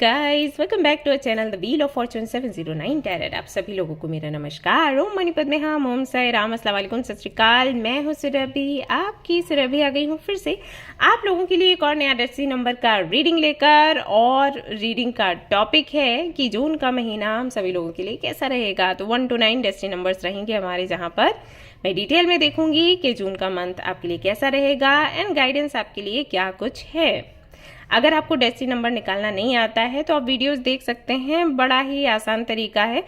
Guys, welcome back to our channel the wheel of fortune 709 tarot. आप सभी लोगों को मेरा नमस्कार। ओम मणिपद में हम ओम साई राम, अस्सलाम वालेकुम, सत श्री अकाल। मैं हूँ सुरभि, आपकी सुरभि आ गई हूँ फिर से आप लोगों के लिए एक और नया डेस्टिनी नंबर का रीडिंग लेकर। और रीडिंग का टॉपिक है कि जून का महीना हम सभी लोगों के लिए कैसा रहेगा। तो 1 to 9 डेस्टिनी नंबर्स रहेंगे हमारे, जहाँ पर मैं डिटेल में देखूंगी कि जून का मंथ आपके लिए कैसा रहेगा एंड गाइडेंस आपके लिए क्या कुछ है। अगर आपको डेस्टिनी नंबर निकालना नहीं आता है तो आप वीडियोस देख सकते हैं, बड़ा ही आसान तरीका है।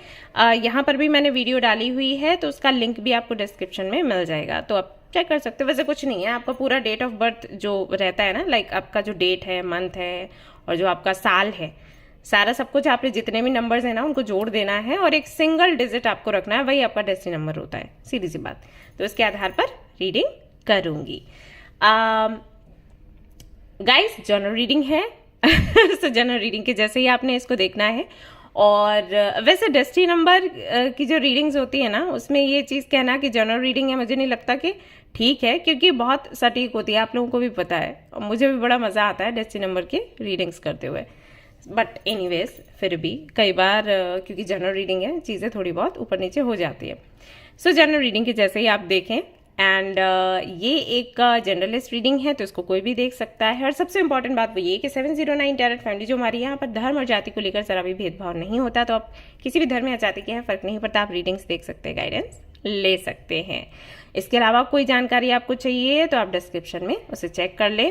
यहाँ पर भी मैंने वीडियो डाली हुई है तो उसका लिंक भी आपको डिस्क्रिप्शन में मिल जाएगा, तो आप चेक कर सकते हो। वैसे कुछ नहीं है, आपका पूरा डेट ऑफ बर्थ जो रहता है ना, लाइक आपका जो डेट है, मंथ है और जो आपका साल है, सारा सब कुछ आपने जितने भी नंबर्स हैं ना उनको जोड़ देना है और एक सिंगल डिजिट आपको रखना है, वही आपका डेस्टिनी नंबर होता है। सीधी सी बात। तो इसके आधार पर रीडिंग करूंगी। गाइस, जनरल रीडिंग है सो जनरल रीडिंग के जैसे ही आपने इसको देखना है। और वैसे डेस्टिनी नंबर की जो रीडिंग्स होती है ना, उसमें ये चीज़ कहना कि जनरल रीडिंग है, मुझे नहीं लगता कि ठीक है, क्योंकि बहुत सटीक होती है, आप लोगों को भी पता है और मुझे भी बड़ा मज़ा आता है डेस्टिनी नंबर की रीडिंग्स करते हुए। बट एनीवेज, फिर भी कई बार क्योंकि जनरल रीडिंग है, चीज़ें थोड़ी बहुत ऊपर नीचे हो जाती है। सो जनरल रीडिंग के जैसे ही आप देखें, एंड ये एक जनरलिस्ट रीडिंग है तो इसको कोई भी देख सकता है। और सबसे इंपॉर्टेंट बात वो ये कि 709 टैरेट फैमिली जो हमारी, यहाँ पर धर्म और जाति को लेकर जरा भी भेदभाव नहीं होता। तो आप किसी भी धर्म या जाति के हैं, फर्क नहीं पड़ता, आप रीडिंग्स देख सकते हैं, गाइडेंस ले सकते हैं। इसके अलावा कोई जानकारी आपको चाहिए तो आप डिस्क्रिप्शन में उसे चेक कर लें।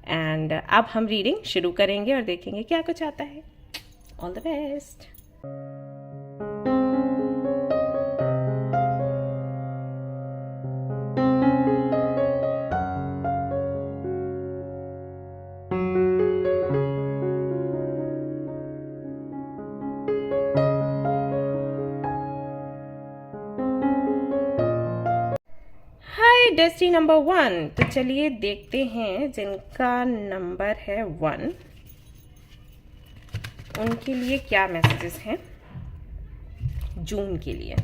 एंड अब हम रीडिंग शुरू करेंगे और देखेंगे क्या कुछ आता है। All the best. Destiny number 1, तो चलिए देखते हैं जिनका नंबर है 1, उनके लिए क्या मैसेजेस हैं जून के लिए।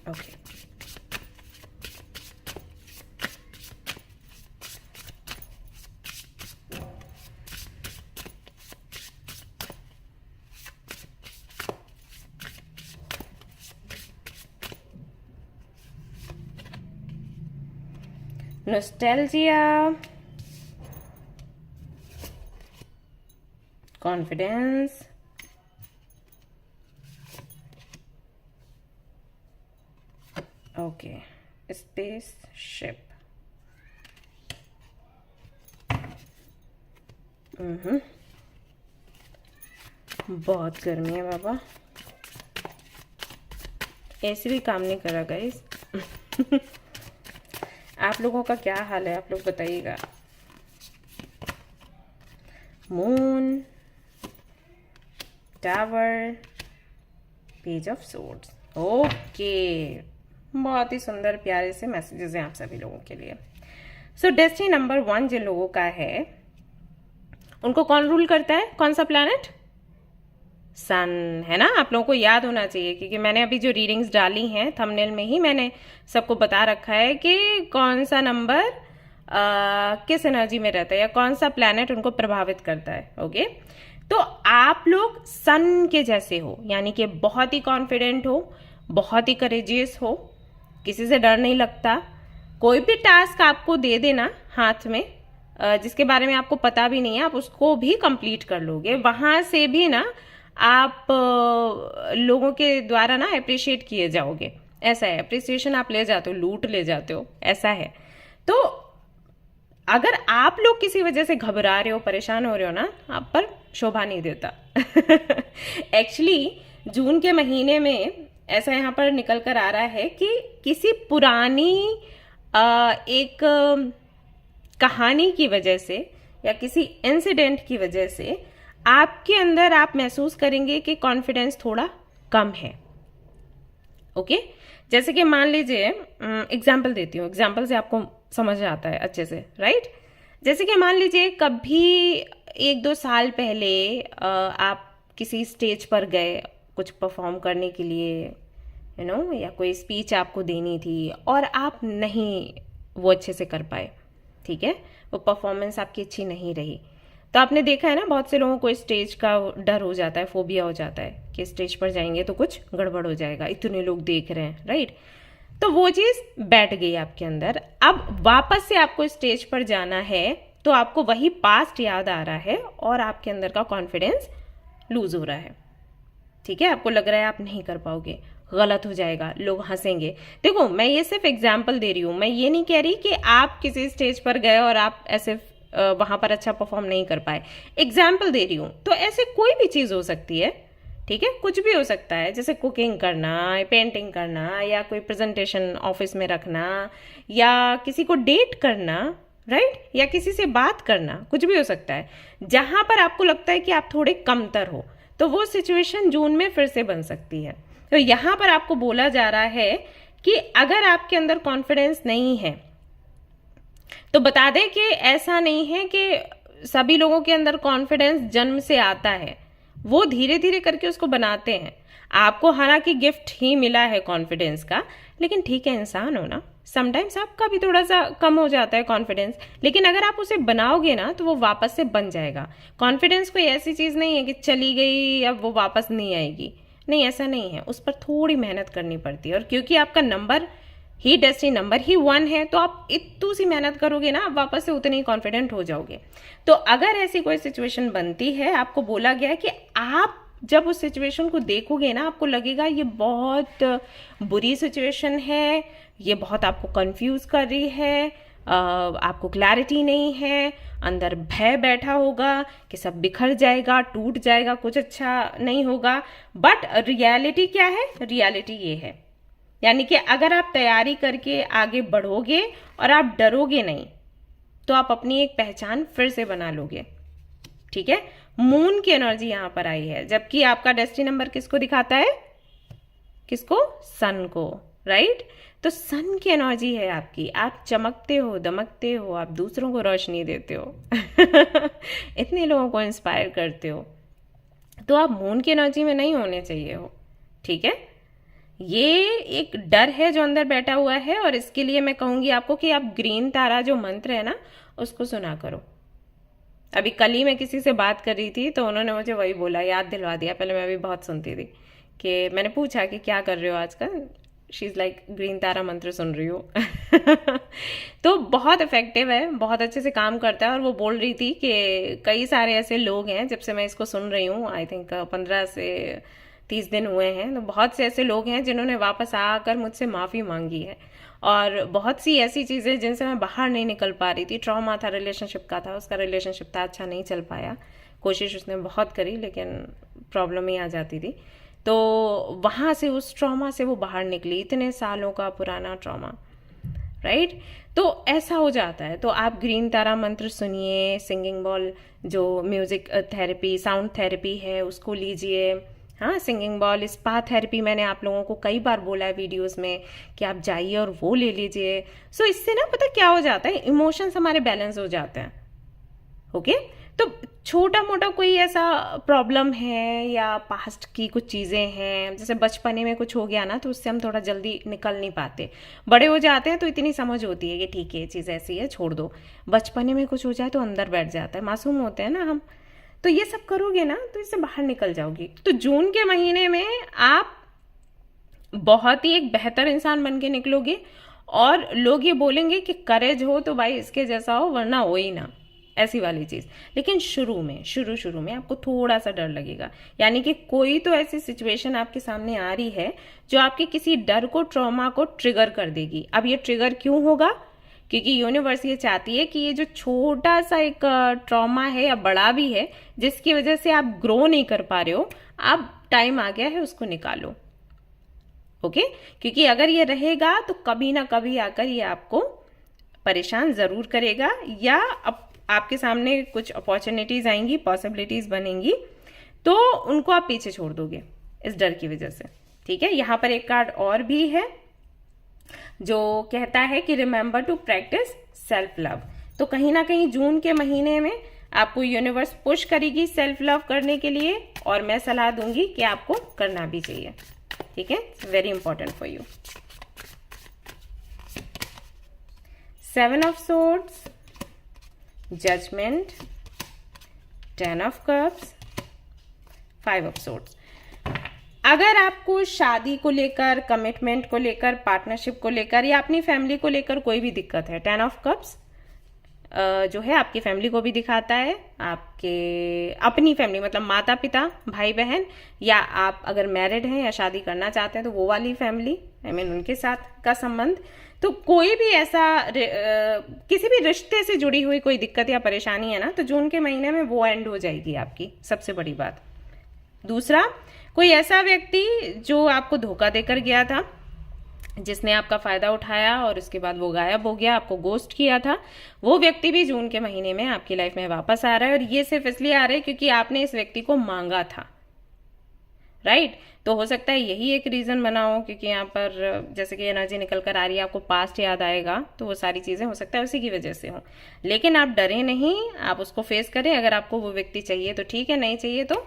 Okay, nostalgia, confidence, okay, spaceship, बहुत गर्मी है बाबा, ऐसे भी काम नहीं करा गाइस आप लोगों का क्या हाल है, आप लोग बताइएगा। Moon, tower, page of swords. Okay, बहुत ही सुंदर प्यारे से मैसेजेस हैं आप सभी लोगों के लिए। सो डेस्टिनी नंबर 1 जिन लोगों का है, उनको कौन रूल करता है, कौन सा प्लैनेट? सन, है ना। आप लोगों को याद होना चाहिए क्योंकि मैंने अभी जो रीडिंग्स डाली हैं थंबनेल में ही मैंने सबको बता रखा है कि कौन सा नंबर किस एनर्जी में रहता है या कौन सा प्लैनेट उनको प्रभावित करता है। ओके, तो आप लोग सन के जैसे हो, यानी कि बहुत ही कॉन्फिडेंट हो, बहुत ही करेजियस हो, किसी से डर नहीं लगता। कोई भी टास्क आपको दे देना हाथ में जिसके बारे में आपको पता भी नहीं है, आप उसको भी कंप्लीट कर लोगे। वहां से भी ना आप लोगों के द्वारा ना अप्रिशिएट किए जाओगे, ऐसा है। अप्रिसिएशन आप ले जाते हो, लूट ले जाते हो, ऐसा है। तो अगर आप लोग किसी वजह से घबरा रहे हो, परेशान हो रहे हो ना, आप पर शोभा नहीं देता एक्चुअली जून के महीने में ऐसा यहाँ पर निकल कर आ रहा है कि किसी पुरानी एक कहानी की वजह से या किसी इंसिडेंट की वजह से आपके अंदर आप महसूस करेंगे कि कॉन्फिडेंस थोड़ा कम है। ओके, जैसे कि मान लीजिए, एग्जाम्पल देती हूँ, एग्जाम्पल से आपको समझ आता है अच्छे से, राइट। जैसे कि मान लीजिए कभी 1-2 साल पहले आप किसी स्टेज पर गए कुछ परफॉर्म करने के लिए, या कोई स्पीच आपको देनी थी और आप नहीं वो अच्छे से कर पाए, ठीक है, वो परफॉर्मेंस आपकी अच्छी नहीं रही। तो आपने देखा है ना, बहुत से लोगों को स्टेज का डर हो जाता है, फोबिया हो जाता है कि स्टेज पर जाएंगे तो कुछ गड़बड़ हो जाएगा, इतने लोग देख रहे हैं, राइट। तो वो चीज़ बैठ गई आपके अंदर। अब वापस से आपको स्टेज पर जाना है तो आपको वही पास्ट याद आ रहा है और आपके अंदर का कॉन्फिडेंस लूज हो रहा है, ठीक है। आपको लग रहा है आप नहीं कर पाओगे, गलत हो जाएगा, लोग हंसेंगे। देखो, मैं ये सिर्फ एग्जाम्पल दे रही हूँ, मैं ये नहीं कह रही कि आप किसी स्टेज पर गए और आप ऐसे वहां पर अच्छा परफॉर्म नहीं कर पाए, एग्जाम्पल दे रही हूँ। तो ऐसे कोई भी चीज़ हो सकती है, ठीक है, कुछ भी हो सकता है, जैसे कुकिंग करना, पेंटिंग करना, या कोई प्रेजेंटेशन ऑफिस में रखना, या किसी को डेट करना, राइट, या किसी से बात करना, कुछ भी हो सकता है। जहां पर आपको लगता है कि आप थोड़े कमतर हो, तो वो सिचुएशन जून में फिर से बन सकती है। तो यहां पर आपको बोला जा रहा है कि अगर आपके अंदर कॉन्फिडेंस नहीं है, तो बता दें कि ऐसा नहीं है कि सभी लोगों के अंदर कॉन्फिडेंस जन्म से आता है, वो धीरे धीरे करके उसको बनाते हैं। आपको हालांकि गिफ्ट ही मिला है कॉन्फिडेंस का, लेकिन ठीक है, इंसान हो ना, समटाइम्स आपका भी थोड़ा सा कम हो जाता है कॉन्फिडेंस, लेकिन अगर आप उसे बनाओगे ना तो वो वापस से बन जाएगा। कॉन्फिडेंस कोई ऐसी चीज़ नहीं है कि चली गई अब वो वापस नहीं आएगी, नहीं, ऐसा नहीं है, उस पर थोड़ी मेहनत करनी पड़ती है। और क्योंकि आपका नंबर ही, डेस्टिनी नंबर ही 1 है, तो आप इतनी सी मेहनत करोगे ना, आप वापस से उतने ही कॉन्फिडेंट हो जाओगे। तो अगर ऐसी कोई सिचुएशन बनती है, आपको बोला गया है कि आप जब उस सिचुएशन को देखोगे ना, आपको लगेगा ये बहुत बुरी सिचुएशन है, ये बहुत आपको कंफ्यूज कर रही है, आपको क्लैरिटी नहीं है, अंदर भय बैठा होगा कि सब बिखर जाएगा, टूट जाएगा, कुछ अच्छा नहीं होगा। बट रियलिटी क्या है? रियलिटी ये है, यानी कि अगर आप तैयारी करके आगे बढ़ोगे और आप डरोगे नहीं, तो आप अपनी एक पहचान फिर से बना लोगे, ठीक है। मून की एनर्जी यहां पर आई है, जबकि आपका डेस्टिनी नंबर किसको दिखाता है? किसको? सन को, राइट। तो सन की एनर्जी है आपकी, आप चमकते हो, दमकते हो, आप दूसरों को रोशनी देते हो इतने लोगों को इंस्पायर करते हो, तो आप मून की एनर्जी में नहीं होने चाहिए हो, ठीक है। ये एक डर है जो अंदर बैठा हुआ है, और इसके लिए मैं कहूंगी आपको कि आप ग्रीन तारा जो मंत्र है ना, उसको सुना करो। अभी कल ही मैं किसी से बात कर रही थी, तो उन्होंने मुझे वही बोला, याद दिलवा दिया। पहले मैं भी बहुत सुनती थी, कि मैंने पूछा कि क्या कर रहे हो आजकल, शी इज़ लाइक ग्रीन तारा मंत्र सुन रही हो तो बहुत इफेक्टिव है, बहुत अच्छे से काम करता है। और वो बोल रही थी कि कई सारे ऐसे लोग हैं, जब से मैं इसको सुन रही हूँ, आई थिंक 15 से 30 दिन हुए हैं, तो बहुत से ऐसे लोग हैं जिन्होंने वापस आकर मुझसे माफ़ी मांगी है, और बहुत सी ऐसी चीज़ें जिनसे मैं बाहर नहीं निकल पा रही थी। ट्रॉमा था, रिलेशनशिप का था, उसका रिलेशनशिप था, अच्छा नहीं चल पाया, कोशिश उसने बहुत करी लेकिन प्रॉब्लम ही आ जाती थी। तो वहाँ से, उस ट्रॉमा से वो बाहर निकली, इतने सालों का पुराना ट्रॉमा, राइट। तो ऐसा हो जाता है। तो आप ग्रीन तारा मंत्र सुनिए, सिंगिंग बॉल जो म्यूजिक थेरेपी, साउंड थेरेपी है, उसको लीजिए। हाँ, सिंगिंग बॉल, स्पा थेरेपी मैंने आप लोगों को कई बार बोला है वीडियोस में कि आप जाइए और वो ले लीजिए। सो इससे ना पता क्या हो जाता है, इमोशंस हमारे बैलेंस हो जाते हैं, ओके। तो छोटा मोटा कोई ऐसा प्रॉब्लम है या पास्ट की कुछ चीज़ें हैं, जैसे बचपने में कुछ हो गया ना, तो उससे हम थोड़ा जल्दी निकल नहीं पाते। बड़े हो जाते हैं तो इतनी समझ होती है कि ठीक है, ये चीज़ ऐसी है, छोड़ दो। बचपने में कुछ हो जाए तो अंदर बैठ जाता है, मासूम होते हैं ना हम। तो ये सब करोगे ना तो इससे बाहर निकल जाओगी। तो जून के महीने में आप बहुत ही एक बेहतर इंसान बन के निकलोगे, और लोग ये बोलेंगे कि करेज हो तो भाई इसके जैसा हो, वरना हो ही ना, ऐसी वाली चीज़। लेकिन शुरू में आपको थोड़ा सा डर लगेगा, यानी कि कोई तो ऐसी सिचुएशन आपके सामने आ रही है जो आपके किसी डर को, ट्रॉमा को ट्रिगर कर देगी। अब ये ट्रिगर क्यों होगा? क्योंकि यूनिवर्स ये चाहती है कि ये जो छोटा सा एक ट्रॉमा है, या बड़ा भी है, जिसकी वजह से आप ग्रो नहीं कर पा रहे हो, अब टाइम आ गया है उसको निकालो, ओके। क्योंकि अगर ये रहेगा तो कभी ना कभी आकर ये आपको परेशान जरूर करेगा, या आपके सामने कुछ अपॉर्चुनिटीज आएंगी, पॉसिबिलिटीज बनेंगी, तो उनको आप पीछे छोड़ दोगे इस डर की वजह से, ठीक है। यहाँ पर एक कार्ड और भी है जो कहता है कि remember to practice self love. तो कहीं ना कहीं जून के महीने में आपको यूनिवर्स पुश करेगी सेल्फ लव करने के लिए, और मैं सलाह दूंगी कि आपको करना भी चाहिए। ठीक है, very important for you. 7 of swords, judgement, 10 of cups, 5 of swords. अगर आपको शादी को लेकर, कमिटमेंट को लेकर, पार्टनरशिप को लेकर या अपनी फैमिली को लेकर कोई भी दिक्कत है, 10 ऑफ कप्स जो है आपकी फैमिली को भी दिखाता है, आपके अपनी फैमिली मतलब माता पिता, भाई बहन, या आप अगर मैरिड हैं या शादी करना चाहते हैं तो वो वाली फैमिली, आई मीन उनके साथ का संबंध। तो कोई भी ऐसा किसी भी रिश्ते से जुड़ी हुई कोई दिक्कत या परेशानी है ना, तो जून के महीने में वो एंड हो जाएगी आपकी, सबसे बड़ी बात। दूसरा, कोई ऐसा व्यक्ति जो आपको धोखा देकर गया था, जिसने आपका फायदा उठाया और उसके बाद वो गायब हो गया, आपको गोस्ट किया था, वो व्यक्ति भी जून के महीने में आपकी लाइफ में वापस आ रहा है। और ये सिर्फ इसलिए आ रहा है क्योंकि आपने इस व्यक्ति को मांगा था, राइट? तो हो सकता है यही एक रीजन बना हो, क्योंकि यहाँ पर जैसे कि एनर्जी निकल कर आ रही है, आपको पास्ट याद आएगा, तो वो सारी चीजें हो सकता है उसी की वजह से हो। लेकिन आप डरे नहीं, आप उसको फेस करें। अगर आपको वो व्यक्ति चाहिए तो ठीक है, नहीं चाहिए तो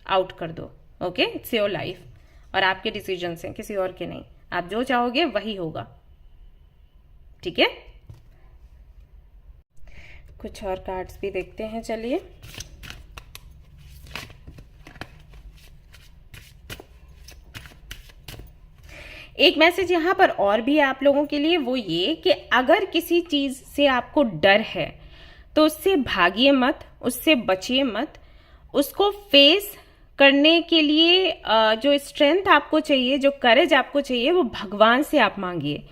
आउट कर दो। ओके, इट्स योर लाइफ और आपके डिसीजन हैं, किसी और के नहीं। आप जो चाहोगे वही होगा, ठीक है? कुछ और कार्ड्स भी देखते हैं, चलिए। एक मैसेज यहां पर और भी आप लोगों के लिए, वो ये कि अगर किसी चीज से आपको डर है तो उससे भागिए मत, उससे बचिए मत। उसको फेस करने के लिए जो स्ट्रेंथ आपको चाहिए, जो करेज आपको चाहिए, वो भगवान से आप मांगिए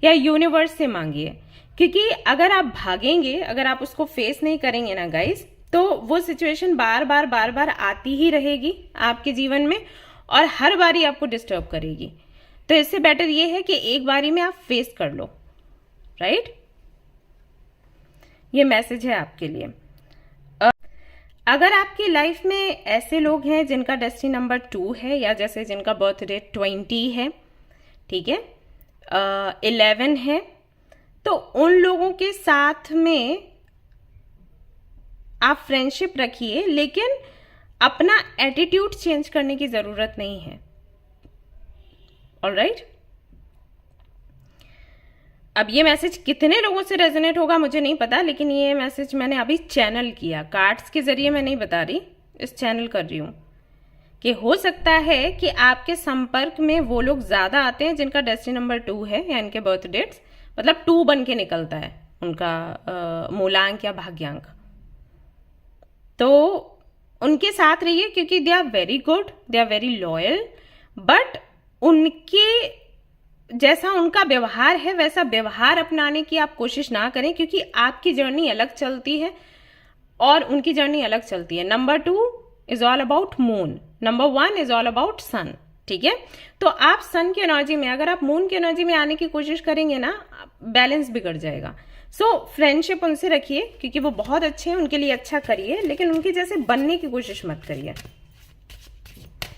या यूनिवर्स से मांगिए। क्योंकि अगर आप भागेंगे, अगर आप उसको फेस नहीं करेंगे ना गाइस, तो वो सिचुएशन बार बार आती ही रहेगी आपके जीवन में और हर बारी आपको डिस्टर्ब करेगी। तो इससे बेटर ये है कि एक बारी में आप फेस कर लो, राइट? ये मैसेज है आपके लिए। अगर आपकी लाइफ में ऐसे लोग हैं जिनका डेस्टिनी नंबर 2 है, या जैसे जिनका बर्थ डेट 20 है, ठीक है, 11 है, तो उन लोगों के साथ में आप फ्रेंडशिप रखिए, लेकिन अपना एटीट्यूड चेंज करने की जरूरत नहीं है। ऑलराइट? अब ये मैसेज कितने लोगों से रेजोनेट होगा मुझे नहीं पता, लेकिन ये मैसेज मैंने अभी चैनल किया, कार्ड्स के जरिए मैं नहीं बता रही, इस चैनल कर रही हूं कि हो सकता है कि आपके संपर्क में वो लोग ज्यादा आते हैं जिनका डेस्टिनी नंबर 2 है, या इनके बर्थ डेट्स मतलब 2 बन के निकलता है उनका मूलांक या भाग्यांक। तो उनके साथ रहिए, क्योंकि they are very good, they are very loyal, but उनके जैसा उनका व्यवहार है वैसा व्यवहार अपनाने की आप कोशिश ना करें, क्योंकि आपकी जर्नी अलग चलती है और उनकी जर्नी अलग चलती है। Number 2 is all about moon, number 1 is all about sun, ठीक है? तो आप सन की एनर्जी में, अगर आप मून की एनर्जी में आने की कोशिश करेंगे ना, बैलेंस बिगड़ जाएगा। सो फ्रेंडशिप उनसे रखिए, क्योंकि वो बहुत अच्छे हैं, उनके लिए अच्छा करिए, लेकिन उनके जैसे बनने की कोशिश मत करिए।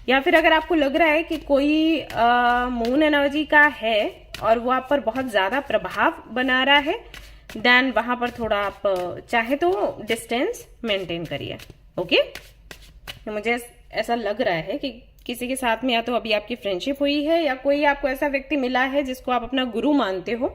या फिर अगर आपको लग रहा है कि कोई मून एनर्जी का है और वो आप पर बहुत ज्यादा प्रभाव बना रहा है, देन वहां पर थोड़ा आप चाहे तो डिस्टेंस मेंटेन करिए। ओके? तो मुझे ऐसा लग रहा है कि किसी के साथ में या तो अभी आपकी फ्रेंडशिप हुई है, या कोई आपको ऐसा व्यक्ति मिला है जिसको आप अपना गुरु मानते हो,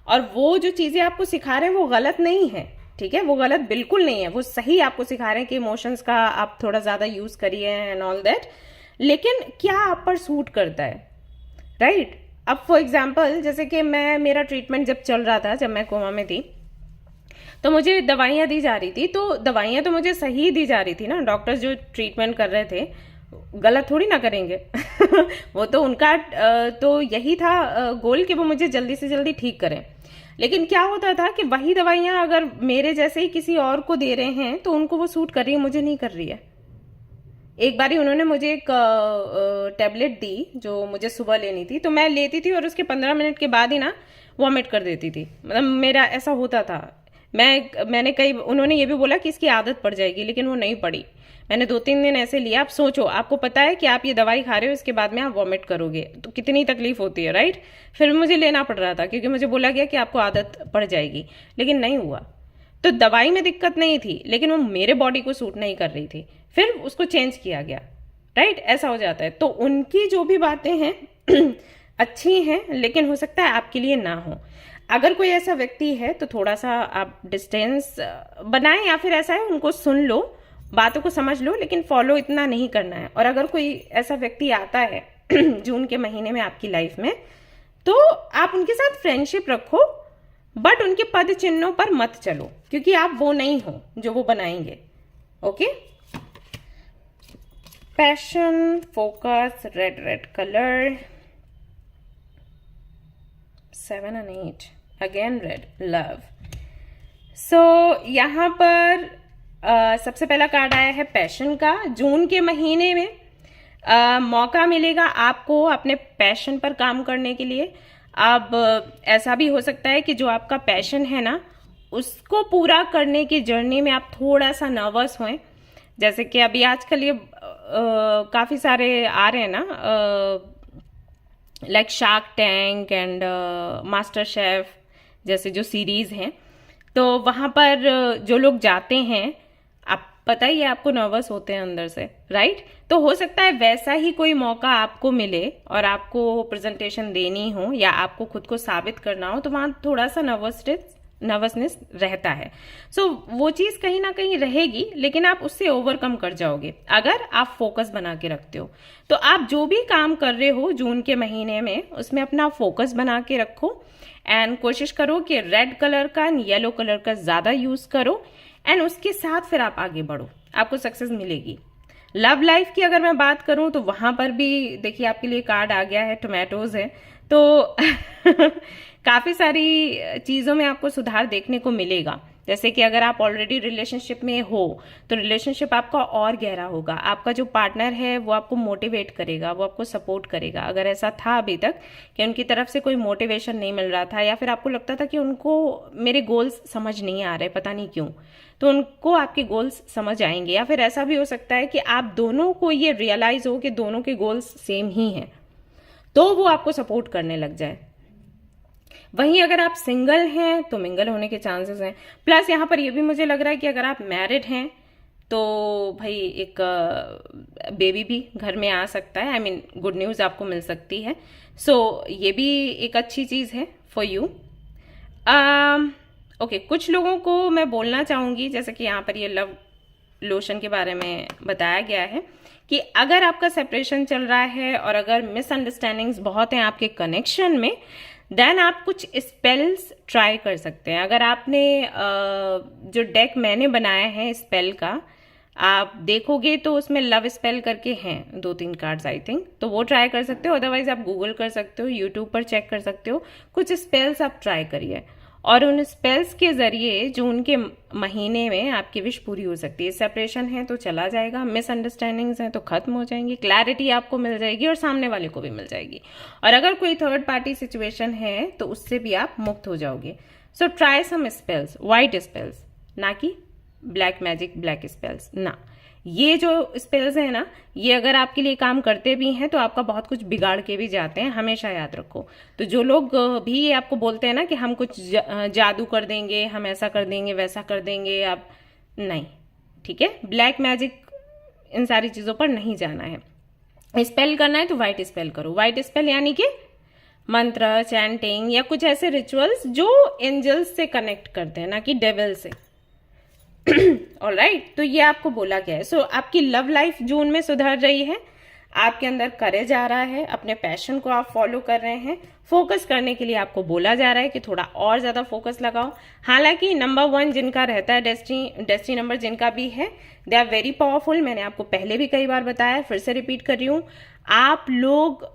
और वो जो चीजें आपको सिखा रहे हैं वो गलत नहीं है, ठीक है? वो गलत बिल्कुल नहीं है, वो सही आपको सिखा रहे हैं कि इमोशंस का आप थोड़ा ज्यादा यूज करिए एंड ऑल दैट, लेकिन क्या आप पर सूट करता है, राइट? अब फॉर एग्जाम्पल, जैसे कि मेरा ट्रीटमेंट जब चल रहा था, जब मैं कोमा में थी, तो मुझे दवाइयां दी जा रही थी, तो दवाइयां तो मुझे सही दी जा रही थी ना, डॉक्टर्स जो ट्रीटमेंट कर रहे थे गलत थोड़ी ना करेंगे वो तो उनका तो यही था गोल कि वो मुझे जल्दी से जल्दी ठीक करें। लेकिन क्या होता था कि वही दवाइयां अगर मेरे जैसे ही किसी और को दे रहे हैं तो उनको वो सूट कर रही है, मुझे नहीं कर रही है। एक बारी उन्होंने मुझे एक टैबलेट दी जो मुझे सुबह लेनी थी, तो मैं लेती थी और उसके 15 मिनट के बाद ही ना वॉमिट कर देती थी। मतलब मेरा ऐसा होता था। उन्होंने ये भी बोला कि इसकी आदत पड़ जाएगी, लेकिन वो नहीं पड़ी। मैंने 2-3 दिन ऐसे लिया। आप सोचो, आपको पता है कि आप ये दवाई खा रहे हो, इसके बाद में आप वॉमिट करोगे तो कितनी तकलीफ होती है, राइट? फिर मुझे लेना पड़ रहा था क्योंकि मुझे बोला गया कि आपको आदत पड़ जाएगी, लेकिन नहीं हुआ। तो दवाई में दिक्कत नहीं थी, लेकिन वो मेरे बॉडी को सूट नहीं कर रही थी। फिर उसको चेंज किया गया। राइट, ऐसा हो जाता है। तो उनकी जो भी बातें हैं अच्छी हैं, लेकिन हो सकता है आपके लिए ना हो। अगर कोई ऐसा व्यक्ति है तो थोड़ा सा आप डिस्टेंस बनाएं, या फिर ऐसा है उनको सुन लो, बातों को समझ लो, लेकिन फॉलो इतना नहीं करना है। और अगर कोई ऐसा व्यक्ति आता है जून के महीने में आपकी लाइफ में, तो आप उनके साथ फ्रेंडशिप रखो, बट उनके पद चिन्हों पर मत चलो, क्योंकि आप वो नहीं हो जो वो बनाएंगे। Okay, passion, focus, red colour, 7 and 8, again red, love. So यहाँ पर सबसे पहला कार्ड आया है पैशन का। जून के महीने में मौका मिलेगा आपको अपने पैशन पर काम करने के लिए। अब ऐसा भी हो सकता है कि जो आपका पैशन है ना, उसको पूरा करने की जर्नी में आप थोड़ा सा नर्वस हों। जैसे कि अभी आजकल ये काफ़ी सारे आ रहे हैं ना, like shark tank and master chef जैसे जो सीरीज़ हैं, तो वहाँ पर जो लोग जाते हैं, आप पता ही है आपको नर्वस होते हैं अंदर से, राइट? तो हो सकता है वैसा ही कोई मौका आपको मिले और आपको प्रेजेंटेशन देनी हो या आपको खुद को साबित करना हो, तो वहाँ थोड़ा सा नर्वसनेस रहता है। सो वो चीज़ कहीं ना कहीं रहेगी, लेकिन आप उससे ओवरकम कर जाओगे अगर आप फोकस बना के रखते हो। तो आप जो भी काम कर रहे हो जून के महीने में, उसमें अपना फोकस बना के रखो एंड कोशिश करो कि रेड कलर का एंड येलो कलर का ज़्यादा यूज़ करो, एंड उसके साथ फिर आप आगे बढ़ो, आपको सक्सेस मिलेगी। लव लाइफ की अगर मैं बात करूं तो वहां पर भी देखिए आपके लिए कार्ड आ गया है, टोमेटोज है, तो काफ़ी सारी चीज़ों में आपको सुधार देखने को मिलेगा। जैसे कि अगर आप ऑलरेडी रिलेशनशिप में हो तो रिलेशनशिप आपका और गहरा होगा, आपका जो पार्टनर है वो आपको मोटिवेट करेगा, वो आपको सपोर्ट करेगा। अगर ऐसा था अभी तक कि उनकी तरफ से कोई मोटिवेशन नहीं मिल रहा था, या फिर आपको लगता था कि उनको मेरे गोल्स समझ नहीं आ रहे, पता नहीं क्यों, तो उनको आपके गोल्स समझ आएंगे। या फिर ऐसा भी हो सकता है कि आप दोनों को ये रियलाइज हो कि दोनों के गोल्स सेम ही हैं, तो वो आपको सपोर्ट करने लग जाए। वहीं अगर आप सिंगल हैं तो मिंगल होने के चांसेस हैं। प्लस यहाँ पर ये भी मुझे लग रहा है कि अगर आप मैरिड हैं तो भाई एक बेबी भी घर में आ सकता है, आई मीन गुड न्यूज़ आपको मिल सकती है। सो ये भी एक अच्छी चीज़ है फॉर यू। ओके, कुछ लोगों को मैं बोलना चाहूँगी, जैसे कि यहाँ पर ये लव लोशन के बारे में बताया गया है कि अगर आपका सेपरेशन चल रहा है और अगर मिसअंडरस्टैंडिंग्स बहुत हैं आपके कनेक्शन में, देन आप कुछ स्पेल्स ट्राई कर सकते हैं। अगर आपने जो डेक मैंने बनाया है स्पेल का, आप देखोगे तो उसमें लव स्पेल करके हैं 2-3 कार्ड्स आई थिंक, तो वो ट्राई कर सकते हो। अदरवाइज आप गूगल कर सकते हो, यूट्यूब पर चेक कर सकते हो, कुछ स्पेल्स आप ट्राई करिए और उन स्पेल्स के जरिए जून के महीने में आपकी विश पूरी हो सकती है। सेपरेशन है तो चला जाएगा, मिसअंडरस्टैंडिंग्स हैं तो खत्म हो जाएंगी, क्लैरिटी आपको मिल जाएगी और सामने वाले को भी मिल जाएगी। और अगर कोई थर्ड पार्टी सिचुएशन है तो उससे भी आप मुक्त हो जाओगे। So try some spells, white spells, ना कि ब्लैक मैजिक ब्लैक स्पेल्स ना। ये जो स्पेल्स हैं ना, ये अगर आपके लिए काम करते भी हैं तो आपका बहुत कुछ बिगाड़ के भी जाते हैं, हमेशा याद रखो। तो जो लोग भी ये आपको बोलते हैं ना कि हम कुछ जादू कर देंगे, हम ऐसा कर देंगे, वैसा कर देंगे, आप नहीं, ठीक है? ब्लैक मैजिक इन सारी चीज़ों पर नहीं जाना है। स्पेल करना है तो वाइट स्पेल करो। वाइट स्पेल यानी कि मंत्र, चैंटिंग या कुछ ऐसे रिचुअल्स जो एंजल्स से कनेक्ट करते हैं, ना कि डेविल से। ऑलराइट, तो ये आपको बोला गया है। सो आपकी लव लाइफ जून में सुधर रही है, आपके अंदर करेज आ रहा है, अपने पैशन को आप फॉलो कर रहे हैं, फोकस करने के लिए आपको बोला जा रहा है कि थोड़ा और ज्यादा फोकस लगाओ। हालांकि नंबर 1 जिनका रहता है, डेस्टिनी नंबर जिनका भी है, दे आर वेरी पावरफुल। मैंने आपको पहले भी कई बार बताया, फिर से रिपीट कर रही हूं, आप लोग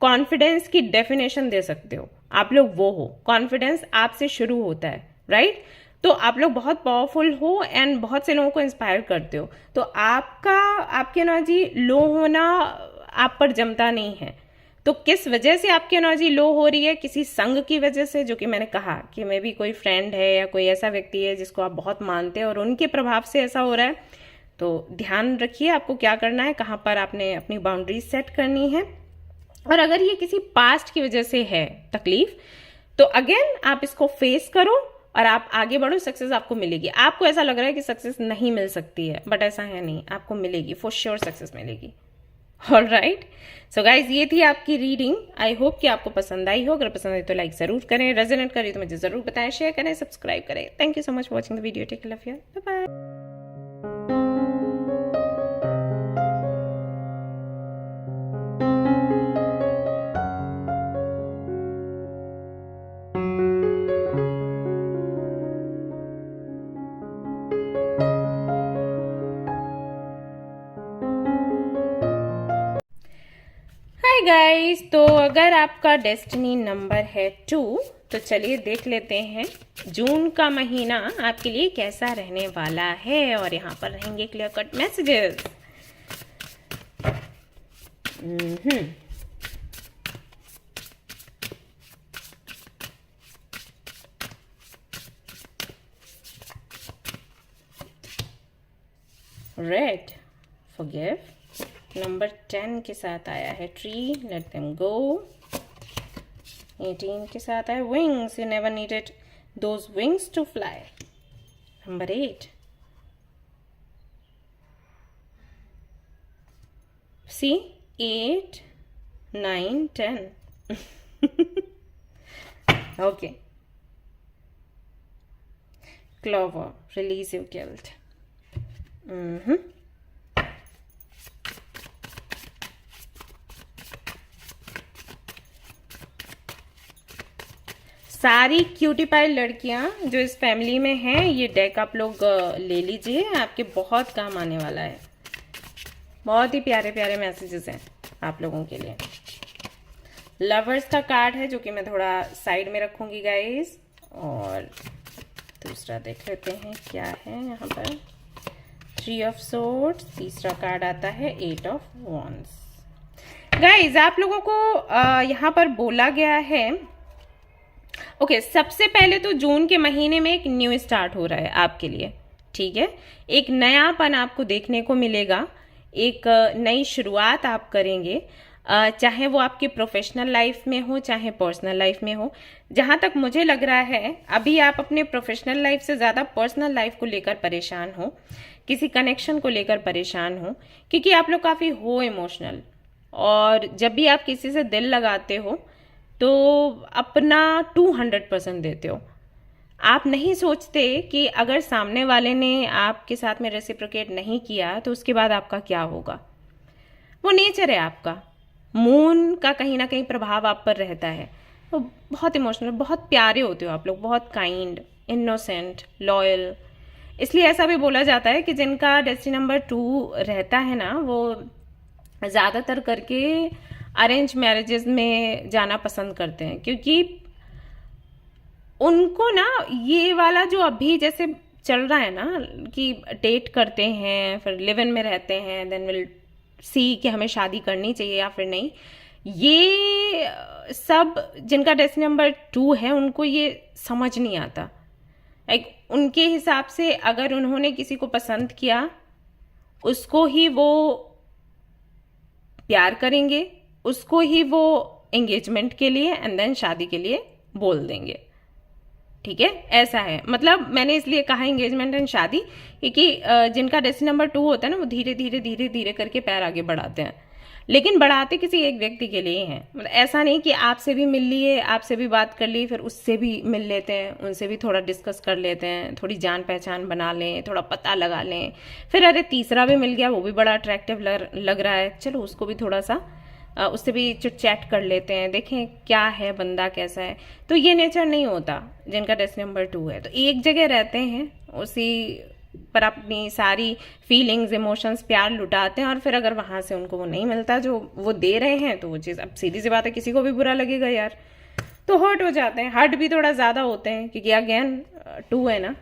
कॉन्फिडेंस की डेफिनेशन दे सकते हो। आप लोग वो हो, कॉन्फिडेंस आपसे शुरू होता है, राइट? तो आप लोग बहुत पावरफुल हो एंड बहुत से लोगों को इंस्पायर करते हो। तो आपकी एनर्जी लो होना आप पर जमता नहीं है। तो किस वजह से आपकी एनर्जी लो हो रही है? किसी संग की वजह से, जो कि मैंने कहा कि मे बी कोई फ्रेंड है या कोई ऐसा व्यक्ति है जिसको आप बहुत मानते हैं और उनके प्रभाव से ऐसा हो रहा है। तो ध्यान रखिए आपको क्या करना है, कहाँ पर आपने अपनी बाउंड्रीज सेट करनी है। और अगर ये किसी पास्ट की वजह से है तकलीफ, तो अगेन आप इसको फेस करो और आप आगे बढ़ो, सक्सेस आपको मिलेगी। आपको ऐसा लग रहा है कि सक्सेस नहीं मिल सकती है, बट ऐसा है नहीं, आपको मिलेगी, फॉर श्योर सक्सेस मिलेगी। ऑलराइट, सो गाइज ये थी आपकी रीडिंग। आई होप कि आपको पसंद आई हो। अगर पसंद आई तो लाइक जरूर करें, रेजोनेट करें तो मुझे जरूर बताएं, शेयर करें, सब्सक्राइब करें। Thank you so much for watching the video. Take care, love you, bye bye. Hi guys, तो अगर आपका डेस्टिनी नंबर है 2, तो चलिए देख लेते हैं जून का महीना आपके लिए कैसा रहने वाला है। और यहाँ पर रहेंगे clear cut messages. Red, forgive. Number 10 के साथ आया है ट्री, लेट देम गो। 18 के साथ आया wings, you never needed those wings to fly. Number 8, C 8, 9, 10। Okay, clover, release your guilt. सारी क्यूटी पाई लड़कियां जो इस फैमिली में हैं, ये डेक आप लोग ले लीजिए, आपके बहुत काम आने वाला है। बहुत ही प्यारे प्यारे मैसेजेस हैं आप लोगों के लिए। लवर्स का कार्ड है जो कि मैं थोड़ा साइड में रखूंगी गाइस। और दूसरा देख लेते हैं क्या है यहाँ पर। 3 ऑफ सोर्ड्स, तीसरा कार्ड आता है 8 ऑफ वॉन्ड्स। गाइस आप लोगों को यहाँ पर बोला गया है, ओके, सबसे पहले तो जून के महीने में एक न्यू स्टार्ट हो रहा है आपके लिए, ठीक है। एक नयापन आपको देखने को मिलेगा, एक नई शुरुआत आप करेंगे, चाहे वो आपकी प्रोफेशनल लाइफ में हो चाहे पर्सनल लाइफ में हो। जहां तक मुझे लग रहा है अभी आप अपने प्रोफेशनल लाइफ से ज़्यादा पर्सनल लाइफ को लेकर परेशान हो, किसी कनेक्शन को लेकर परेशान हो, क्योंकि आप लोग काफ़ी हो इमोशनल। और जब भी आप किसी से दिल लगाते हो तो अपना 200% देते हो। आप नहीं सोचते कि अगर सामने वाले ने आपके साथ में रेसिप्रोकेट नहीं किया तो उसके बाद आपका क्या होगा। वो नेचर है आपका, मून का कहीं ना कहीं प्रभाव आप पर रहता है। तो बहुत इमोशनल, बहुत प्यारे होते हो आप लोग, बहुत काइंड, इनोसेंट, लॉयल। इसलिए ऐसा भी बोला जाता है कि जिनका डेस्टिनी नंबर 2 रहता है ना, वो ज़्यादातर करके अरेंज मैरिजेस में जाना पसंद करते हैं, क्योंकि उनको ना ये वाला जो अभी जैसे चल रहा है ना कि डेट करते हैं फिर लिव इन में रहते हैं, देन विल सी कि हमें शादी करनी चाहिए या फिर नहीं, ये सब जिनका डेस्टिनी नंबर 2 है उनको ये समझ नहीं आता। उनके हिसाब से अगर उन्होंने किसी को पसंद किया उसको ही वो प्यार करेंगे, उसको ही वो एंगेजमेंट के लिए एंड देन शादी के लिए बोल देंगे, ठीक है। ऐसा है, मतलब मैंने इसलिए कहा एंगेजमेंट एंड शादी, क्योंकि जिनका डेस्टिनी नंबर 2 होता है ना, वो धीरे धीरे धीरे धीरे करके पैर आगे बढ़ाते हैं, लेकिन बढ़ाते किसी एक व्यक्ति के लिए हैं। मतलब ऐसा नहीं कि आपसे भी मिल लिए, आपसे भी बात कर ली, फिर उससे भी मिल लेते हैं, उनसे भी थोड़ा डिस्कस कर लेते हैं, थोड़ी जान पहचान बना लें, थोड़ा पता लगा लें, फिर अरे तीसरा भी मिल गया, वो भी बड़ा अट्रैक्टिव लग रहा है, चलो उसको भी थोड़ा सा उससे भी चिट चैट कर लेते हैं, देखें क्या है, बंदा कैसा है। तो ये नेचर नहीं होता जिनका डेस्टिनी नंबर 2 है। तो एक जगह रहते हैं, उसी पर अपनी सारी फीलिंग्स, इमोशंस, प्यार लुटाते हैं, और फिर अगर वहां से उनको वो नहीं मिलता जो वो दे रहे हैं, तो वो चीज़, अब सीधी सी बात है, किसी को भी बुरा लगेगा यार, तो हर्ट हो जाते हैं। हर्ट भी थोड़ा ज़्यादा होते हैं, क्योंकि अगेन 2 है ना,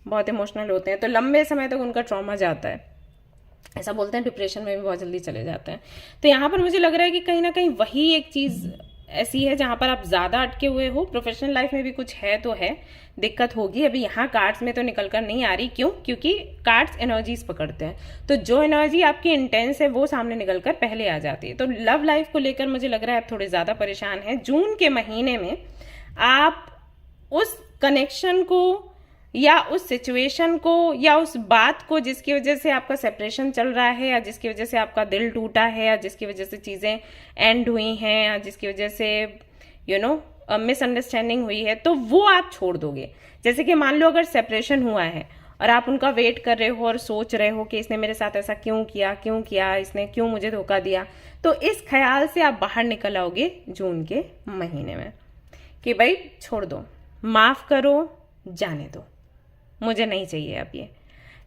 बहुत इमोशनल होते हैं, तो लंबे समय तक उनका ट्रॉमा जाता है। ऐसा बोलते हैं डिप्रेशन में भी बहुत जल्दी चले जाते हैं। तो यहाँ पर मुझे लग रहा है कि कहीं ना कहीं वही एक चीज़ ऐसी है जहाँ पर आप ज़्यादा अटके हुए हो। प्रोफेशनल लाइफ में भी कुछ है तो है, दिक्कत होगी। अभी यहाँ कार्ड्स में तो निकल कर नहीं आ रही, क्यों? क्योंकि कार्ड्स एनर्जीज पकड़ते हैं, तो जो एनर्जी आपकी इंटेंस है वो सामने निकल कर पहले आ जाती है। तो लव लाइफ को लेकर मुझे लग रहा है आप थोड़े ज़्यादा परेशान हैं। जून के महीने में आप उस कनेक्शन को या उस सिचुएशन को या उस बात को जिसकी वजह से आपका सेपरेशन चल रहा है, या जिसकी वजह से आपका दिल टूटा है, या जिसकी वजह से चीजें एंड हुई हैं, या जिसकी वजह से मिसअंडरस्टैंडिंग हुई है, तो वो आप छोड़ दोगे। जैसे कि मान लो अगर सेपरेशन हुआ है और आप उनका वेट कर रहे हो और सोच रहे हो कि इसने मेरे साथ ऐसा क्यों किया, इसने क्यों मुझे धोखा दिया, तो इस ख्याल से आप बाहर निकल आओगे जून के महीने में कि भाई छोड़ दो, माफ करो, जाने दो, मुझे नहीं चाहिए अब ये।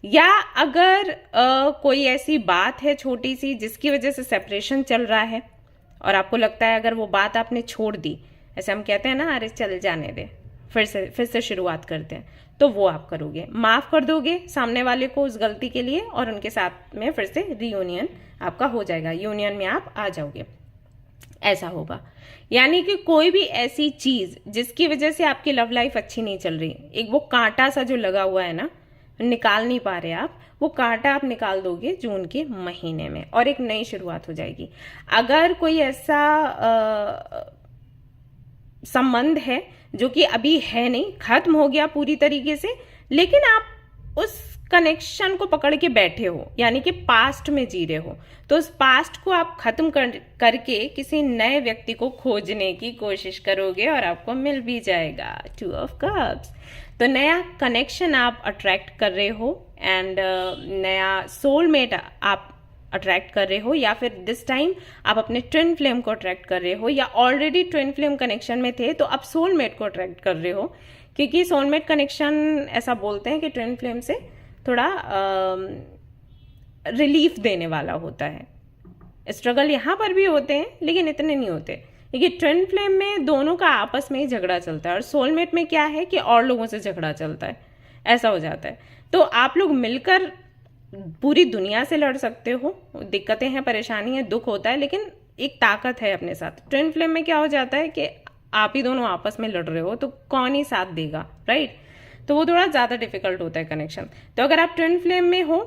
या अगर कोई ऐसी बात है छोटी सी जिसकी वजह से सेपरेशन चल रहा है और आपको लगता है अगर वो बात आपने छोड़ दी, ऐसे हम कहते हैं ना, अरे चल जाने दे, फिर से शुरुआत करते हैं, तो वो आप करोगे, माफ कर दोगे सामने वाले को उस गलती के लिए और उनके साथ में फिर से रियूनियन आपका हो जाएगा, यूनियन में आप आ जाओगे, ऐसा होगा। यानी कि कोई भी ऐसी चीज जिसकी वजह से आपकी लव लाइफ अच्छी नहीं चल रही, एक वो कांटा सा जो लगा हुआ है ना, निकाल नहीं पा रहे आप, वो कांटा आप निकाल दोगे जून के महीने में और एक नई शुरुआत हो जाएगी। अगर कोई ऐसा संबंध है जो कि अभी है नहीं, खत्म हो गया पूरी तरीके से, लेकिन आप उस कनेक्शन को पकड़ के बैठे हो, यानी कि पास्ट में जी रहे हो, तो उस पास्ट को आप खत्म करके किसी नए व्यक्ति को खोजने की कोशिश करोगे और आपको मिल भी जाएगा। 2 ऑफ कप्स। तो नया कनेक्शन आप अट्रैक्ट कर रहे हो एंड नया सोलमेट आप अट्रैक्ट कर रहे हो, या फिर दिस टाइम आप अपने ट्विन फ्लेम को अट्रैक्ट कर रहे हो, या ऑलरेडी ट्विन फ्लेम कनेक्शन में थे तो अब सोलमेट को अट्रैक्ट कर रहे हो, क्योंकि सोलमेट कनेक्शन ऐसा बोलते हैं कि ट्विन फ्लेम से थोड़ा रिलीफ देने वाला होता है। स्ट्रगल यहाँ पर भी होते हैं लेकिन इतने नहीं होते, क्योंकि ट्विन फ्लेम में दोनों का आपस में ही झगड़ा चलता है और सोलमेट में क्या है कि और लोगों से झगड़ा चलता है, ऐसा हो जाता है। तो आप लोग मिलकर पूरी दुनिया से लड़ सकते हो, दिक्कतें हैं, परेशानी है, दुख होता है, लेकिन एक ताकत है अपने साथ। ट्विन फ्लेम में क्या हो जाता है कि आप ही दोनों आपस में लड़ रहे हो तो कौन ही साथ देगा, राइट? तो वो थोड़ा ज्यादा डिफिकल्ट होता है कनेक्शन। तो अगर आप ट्विन फ्लेम में हो,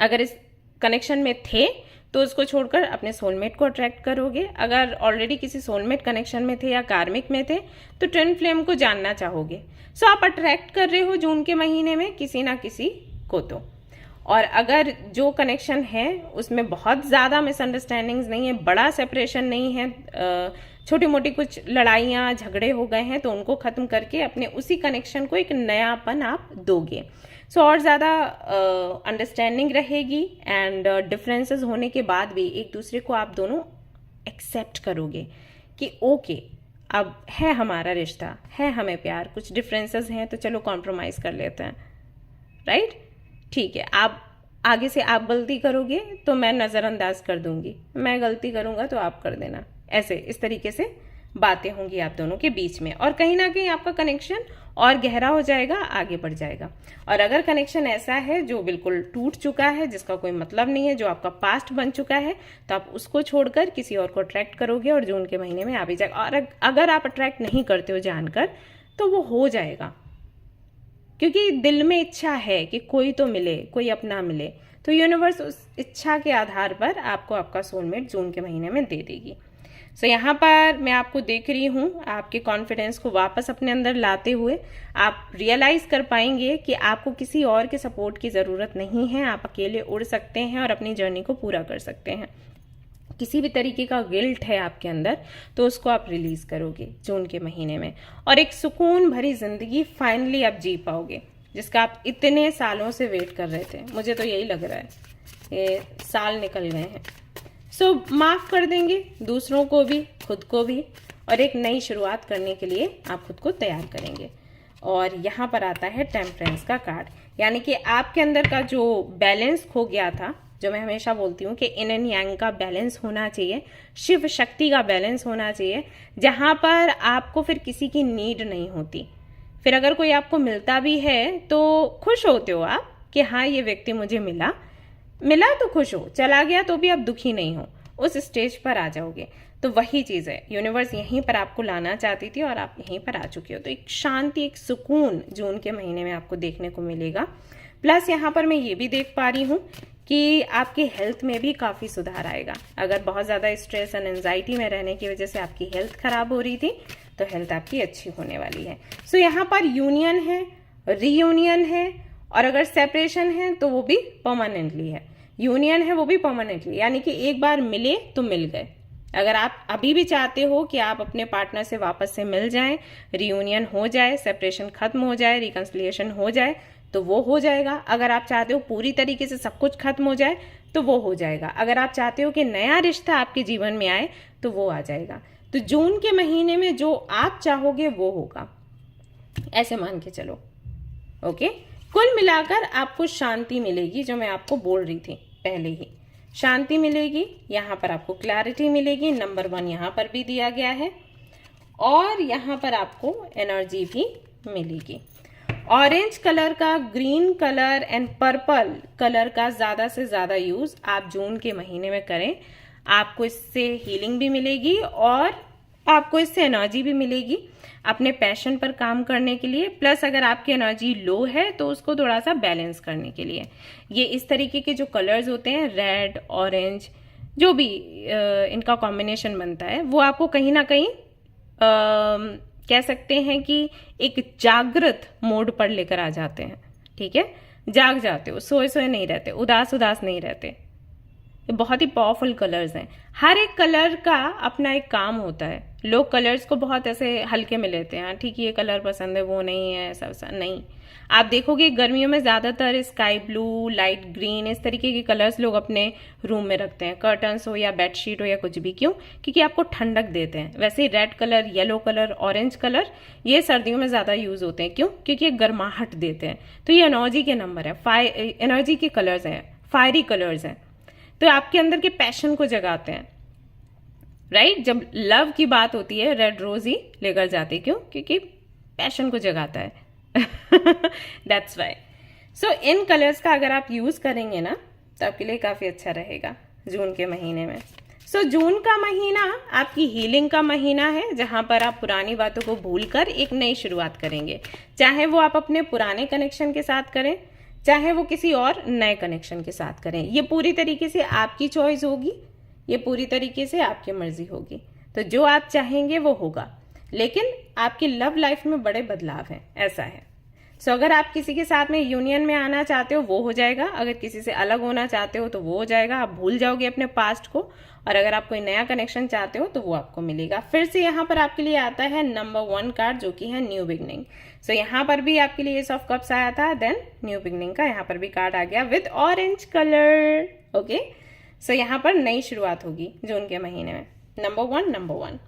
अगर इस कनेक्शन में थे तो उसको छोड़कर अपने सोलमेट को अट्रैक्ट करोगे। अगर ऑलरेडी किसी सोलमेट कनेक्शन में थे या कार्मिक में थे तो ट्विन फ्लेम को जानना चाहोगे। सो आप अट्रैक्ट कर रहे हो जून के महीने में किसी ना किसी को तो। और अगर जो कनेक्शन है उसमें बहुत ज़्यादा मिसअंडरस्टैंडिंग्स नहीं है, बड़ा सेपरेशन नहीं है, छोटी मोटी कुछ लड़ाइयाँ झगड़े हो गए हैं, तो उनको ख़त्म करके अपने उसी कनेक्शन को एक नयापन आप दोगे। सो और ज़्यादा अंडरस्टैंडिंग रहेगी एंड डिफरेंसेस होने के बाद भी एक दूसरे को आप दोनों एक्सेप्ट करोगे कि ओके अब है हमारा रिश्ता, है हमें प्यार, कुछ डिफरेंसेस हैं तो चलो कॉम्प्रोमाइज़ कर लेते हैं, राइट? ठीक है, आप आगे से आप गलती करोगे तो मैं नज़रअंदाज कर दूंगी, मैं गलती करूंगा तो आप कर देना, ऐसे इस तरीके से बातें होंगी आप दोनों के बीच में और कहीं ना कहीं आपका कनेक्शन और गहरा हो जाएगा, आगे बढ़ जाएगा। और अगर कनेक्शन ऐसा है जो बिल्कुल टूट चुका है, जिसका कोई मतलब नहीं है, जो आपका पास्ट बन चुका है, तो आप उसको छोड़कर किसी और को अट्रैक्ट करोगे और जून के महीने में आ भी जाएगा। और अगर आप अट्रैक्ट नहीं करते हो जानकर तो वो हो जाएगा, क्योंकि दिल में इच्छा है कि कोई तो मिले, कोई अपना मिले, तो यूनिवर्स उस इच्छा के आधार पर आपको आपका सोलमेट जून के महीने में दे देगी। सो यहाँ पर मैं आपको देख रही हूँ, आपके कॉन्फिडेंस को वापस अपने अंदर लाते हुए आप रियलाइज़ कर पाएंगे कि आपको किसी और के सपोर्ट की ज़रूरत नहीं है, आप अकेले उड़ सकते हैं और अपनी जर्नी को पूरा कर सकते हैं। किसी भी तरीके का गिल्ट है आपके अंदर तो उसको आप रिलीज़ करोगे जून के महीने में और एक सुकून भरी ज़िंदगी फाइनली आप जी पाओगे, जिसका आप इतने सालों से वेट कर रहे थे। मुझे तो यही लग रहा है, ये साल निकल गए हैं। सो माफ़ कर देंगे दूसरों को भी, खुद को भी, और एक नई शुरुआत करने के लिए आप खुद को तैयार करेंगे। और यहाँ पर आता है टेम्परेंस का कार्ड, यानी कि आपके अंदर का जो बैलेंस खो गया था, जो मैं हमेशा बोलती हूँ कि इन एंड यांग का बैलेंस होना चाहिए, शिव शक्ति का बैलेंस होना चाहिए, जहाँ पर आपको फिर किसी की नीड नहीं होती। फिर अगर कोई आपको मिलता भी है तो खुश होते हो आप कि हाँ ये व्यक्ति मुझे मिला तो खुश हो, चला गया तो भी आप दुखी नहीं हो, उस स्टेज पर आ जाओगे। तो वही चीज़ है, यूनिवर्स यहीं पर आपको लाना चाहती थी और आप यहीं पर आ चुके हो। तो एक शांति, एक सुकून जून के महीने में आपको देखने को मिलेगा। प्लस यहाँ पर मैं ये भी देख पा रही हूँ कि आपकी हेल्थ में भी काफ़ी सुधार आएगा। अगर बहुत ज़्यादा स्ट्रेस एंड एंजाइटी में रहने की वजह से आपकी हेल्थ खराब हो रही थी तो हेल्थ आपकी अच्छी होने वाली है। सो यहाँ पर यूनियन है, रीयूनियन है, और अगर सेपरेशन है तो वो भी परमानेंटली है। यूनियन है वो भी परमानेंटली, यानी कि एक बार मिले तो मिल गए। अगर आप अभी भी चाहते हो कि आप अपने पार्टनर से वापस से मिल जाएं, रियूनियन हो जाए, सेपरेशन खत्म हो जाए, रिकंसिलिएशन हो जाए, तो वो हो जाएगा। अगर आप चाहते हो पूरी तरीके से सब कुछ खत्म हो जाए तो वो हो जाएगा। अगर आप चाहते हो कि नया रिश्ता आपके जीवन में आए तो वो आ जाएगा। तो जून के महीने में जो आप चाहोगे वो होगा, ऐसे मान के चलो। ओके, कुल मिलाकर आपको शांति मिलेगी, जो मैं आपको बोल रही थी पहले ही, शांति मिलेगी। यहाँ पर आपको क्लैरिटी मिलेगी, नंबर 1 यहाँ पर भी दिया गया है, और यहाँ पर आपको एनर्जी भी मिलेगी। ऑरेंज कलर का, green colour and purple colour का ज़्यादा से ज़्यादा यूज़ आप जून के महीने में करें। आपको इससे हीलिंग भी मिलेगी और आपको इससे एनर्जी भी मिलेगी अपने पैशन पर काम करने के लिए। प्लस अगर आपकी एनर्जी लो है तो उसको थोड़ा सा बैलेंस करने के लिए ये इस तरीके के जो कलर्स होते हैं, रेड, ऑरेंज, जो भी इनका कॉम्बिनेशन बनता है, वो आपको कहीं ना कहीं कह सकते हैं कि एक जागृत मोड पर लेकर आ जाते हैं। ठीक है, जाग जाते हो, सोए सोए नहीं रहते, उदास उदास नहीं रहते। ये बहुत ही पावरफुल कलर्स हैं। हर एक कलर का अपना एक काम होता है। लोग कलर्स को बहुत ऐसे हल्के में लेते हैं, ठीक है ये कलर पसंद है, वो नहीं है, ऐसा वैसा नहीं। आप देखोगे गर्मियों में ज्यादातर स्काई ब्लू, लाइट ग्रीन, इस तरीके के कलर्स लोग अपने रूम में रखते हैं, कर्टन्स हो या बेडशीट हो या कुछ भी। क्यों? क्योंकि आपको ठंडक देते हैं। वैसे ही red colour, yellow colour, orange colour ये सर्दियों में ज्यादा यूज होते हैं। क्यों? क्योंकि ये गर्माहट देते हैं। तो ये एनर्जी के नंबर है, एनर्जी के कलर्स हैं, फायरी कलर्स हैं। तो आपके अंदर के पैशन को जगाते हैं, राइट? जब लव की बात होती है रेड रोज ही लेकर जाते। क्यों? क्योंकि पैशन को जगाता है। That's why. So in colours का अगर आप यूज करेंगे ना तो आपके लिए काफी अच्छा रहेगा जून के महीने में। सो जून का महीना आपकी हीलिंग का महीना है, जहां पर आप पुरानी बातों को भूलकर एक नई शुरुआत करेंगे। चाहे वो आप अपने पुराने कनेक्शन के साथ करें, चाहे वो किसी और नए कनेक्शन के साथ करें। ये पूरी तरीके से आपकी चॉइस होगी, ये पूरी तरीके से आपकी मर्जी होगी। तो जो आप चाहेंगे वो होगा, लेकिन आपकी लव लाइफ में बड़े बदलाव हैं, ऐसा है। सो अगर आप किसी के साथ में यूनियन में आना चाहते हो वो हो जाएगा, अगर किसी से अलग होना चाहते हो तो वो हो जाएगा, आप भूल जाओगे अपने पास्ट को। और अगर आप कोई नया कनेक्शन चाहते हो तो वो आपको मिलेगा। फिर से यहाँ पर आपके लिए आता है नंबर 1 कार्ड, जो कि है न्यू बिगनिंग। सो यहाँ पर भी आपके लिए एस ऑफ कप्स आया था, देन न्यू बिगनिंग का यहाँ पर भी कार्ड आ गया विद ऑरेंज कलर। ओके, सो यहाँ पर नई शुरुआत होगी जून के महीने में। नंबर 1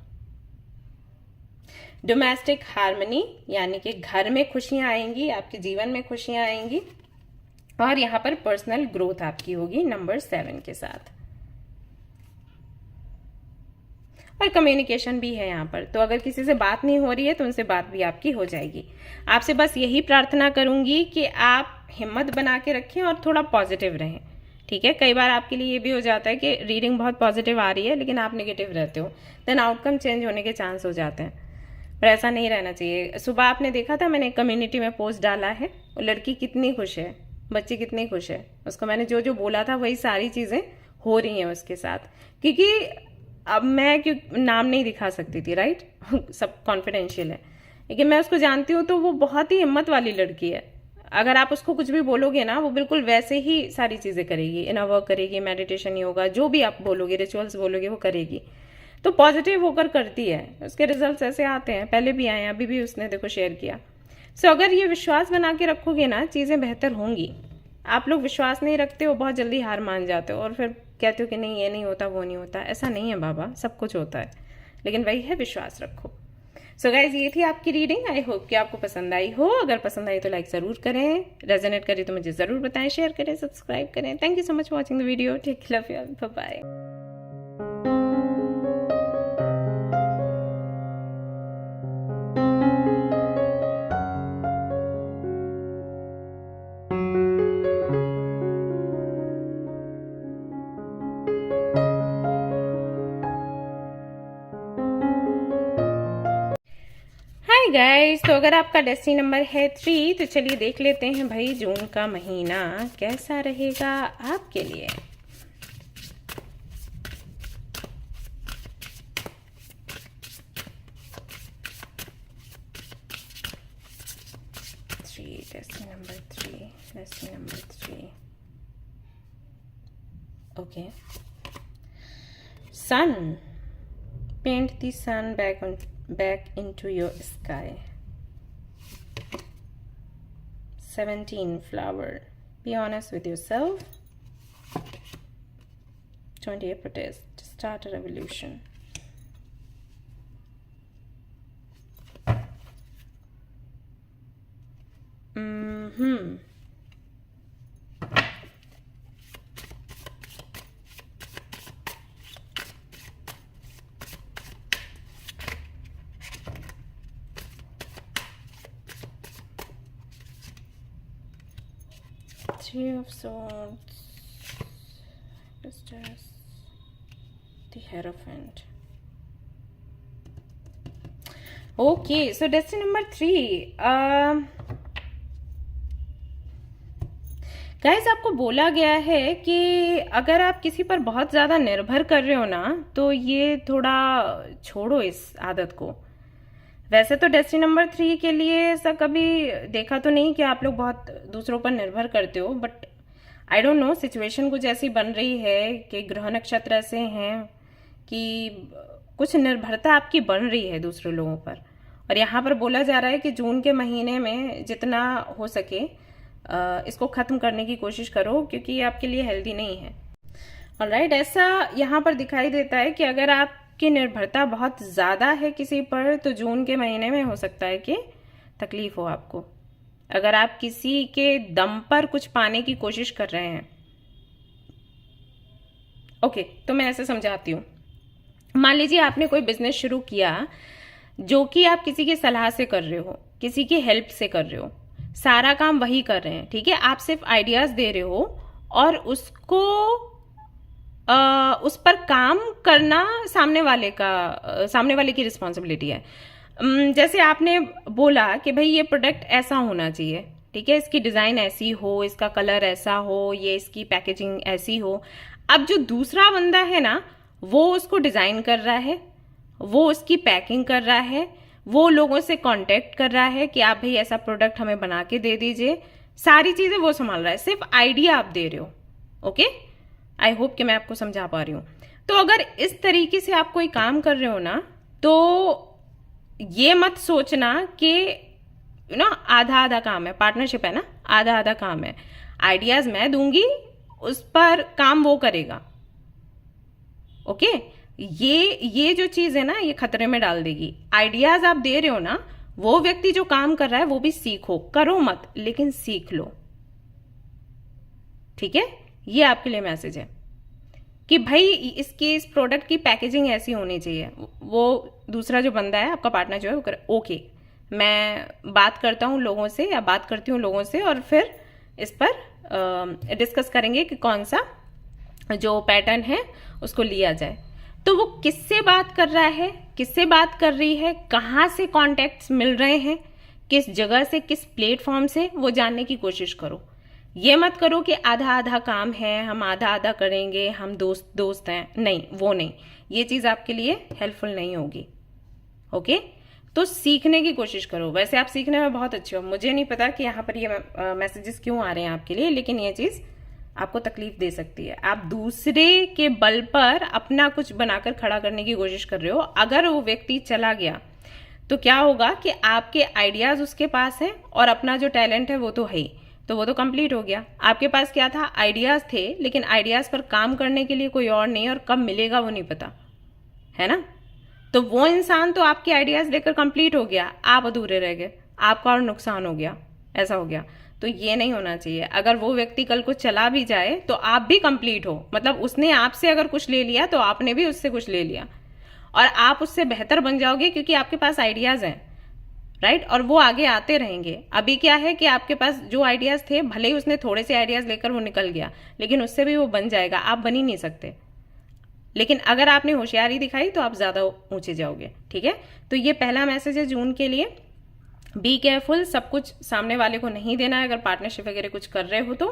डोमेस्टिक हार्मनी, यानी कि घर में खुशियां आएंगी, आपके जीवन में खुशियां आएंगी। और यहाँ पर पर्सनल ग्रोथ आपकी होगी नंबर 7 के साथ। और कम्युनिकेशन भी है यहाँ पर, तो अगर किसी से बात नहीं हो रही है तो उनसे बात भी आपकी हो जाएगी। आपसे बस यही प्रार्थना करूंगी कि आप हिम्मत बना के रखें और थोड़ा पॉजिटिव रहें। ठीक है, कई बार आपके लिए ये भी हो जाता है कि रीडिंग बहुत पॉजिटिव आ रही है लेकिन आप नेगेटिव रहते हो, देन आउटकम चेंज होने के चांस हो जाते हैं, पर ऐसा नहीं रहना चाहिए। सुबह आपने देखा था मैंने कम्युनिटी में पोस्ट डाला है, वो लड़की कितनी खुश है, बच्ची कितनी खुश है, उसको मैंने जो जो बोला था वही सारी चीजें हो रही हैं उसके साथ। क्योंकि अब मैं क्यों नाम नहीं दिखा सकती थी, राइट? सब कॉन्फिडेंशियल है, लेकिन मैं उसको जानती हूँ तो वो बहुत ही हिम्मत वाली लड़की है। अगर आप उसको कुछ भी बोलोगे ना वो बिल्कुल वैसे ही सारी चीजें करेगी, इनर वर्क करेगी, मेडिटेशन, योगा, जो भी आप बोलोगे, रिचुअल्स बोलोगे, वो करेगी। तो पॉजिटिव होकर करती है, उसके रिजल्ट्स ऐसे आते हैं, पहले भी आए हैं, अभी भी उसने देखो शेयर किया। सो अगर ये विश्वास बना के रखोगे ना चीजें बेहतर होंगी। आप लोग विश्वास नहीं रखते हो, बहुत जल्दी हार मान जाते हो और फिर कहते हो कि नहीं ये नहीं होता, वो नहीं होता। ऐसा नहीं है बाबा, सब कुछ होता है, लेकिन वही है विश्वास रखो। सो गाइज, ये थी आपकी रीडिंग। आई होप कि आपको पसंद आई हो। अगर पसंद आई तो लाइक जरूर करें, रेजोनेट करे तो मुझे जरूर बताएं, शेयर करें, सब्सक्राइब करें। Thank you so much for watching the video. Take care, love you, bye bye. Hi guys, तो अगर आपका डेस्टिनी नंबर है 3 तो चलिए देख लेते हैं भाई जून का महीना कैसा रहेगा आपके लिए। Destiny number 3. Okay. Sun. Paint the sun back into your sky. 17. Flower. Be honest with yourself. 28. Protest. Start a revolution. Three of Swords. Priestess. The Hierophant. Okay, so destiny number 3. Guys, आपको बोला गया है कि अगर आप किसी पर बहुत ज़्यादा निर्भर कर रहे हो ना, तो ये थोड़ा छोड़ो इस आदत को। वैसे तो डेस्टिनी नंबर 3 के लिए ऐसा कभी देखा तो नहीं कि आप लोग बहुत दूसरों पर निर्भर करते हो, but I don't know, situation कुछ ऐसी बन रही है कि ग्रह नक्षत्र ऐसे हैं कि कुछ निर्भरता आपकी बन रही है दूसरे लोगों पर। और यहाँ पर बोला जा रहा है कि जून के महीने में जितना हो सके इसको ख़त्म करने की कोशिश करो, क्योंकि ये आपके लिए हेल्दी नहीं है। ऑलराइट, ऐसा यहाँ पर दिखाई देता है कि अगर आपकी निर्भरता बहुत ज़्यादा है किसी पर, तो जून के महीने में हो सकता है कि तकलीफ हो आपको, अगर आप किसी के दम पर कुछ पाने की कोशिश कर रहे हैं। ओके, तो मैं ऐसे समझाती हूँ। मान लीजिए आपने कोई बिजनेस शुरू किया जो कि आप किसी की सलाह से कर रहे हो, किसी की हेल्प से कर रहे हो, सारा काम वही कर रहे हैं, ठीक है, आप सिर्फ आइडियाज दे रहे हो और उसको उस पर काम करना सामने वाले की रिस्पॉन्सिबिलिटी है। जैसे आपने बोला कि भाई ये प्रोडक्ट ऐसा होना चाहिए, ठीक है, इसकी डिज़ाइन ऐसी हो, इसका कलर ऐसा हो, ये इसकी पैकेजिंग ऐसी हो। अब जो दूसरा बंदा है ना, वो उसको डिज़ाइन कर रहा है, वो उसकी पैकिंग कर रहा है, वो लोगों से कांटेक्ट कर रहा है कि आप भाई ऐसा प्रोडक्ट हमें बना के दे दीजिए, सारी चीज़ें वो संभाल रहा है, सिर्फ आइडिया आप दे रहे हो। ओके, आई होप कि मैं आपको समझा पा रही हूँ। तो अगर इस तरीके से आप कोई काम कर रहे हो ना, तो ये मत सोचना कि आधा आधा काम है, पार्टनरशिप है ना, आधा आधा काम है। आइडियाज मैं दूंगी, उस पर काम वो करेगा। ओके, ये जो चीज है ना, ये खतरे में डाल देगी। आइडियाज आप दे रहे हो ना, वो व्यक्ति जो काम कर रहा है वो भी सीखो, करो मत, लेकिन सीख लो, ठीक है। ये आपके लिए मैसेज है कि भाई इस प्रोडक्ट की पैकेजिंग ऐसी होनी चाहिए। वो दूसरा जो बंदा है, आपका पार्टनर जो है, वो करे ओके, मैं बात करता हूँ लोगों से या बात करती हूँ लोगों से, और फिर इस पर डिस्कस करेंगे कि कौन सा जो पैटर्न है उसको लिया जाए। तो वो किससे बात कर रहा है, किससे बात कर रही है, कहाँ से कॉन्टेक्ट्स मिल रहे हैं, किस जगह से, किस प्लेटफॉर्म से, वो जानने की कोशिश करो। ये मत करो कि आधा आधा काम है, हम आधा आधा करेंगे, हम दोस्त हैं, नहीं, वो नहीं, ये चीज़ आपके लिए हेल्पफुल नहीं होगी। ओके, तो सीखने की कोशिश करो। वैसे आप सीखने में बहुत अच्छे हो, मुझे नहीं पता कि यहाँ पर ये मैसेजेस क्यों आ रहे हैं आपके लिए, लेकिन ये चीज़ आपको तकलीफ दे सकती है। आप दूसरे के बल पर अपना कुछ बनाकर खड़ा करने की कोशिश कर रहे हो। अगर वो व्यक्ति चला गया तो क्या होगा कि आपके आइडियाज उसके पास हैं और अपना जो टैलेंट है वो तो है ही, तो वो तो कंप्लीट हो गया। आपके पास क्या था, आइडियाज थे, लेकिन आइडियाज पर काम करने के लिए कोई और नहीं, और कब मिलेगा वो नहीं पता, है ना। तो वो इंसान तो आपके आइडियाज लेकर कंप्लीट हो गया, आप अधूरे रह गए, आपका और नुकसान हो गया, ऐसा हो गया। तो ये नहीं होना चाहिए। अगर वो व्यक्ति कल को चला भी जाए तो आप भी कंप्लीट हो, मतलब उसने आपसे अगर कुछ ले लिया तो आपने भी उससे कुछ ले लिया, और आप उससे बेहतर बन जाओगे क्योंकि आपके पास आइडियाज हैं, राइट। और वो आगे आते रहेंगे। अभी क्या है कि आपके पास जो आइडियाज थे, भले ही उसने थोड़े से आइडियाज लेकर वो निकल गया, लेकिन उससे भी वो बन जाएगा, आप बन ही नहीं सकते। लेकिन अगर आपने होशियारी दिखाई तो आप ज्यादा ऊंचे जाओगे, ठीक है। तो ये पहला मैसेज है जून के लिए। बी केयरफुल, सब कुछ सामने वाले को नहीं देना है अगर पार्टनरशिप वगैरह कुछ कर रहे हो तो।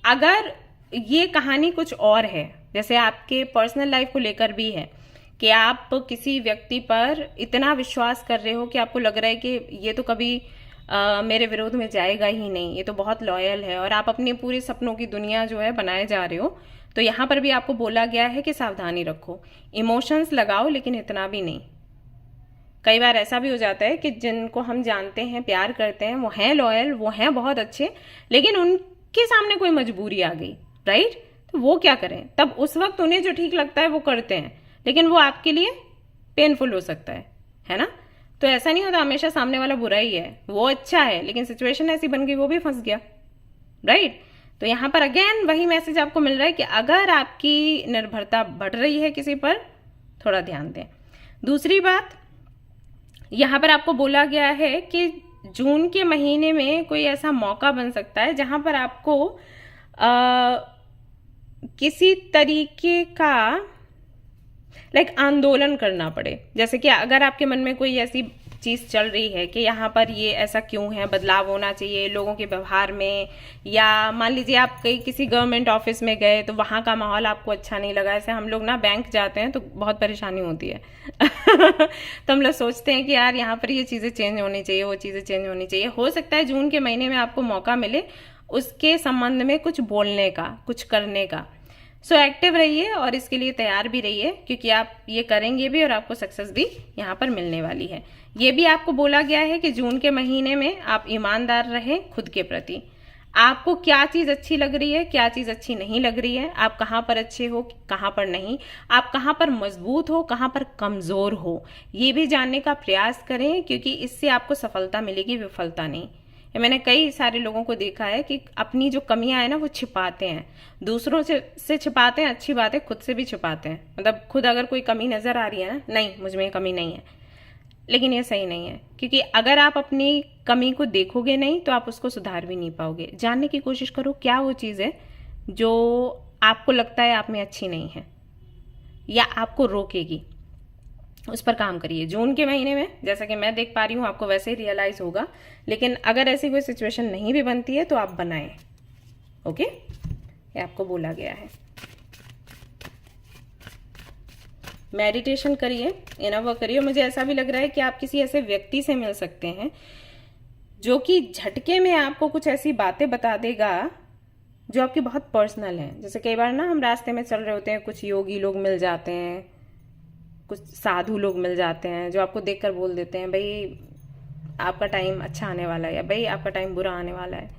अगर ये कहानी कुछ और है, जैसे आपके पर्सनल लाइफ को लेकर भी है कि आप किसी व्यक्ति पर इतना विश्वास कर रहे हो कि आपको लग रहा है कि ये तो कभी मेरे विरोध में जाएगा ही नहीं, ये तो बहुत लॉयल है, और आप अपने पूरे सपनों की दुनिया जो है बनाए जा रहे हो। तो यहाँ पर भी आपको बोला गया है कि सावधानी रखो, इमोशंस लगाओ लेकिन इतना भी नहीं। कई बार ऐसा भी हो जाता है कि जिनको हम जानते हैं, प्यार करते हैं, वो हैं लॉयल, वो हैं बहुत अच्छे, लेकिन उनके सामने कोई मजबूरी आ गई, राइट? तो वो क्या करें? तब उस वक्त उन्हें जो ठीक लगता है वो करते हैं, लेकिन वो आपके लिए पेनफुल हो सकता है ना? तो ऐसा नहीं होता हमेशा सामने वाला बुरा ही है, वो अच्छा है, लेकिन सिचुएशन ऐसी बन गई, वो भी फंस गया, राइट? तो यहां पर अगेन वही मैसेज आपको मिल रहा है कि अगर आपकी निर्भरता बढ़ रही है किसी पर, थोड़ा ध्यान दें। दूसरी बात, यहां पर आपको बोला गया है कि जून के महीने में कोई ऐसा मौका बन सकता है जहां पर आपको किसी तरीके का आंदोलन करना पड़े। जैसे कि अगर आपके मन में कोई ऐसी चीज चल रही है कि यहाँ पर ये ऐसा क्यों है, बदलाव होना चाहिए लोगों के व्यवहार में, या मान लीजिए आप कहीं किसी गवर्नमेंट ऑफिस में गए तो वहां का माहौल आपको अच्छा नहीं लगा। ऐसे हम लोग ना बैंक जाते हैं तो बहुत परेशानी होती है तो हम लोग सोचते हैं कि यार यहाँ पर ये चीजें चेंज होनी चाहिए, वो चीजें चेंज होनी चाहिए। हो सकता है जून के महीने में आपको मौका मिले उसके संबंध में कुछ बोलने का, कुछ करने का। सो एक्टिव रहिए और इसके लिए तैयार भी रहिए, क्योंकि आप ये करेंगे भी और आपको सक्सेस भी यहाँ पर मिलने वाली है। ये भी आपको बोला गया है कि जून के महीने में आप ईमानदार रहें खुद के प्रति। आपको क्या चीज अच्छी लग रही है, क्या चीज अच्छी नहीं लग रही है, आप कहाँ पर अच्छे हो, कहाँ पर नहीं, आप कहाँ पर मजबूत हो, कहाँ पर कमजोर हो, ये भी जानने का प्रयास करें, क्योंकि इससे आपको सफलता मिलेगी, विफलता नहीं। मैंने कई सारे लोगों को देखा है कि अपनी जो कमियां है ना वो छिपाते हैं, दूसरों से छिपाते हैं, अच्छी बात है, खुद से भी छिपाते हैं। मतलब खुद अगर कोई कमी नजर आ रही है ना, नहीं मुझ में कमी नहीं है, लेकिन ये सही नहीं है, क्योंकि अगर आप अपनी कमी को देखोगे नहीं तो आप उसको सुधार भी नहीं पाओगे। जानने की कोशिश करो क्या वो चीज़ है जो आपको लगता है आप में अच्छी नहीं है या आपको रोकेगी, उस पर काम करिए। जून के महीने में जैसा कि मैं देख पा रही हूँ आपको वैसे ही रियलाइज होगा, लेकिन अगर ऐसी कोई सिचुएशन नहीं भी बनती है तो आप बनाएं। ओके, ये आपको बोला गया है। मेडिटेशन करिए, इनर वर्क करिए। मुझे ऐसा भी लग रहा है कि आप किसी ऐसे व्यक्ति से मिल सकते हैं जो कि झटके में आपको कुछ ऐसी बातें बता देगा जो आपकी बहुत पर्सनल है। जैसे कई बार ना हम रास्ते में चल रहे होते हैं, कुछ योगी लोग मिल जाते हैं, कुछ साधु लोग मिल जाते हैं जो आपको देखकर बोल देते हैं भाई आपका टाइम अच्छा आने वाला है, या भाई आपका टाइम बुरा आने वाला है,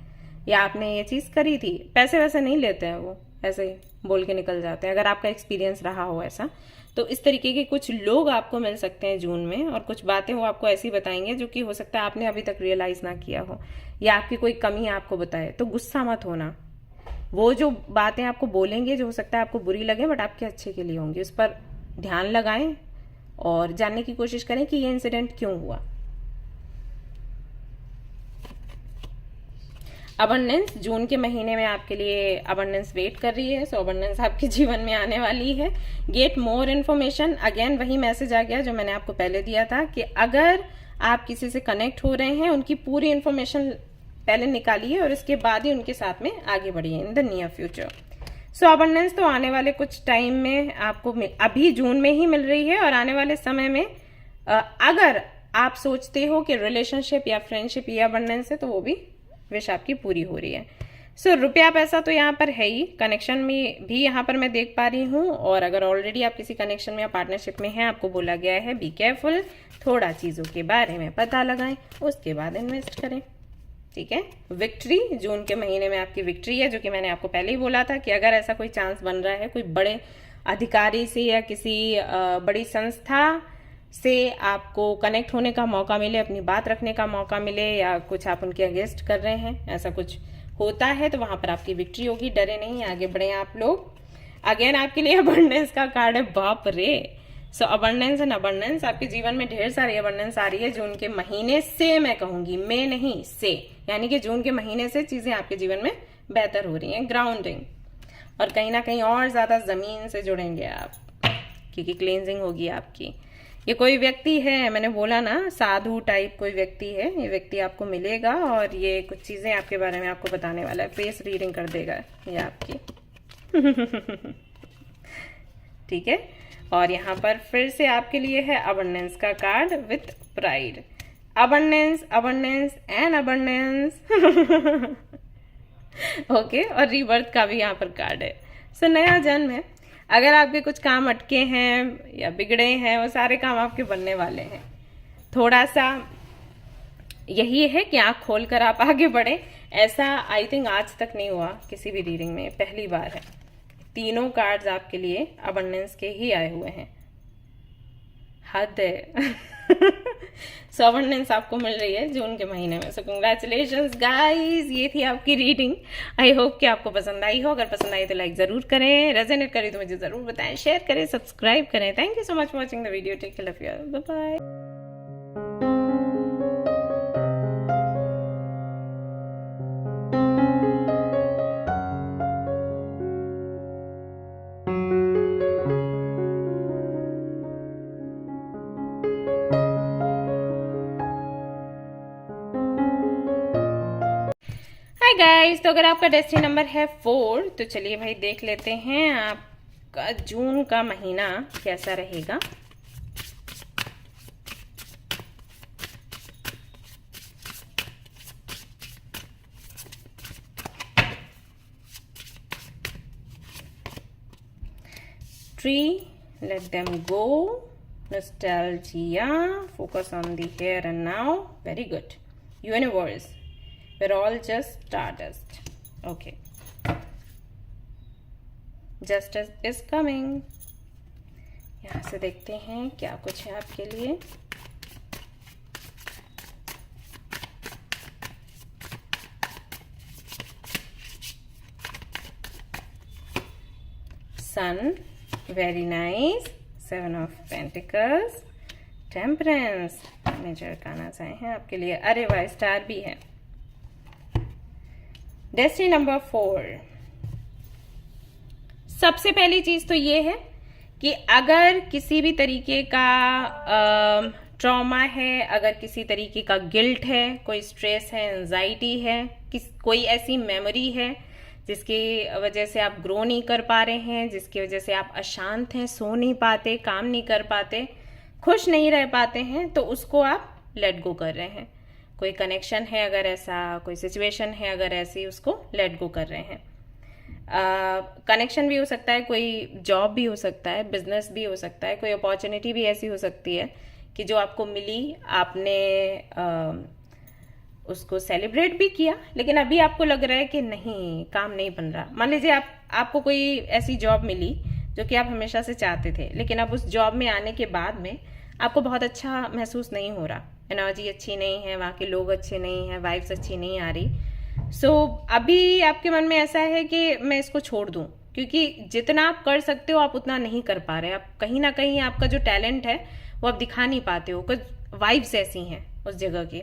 या आपने ये चीज करी थी। पैसे वैसे नहीं लेते हैं, वो ऐसे ही बोल के निकल जाते हैं, अगर आपका एक्सपीरियंस रहा हो ऐसा। तो इस तरीके के कुछ लोग आपको मिल सकते हैं जून में, और कुछ बातें वो आपको ऐसी बताएंगे जो कि हो सकता है आपने अभी तक रियलाइज ना किया हो, या आपकी कोई कमी आपको बताए। तो गुस्सा मत होना, वो जो बातें आपको बोलेंगे जो हो सकता है आपको बुरी लगे बट आपके अच्छे के लिए होंगी, उस पर ध्यान लगाएं और जानने की कोशिश करें कि ये इंसिडेंट क्यों हुआ। अबंडेंस, जून के महीने में आपके लिए अबंडेंस वेट कर रही है। सो अबंडेंस आपके जीवन में आने वाली है। गेट मोर इन्फॉर्मेशन, अगेन वही मैसेज आ गया जो मैंने आपको पहले दिया था कि अगर आप किसी से कनेक्ट हो रहे हैं उनकी पूरी इन्फॉर्मेशन पहले निकालिए और इसके बाद ही उनके साथ में आगे बढ़िए in the near future. So abundance तो आने वाले कुछ टाइम में आपको अभी जून में ही मिल रही है, और आने वाले समय में अगर आप सोचते हो कि रिलेशनशिप या फ्रेंडशिप ये अबंडेंस है तो वो भी विश आपकी पूरी हो रही है। सो रुपया पैसा तो यहाँ पर है ही, कनेक्शन में भी यहाँ पर मैं देख पा रही हूँ, और अगर ऑलरेडी आप किसी कनेक्शन में या पार्टनरशिप में हैं आपको बोला गया है बी केयरफुल, थोड़ा चीजों के बारे में पता लगाएं उसके बाद इन्वेस्ट करें। ठीक है, विक्ट्री, जून के महीने में आपकी विक्ट्री है, जो कि मैंने आपको पहले ही बोला था कि अगर ऐसा कोई चांस बन रहा है कोई बड़े अधिकारी से या किसी बड़ी संस्था से आपको कनेक्ट होने का मौका मिले, अपनी बात रखने का मौका मिले, या कुछ आप उनके अगेंस्ट कर रहे हैं, ऐसा कुछ होता है तो वहां पर आपकी विक्ट्री होगी। डरे नहीं, आगे बढ़े आप लोग। अगेन आपके लिए अबंडेंस का कार्ड है, बाप रे। सो अबंडेंस एंड अबंडेंस, आपके जीवन में ढेर सारी अबंडेंस आ रही है जून के महीने से, मैं कहूंगी मैं नहीं से, यानी कि जून के महीने से चीजें आपके जीवन में बेहतर हो रही हैं, ग्राउंडिंग, और कहीं ना कहीं और ज्यादा जमीन से जुड़ेंगे आप, क्योंकि क्लींजिंग होगी आपकी। ये कोई व्यक्ति है, मैंने बोला ना साधु टाइप कोई व्यक्ति है, ये व्यक्ति आपको मिलेगा और ये कुछ चीजें आपके बारे में आपको बताने वाला है, फेस रीडिंग कर देगा ये आपकी ठीक है। और यहाँ पर फिर से आपके लिए है अबंडेंस का card with pride. abundance, abundance and abundance. Okay और रीबर्थ का भी यहाँ पर कार्ड है. सो नया जन्म है. अगर आपके कुछ काम अटके हैं या बिगड़े हैं, वो सारे काम आपके बनने वाले हैं. थोड़ा सा यही है कि आँख खोल कर आप आगे बढ़े. ऐसा आई थिंक आज तक नहीं हुआ किसी भी रीडिंग में, पहली बार है. तीनों कार्ड्स आपके लिए अबंडेंस के ही आए हुए हैं. हद है. सो अबंडेंस आपको मिल रही है जून के महीने में. सो कंग्रेचुलेशंस गाइस, ये थी आपकी रीडिंग. आई होप कि आपको पसंद आई हो. अगर पसंद आई तो लाइक जरूर करें, रेजोनेट करें तो मुझे जरूर बताएं, शेयर करें, सब्सक्राइब करें. Thank you so much for watching the video. Take care of your, bye bye. Hi guys, तो अगर आपका डेस्टिनी नंबर है 4 तो चलिए भाई देख लेते हैं आपका जून का महीना कैसा रहेगा. Tree, let them go. Nostalgia, focus on the here and now. Very good. Universe, we're all just stardust. Okay. Justice is coming. यहाँ से देखते हैं क्या कुछ है आपके लिए. Sun, very nice. 7 of Pentacles. Temperance, major करना चाहे हैं आपके लिए. अरे वाह, स्टार भी है. Destiny number 4. सबसे पहली चीज तो ये है कि अगर किसी भी तरीके का ट्रॉमा है, अगर किसी तरीके का गिल्ट है, कोई स्ट्रेस है, एंजाइटी है, कोई ऐसी मेमोरी है जिसकी वजह से आप ग्रो नहीं कर पा रहे हैं, जिसकी वजह से आप अशांत हैं, सो नहीं पाते, काम नहीं कर पाते, खुश नहीं रह पाते हैं, तो उसको आप लेट गो कर रहे हैं. कोई कनेक्शन है अगर ऐसा, कोई सिचुएशन है अगर ऐसी, उसको लेट गो कर रहे हैं. कनेक्शन भी हो सकता है, कोई जॉब भी हो सकता है, बिजनेस भी हो सकता है, कोई अपॉर्चुनिटी भी ऐसी हो सकती है कि जो आपको मिली, आपने उसको सेलिब्रेट भी किया, लेकिन अभी आपको लग रहा है कि नहीं, काम नहीं बन रहा. मान लीजिए आपको कोई ऐसी जॉब मिली जो कि आप हमेशा से चाहते थे, लेकिन अब उस जॉब में आने के बाद में आपको बहुत अच्छा महसूस नहीं हो रहा, एनर्जी अच्छी नहीं है, वहाँ के लोग अच्छे नहीं हैं, वाइब्स अच्छी नहीं आ रही. सो अभी आपके मन में ऐसा है कि मैं इसको छोड़ दूं, क्योंकि जितना आप कर सकते हो आप उतना नहीं कर पा रहे. आप कहीं ना कहीं आपका जो टैलेंट है वो आप दिखा नहीं पाते हो, कुछ वाइब्स ऐसी हैं उस जगह की,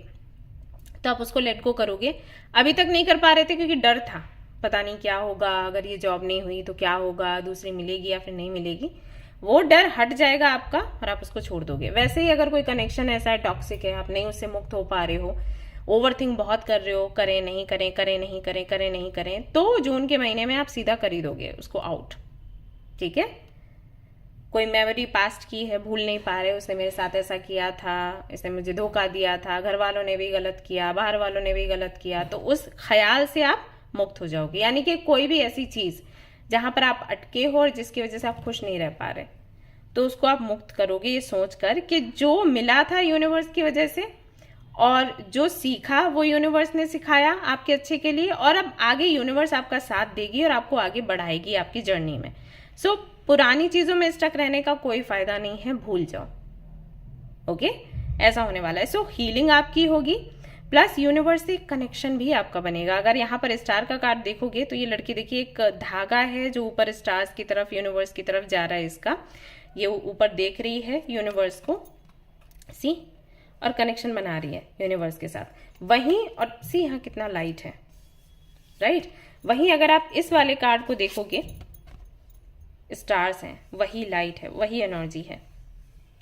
तो आप उसको लेट गो करोगे. अभी तक नहीं कर पा रहे थे क्योंकि डर था, पता नहीं क्या होगा, अगर ये जॉब नहीं हुई तो क्या होगा, दूसरी मिलेगी या फिर नहीं मिलेगी. वो डर हट जाएगा आपका और आप उसको छोड़ दोगे. वैसे ही अगर कोई कनेक्शन ऐसा है टॉक्सिक है, आप नहीं उससे मुक्त हो पा रहे हो, ओवरथिंक बहुत कर रहे हो, करें नहीं करें, करें नहीं करें, करें नहीं करें, तो जून के महीने में आप सीधा कर ही दोगे उसको आउट. ठीक है. कोई मेमोरी पास्ट की है, भूल नहीं पा रहे, उसने मेरे साथ ऐसा किया था, इसने मुझे धोखा दिया था, घर वालों ने भी गलत किया, बाहर वालों ने भी गलत किया, तो उस ख्याल से आप मुक्त हो जाओगे. यानी कि कोई भी ऐसी चीज जहां पर आप अटके हो और जिसकी वजह से आप खुश नहीं रह पा रहे, तो उसको आप मुक्त करोगे ये सोचकर कि जो मिला था यूनिवर्स की वजह से और जो सीखा वो यूनिवर्स ने सिखाया आपके अच्छे के लिए, और अब आगे यूनिवर्स आपका साथ देगी और आपको आगे बढ़ाएगी आपकी जर्नी में. सो पुरानी चीजों में स्टक रहने का कोई फायदा नहीं है, भूल जाओ. ओके, ऐसा होने वाला है. सो हीलिंग आपकी होगी, प्लस यूनिवर्स से कनेक्शन भी आपका बनेगा. अगर यहाँ पर स्टार का कार्ड देखोगे तो ये लड़की देखिए, एक धागा है जो ऊपर स्टार्स की तरफ, यूनिवर्स की तरफ जा रहा है. इसका ये ऊपर देख रही है यूनिवर्स को, सी, और कनेक्शन बना रही है यूनिवर्स के साथ. वहीं और सी यहाँ कितना लाइट है, राइट. वहीं अगर आप इस वाले कार्ड को देखोगे, स्टार्स हैं, वही लाइट है, वही एनर्जी है,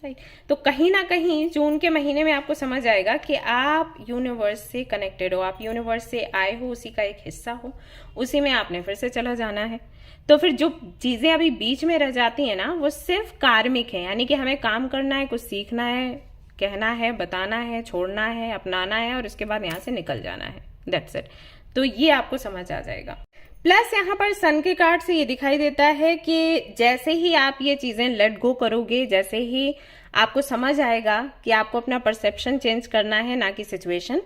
राइट. तो कहीं ना कहीं जून के महीने में आपको समझ आएगा कि आप यूनिवर्स से कनेक्टेड हो, आप यूनिवर्स से आए हो, उसी का एक हिस्सा हो, उसी में आपने फिर से चला जाना है. तो फिर जो चीजें अभी बीच में रह जाती है ना, वो सिर्फ कार्मिक है, यानी कि हमें काम करना है, कुछ सीखना है, कहना है, बताना है, छोड़ना है, अपनाना है और उसके बाद यहाँ से निकल जाना है, दैट्स इट। तो ये आपको समझ आ जाएगा। प्लस यहाँ पर सन के कार्ड से ये दिखाई देता है कि जैसे ही आप ये चीजें लेट गो करोगे, जैसे ही आपको समझ आएगा कि आपको अपना परसेप्शन चेंज करना है, ना कि सिचुएशन,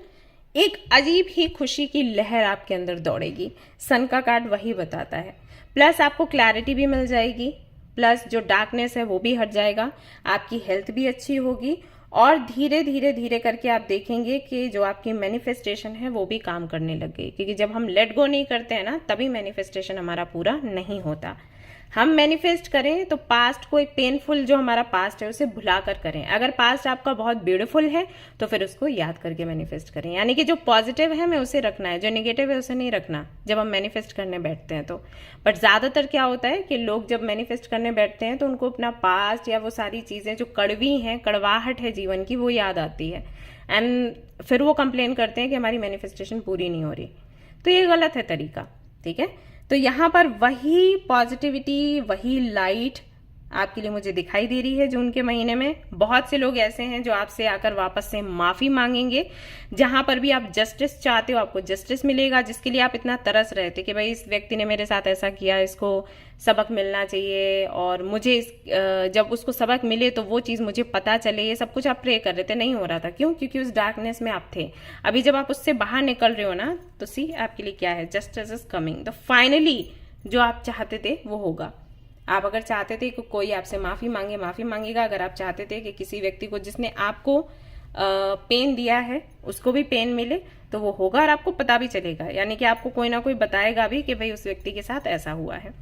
एक अजीब ही खुशी की लहर आपके अंदर दौड़ेगी। सन का कार्ड वही बताता है। प्लस आपको क्लैरिटी भी मिल जाएगी, प्लस जो डार्कनेस है वो भी हट जाएगा, आपकी हेल्थ भी अच्छी होगी और धीरे धीरे धीरे करके आप देखेंगे कि जो आपकी मैनिफेस्टेशन है वो भी काम करने लग गई। क्योंकि जब हम लेट गो नहीं करते हैं ना, तभी मैनिफेस्टेशन हमारा पूरा नहीं होता। हम मैनिफेस्ट करें तो पास्ट को, एक पेनफुल जो हमारा पास्ट है उसे भुला कर करें। अगर पास्ट आपका बहुत ब्यूटीफुल है तो फिर उसको याद करके मैनिफेस्ट करें। यानी कि जो पॉजिटिव है हमें उसे रखना है, जो नेगेटिव है उसे नहीं रखना जब हम मैनिफेस्ट करने बैठते हैं तो। बट ज़्यादातर क्या होता है कि लोग जब मैनिफेस्ट करने बैठते हैं तो उनको अपना पास्ट या वो सारी चीज़ें जो कड़वी हैं, कड़वाहट है जीवन की, वो याद आती है एंड फिर वो कंप्लेन करते हैं कि हमारी मैनिफेस्टेशन पूरी नहीं हो रही। तो ये गलत है तरीका, ठीक है। तो यहाँ पर वही पॉजिटिविटी, वही लाइट आपके लिए मुझे दिखाई दे रही है जून के महीने में। बहुत से लोग ऐसे हैं जो आपसे आकर वापस से माफी मांगेंगे। जहां पर भी आप जस्टिस चाहते हो आपको जस्टिस मिलेगा, जिसके लिए आप इतना तरस रहे थे कि भाई इस व्यक्ति ने मेरे साथ ऐसा किया, इसको सबक मिलना चाहिए और मुझे जब उसको सबक मिले तो वो चीज़ मुझे पता चले। ये सब कुछ आप प्रे कर रहे थे, नहीं हो रहा था। क्यों? क्योंकि उस डार्कनेस में आप थे। अभी जब आप उससे बाहर निकल रहे हो ना, तो सी आपके लिए क्या है, जस्टिस इज कमिंग। तो फाइनली जो आप चाहते थे वो होगा। आप अगर चाहते थे कि कोई आपसे माफी मांगे, माफी मांगेगा। अगर आप चाहते थे कि किसी व्यक्ति को जिसने आपको पेन दिया है उसको भी पेन मिले, तो वो होगा और आपको पता भी चलेगा। यानी कि आपको कोई ना कोई बताएगा भी कि भाई उस व्यक्ति के साथ ऐसा हुआ है।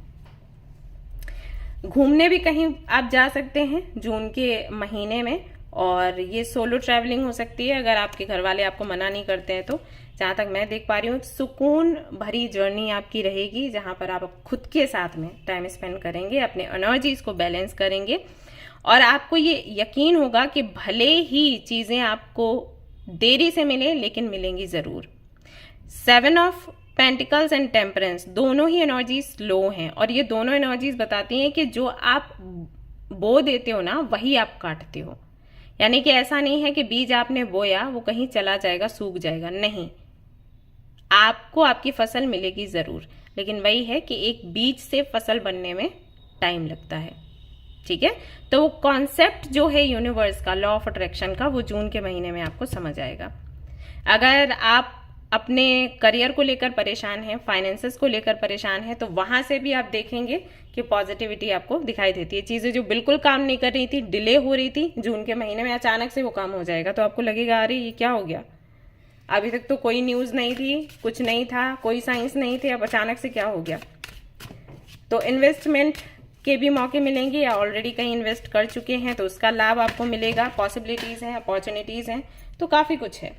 घूमने भी कहीं आप जा सकते हैं जून के महीने में, और ये सोलो ट्रैवलिंग हो सकती है अगर आपके घर वाले आपको मना नहीं करते हैं तो। जहां तक मैं देख पा रही हूँ, सुकून भरी जर्नी आपकी रहेगी जहां पर आप खुद के साथ में टाइम स्पेंड करेंगे, अपने एनर्जीज को बैलेंस करेंगे और आपको ये यकीन होगा कि भले ही चीजें आपको देरी से मिले लेकिन मिलेंगी जरूर। 7 ऑफ पेंटिकल्स एंड टेम्परेंस दोनों ही एनर्जीज लो हैं और ये दोनों एनर्जीज बताती हैं कि जो आप बो देते हो ना वही आप काटते हो। यानी कि ऐसा नहीं है कि बीज आपने बोया वो कहीं चला जाएगा, सूख जाएगा, नहीं, आपको आपकी फसल मिलेगी जरूर। लेकिन वही है कि एक बीज से फसल बनने में टाइम लगता है, ठीक है। तो वो कॉन्सेप्ट जो है यूनिवर्स का, लॉ ऑफ अट्रैक्शन का, वो जून के महीने में आपको समझ आएगा। अगर आप अपने करियर को लेकर परेशान हैं, फाइनेंसेस को लेकर परेशान हैं, तो वहां से भी आप देखेंगे कि पॉजिटिविटी आपको दिखाई देती है। चीजें जो बिल्कुल काम नहीं कर रही थी, डिले हो रही थी, जून के महीने में अचानक से वो काम हो जाएगा। तो आपको लगेगा अरे ये क्या हो गया, अभी तक तो कोई न्यूज नहीं थी, कुछ नहीं था, कोई साइंस नहीं थे, अब अचानक से क्या हो गया। तो इन्वेस्टमेंट के भी मौके मिलेंगे या ऑलरेडी कहीं इन्वेस्ट कर चुके हैं तो उसका लाभ आपको मिलेगा। पॉसिबिलिटीज हैं, अपॉर्चुनिटीज हैं, तो काफी कुछ है।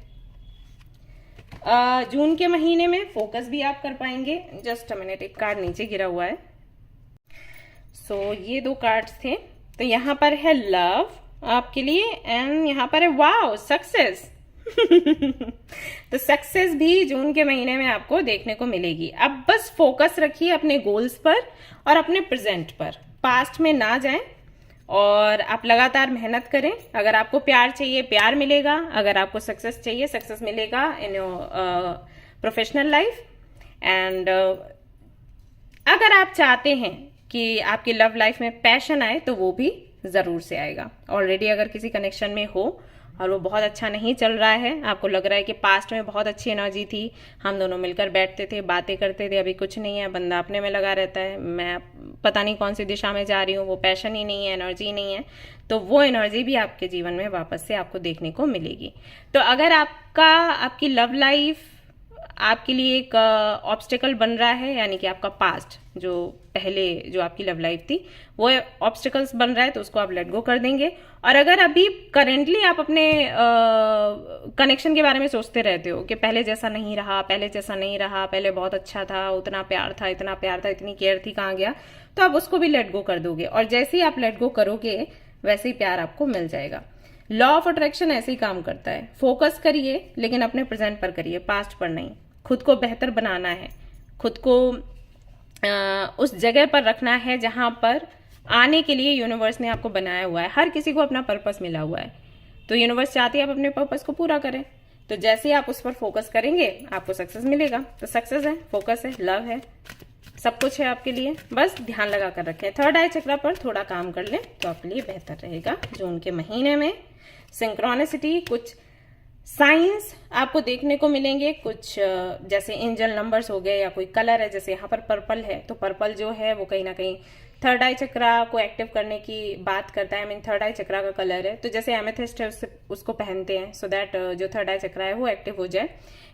जून के महीने में फोकस भी आप कर पाएंगे। जस्ट अ मिनट, एक कार्ड नीचे गिरा हुआ है। सो ये 2 कार्ड्स थे। तो यहाँ पर है लव आपके लिए एंड यहाँ पर है वाओ सक्सेस। तो सक्सेस भी जून के महीने में आपको देखने को मिलेगी। अब बस फोकस रखिए अपने गोल्स पर और अपने प्रेजेंट पर, पास्ट में ना जाएं और आप लगातार मेहनत करें। अगर आपको प्यार चाहिए प्यार मिलेगा, अगर आपको सक्सेस चाहिए सक्सेस मिलेगा in your professional life. And अगर आप चाहते हैं कि आपकी लव लाइफ में पैशन आए तो वो भी जरूर से आएगा। ऑलरेडी अगर किसी कनेक्शन में हो और वो बहुत अच्छा नहीं चल रहा है, आपको लग रहा है कि पास्ट में बहुत अच्छी एनर्जी थी, हम दोनों मिलकर बैठते थे, बातें करते थे, अभी कुछ नहीं है, बंदा अपने में लगा रहता है, मैं पता नहीं कौन सी दिशा में जा रही हूँ, वो पैशन ही नहीं है, एनर्जी नहीं है, तो वो एनर्जी भी आपके जीवन में वापस से आपको देखने को मिलेगी। तो अगर आपकी लव लाइफ आपके लिए एक ऑब्स्टिकल बन रहा है, यानी कि आपका पास्ट जो पहले जो आपकी लव लाइफ थी वो ऑब्स्टिकल्स बन रहा है, तो उसको आप लेट गो कर देंगे। और अगर अभी करेंटली आप अपने कनेक्शन के बारे में सोचते रहते हो कि पहले जैसा नहीं रहा, पहले जैसा नहीं रहा, पहले बहुत अच्छा था, उतना प्यार था, इतना प्यार था, इतनी केयर थी, कहाँ गया, तो आप उसको भी लेट गो कर दोगे। और जैसे ही आप लेट गो करोगे वैसे ही प्यार आपको मिल जाएगा। लॉ ऑफ अट्रैक्शन ऐसे ही काम करता है। फोकस करिए लेकिन अपने प्रेजेंट पर करिए, पास्ट पर नहीं। खुद को बेहतर बनाना है, खुद को उस जगह पर रखना है जहां पर आने के लिए यूनिवर्स ने आपको बनाया हुआ है। हर किसी को अपना पर्पस मिला हुआ है। तो यूनिवर्स चाहती है आप अपने पर्पस को पूरा करें। तो जैसे ही आप उस पर फोकस करेंगे आपको सक्सेस मिलेगा। तो सक्सेस है, फोकस है, लव है, सब कुछ है आपके लिए, बस ध्यान लगा कर रखें। थर्ड आई चक्र पर थोड़ा काम कर लें तो आपके लिए बेहतर रहेगा। जून के महीने में सिंक्रोनिसिटी, कुछ साइंस आपको देखने को मिलेंगे, कुछ जैसे एंजल नंबर्स हो गए या कोई कलर है, जैसे यहाँ पर पर्पल है तो पर्पल जो है वो कहीं ना कहीं थर्ड आई चक्रा को एक्टिव करने की बात करता है। मीन थर्ड आई चक्रा का कलर है, तो जैसे एमेथिस्ट है उसको पहनते हैं सो दैट जो थर्ड आई चक्रा है वो एक्टिव हो जाए।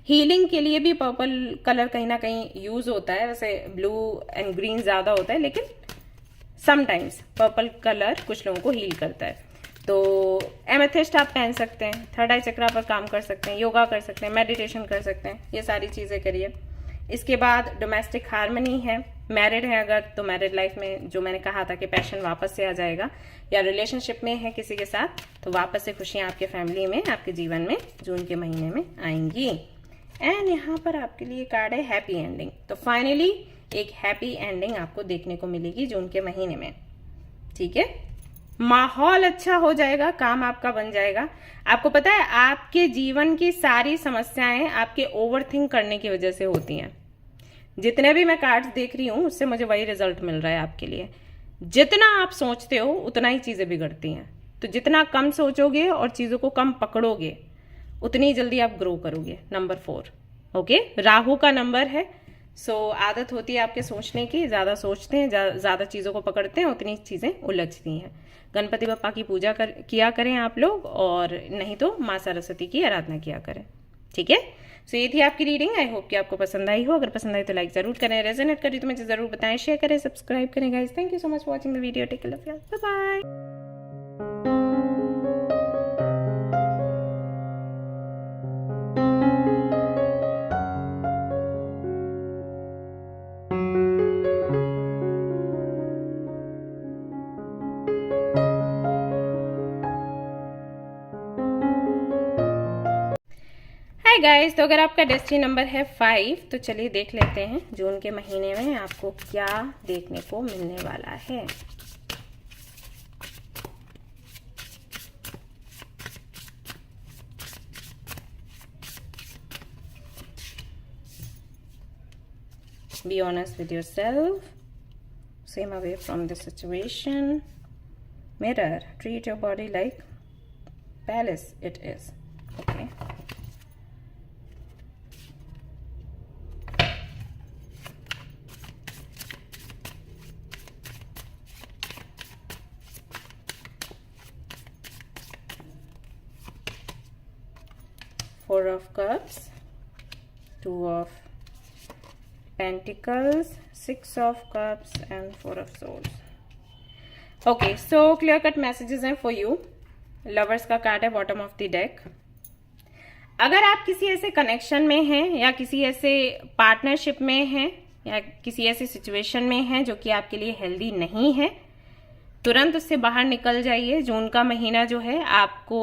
हीलिंग के लिए भी पर्पल कलर कहीं ना कहीं यूज होता है, वैसे ब्लू एंड ग्रीन ज्यादा होता है लेकिन समटाइम्स पर्पल कलर कुछ लोगों को हील करता है। तो एमेथिस्ट आप पहन सकते हैं, थर्ड आई चक्रा पर काम कर सकते हैं, योगा कर सकते हैं, मेडिटेशन कर सकते हैं, ये सारी चीजें करिए। इसके बाद डोमेस्टिक हार्मनी है, मैरिड है अगर तो मैरिड लाइफ में जो मैंने कहा था कि पैशन वापस से आ जाएगा, या रिलेशनशिप में है किसी के साथ तो वापस से खुशियां आपके फैमिली में, आपके जीवन में जून के महीने में आएंगी। एंड यहाँ पर आपके लिए कार्ड है हैप्पी एंडिंग। तो फाइनली एक हैप्पी एंडिंग आपको देखने को मिलेगी जून के महीने में, ठीक है। माहौल अच्छा हो जाएगा, काम आपका बन जाएगा। आपको पता है आपके जीवन की सारी समस्याएं आपके ओवरथिंक करने की वजह से होती हैं। जितने भी मैं कार्ड्स देख रही हूं उससे मुझे वही रिजल्ट मिल रहा है आपके लिए। जितना आप सोचते हो उतना ही चीजें बिगड़ती हैं। तो जितना कम सोचोगे और चीजों को कम पकड़ोगे उतनी जल्दी आप ग्रो करोगे। नंबर 4 ओके, राहु का नंबर है। सो आदत होती है आपके सोचने की, ज्यादा सोचते हैं, ज्यादा चीजों को पकड़ते हैं, उतनी चीजें उलझती हैं। गणपति बप्पा की पूजा किया करें आप लोग, और नहीं तो माँ सरस्वती की आराधना किया करें, ठीक है। सो ये थी आपकी रीडिंग। आई होप कि आपको पसंद आई हो। अगर पसंद आई तो लाइक जरूर करें, रेजोनेट करी तो मुझे जरूर बताएं, शेयर करें, सब्सक्राइब करें guys. Thank you so much for watching the video. Take care, bye bye. Hi guys, तो अगर आपका डेस्टिनी नंबर है 5 तो चलिए देख लेते हैं जून के महीने में आपको क्या देखने को मिलने वाला है। Be honest with yourself. Swim away from the situation. Mirror. Treat your body like palace it is. Okay. Four of Cups, Two of Pentacles, Six of Cups and Four of Swords. Okay, so clear cut messages हैं for you. Lovers का card है bottom of the deck. अगर आप किसी ऐसे connection में हैं या किसी ऐसे पार्टनरशिप में हैं या किसी ऐसी सिचुएशन में हैं जो कि आपके लिए हेल्दी नहीं है, तुरंत उससे बाहर निकल जाइए। जून का महीना जो है आपको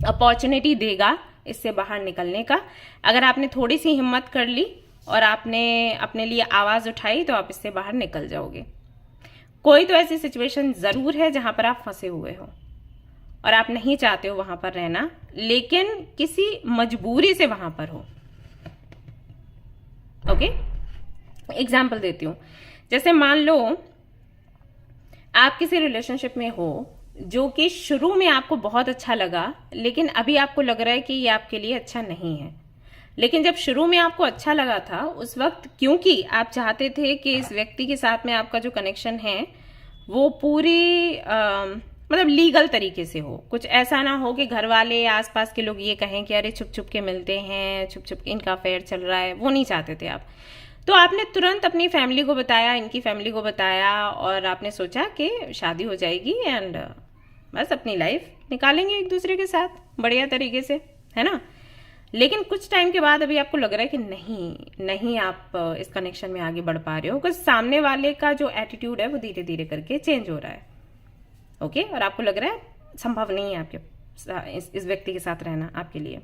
अपॉर्चुनिटी देगा इससे बाहर निकलने का। अगर आपने थोड़ी सी हिम्मत कर ली और आपने अपने लिए आवाज उठाई तो आप इससे बाहर निकल जाओगे। कोई तो ऐसी सिचुएशन जरूर है जहां पर आप फंसे हुए हो और आप नहीं चाहते हो वहां पर रहना, लेकिन किसी मजबूरी से वहां पर हो। ओके, एग्जाम्पल देती हूं। जैसे मान लो आप किसी रिलेशनशिप में हो जो कि शुरू में आपको बहुत अच्छा लगा, लेकिन अभी आपको लग रहा है कि ये आपके लिए अच्छा नहीं है। लेकिन जब शुरू में आपको अच्छा लगा था उस वक्त, क्योंकि आप चाहते थे कि इस व्यक्ति के साथ में आपका जो कनेक्शन है वो पूरी मतलब लीगल तरीके से हो। कुछ ऐसा ना हो कि घर वाले आसपास के लोग ये कहें कि अरे छुप छुप के मिलते हैं, छुप छुप इनका अफेयर चल रहा है, वो नहीं चाहते थे आप। तो आपने तुरंत अपनी फैमिली को बताया, इनकी फैमिली को बताया, और आपने सोचा कि शादी हो जाएगी एंड बस अपनी लाइफ निकालेंगे एक दूसरे के साथ बढ़िया तरीके से, है ना। लेकिन कुछ टाइम के बाद अभी आपको लग रहा है कि नहीं आप इस कनेक्शन में आगे बढ़ पा रहे हो, कुछ सामने वाले का जो एटीट्यूड है वो धीरे धीरे करके चेंज हो रहा है। ओके, और आपको लग रहा है संभव नहीं है आपके इस व्यक्ति के साथ रहना आपके लिए।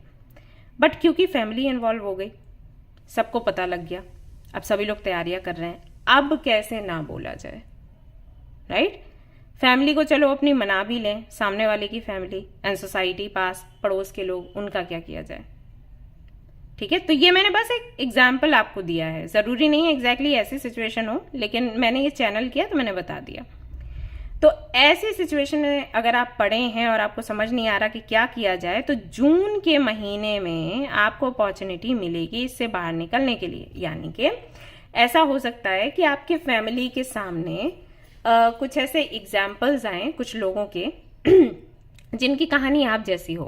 बट क्योंकि फैमिली इन्वॉल्व हो गई, सबको पता लग गया, अब सभी लोग तैयारियां कर रहे हैं, अब कैसे ना बोला जाए, राइट। फैमिली को चलो अपनी मना भी लें, सामने वाले की फैमिली एंड सोसाइटी, पास पड़ोस के लोग, उनका क्या किया जाए? ठीक है, तो ये मैंने बस एक एग्जाम्पल आपको दिया है, जरूरी नहीं है एग्जैक्टली ऐसी सिचुएशन हो, लेकिन मैंने ये चैनल किया तो मैंने बता दिया। तो ऐसी सिचुएशन में अगर आप पढ़े हैं और आपको समझ नहीं आ रहा कि क्या किया जाए, तो जून के महीने में आपको अपॉर्चुनिटी मिलेगी इससे बाहर निकलने के लिए। यानी कि ऐसा हो सकता है कि आपके फैमिली के सामने कुछ ऐसे एग्जाम्पल्स आए कुछ लोगों के जिनकी कहानी आप जैसी हो,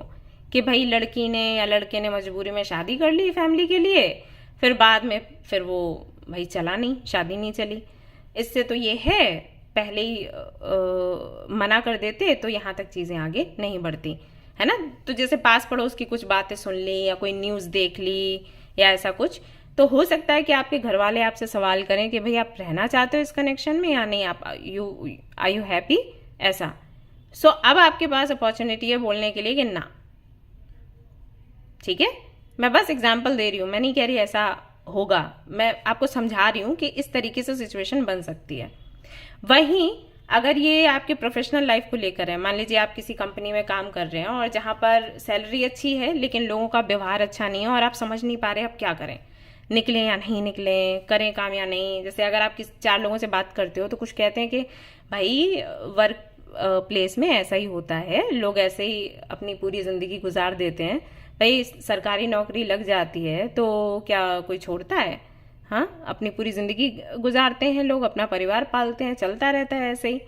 कि भाई लड़की ने या लड़के ने मजबूरी में शादी कर ली फैमिली के लिए, फिर बाद में फिर वो भाई चला नहीं, शादी नहीं चली। इससे तो ये है पहले ही मना कर देते तो यहाँ तक चीजें आगे नहीं बढ़ती, है ना। तो जैसे पास पड़ोस की कुछ बातें सुन ली या कोई न्यूज देख ली या ऐसा कुछ, तो हो सकता है कि आपके घर वाले आपसे सवाल करें कि भाई आप रहना चाहते हो इस कनेक्शन में या नहीं, आप आर यू हैप्पी, ऐसा। सो अब आपके पास अपॉर्चुनिटी है बोलने के लिए कि ना। ठीक है, मैं बस एग्जाम्पल दे रही हूं, मैं नहीं कह रही ऐसा होगा, मैं आपको समझा रही हूं कि इस तरीके से सिचुएशन बन सकती है। वहीं अगर ये आपके प्रोफेशनल लाइफ को लेकर है, मान लीजिए आप किसी कंपनी में काम कर रहे हैं और जहां पर सैलरी अच्छी है लेकिन लोगों का व्यवहार अच्छा नहीं है और आप समझ नहीं पा रहे आप क्या करें, निकलें या नहीं निकलें, करें काम या नहीं। जैसे अगर आप किसी 4 लोगों से बात करते हो तो कुछ कहते हैं कि भाई वर्क प्लेस में ऐसा ही होता है, लोग ऐसे ही अपनी पूरी जिंदगी गुजार देते हैं, भाई सरकारी नौकरी लग जाती है तो क्या कोई छोड़ता है, हाँ अपनी पूरी जिंदगी गुजारते हैं लोग, अपना परिवार पालते हैं, चलता रहता है ऐसे ही।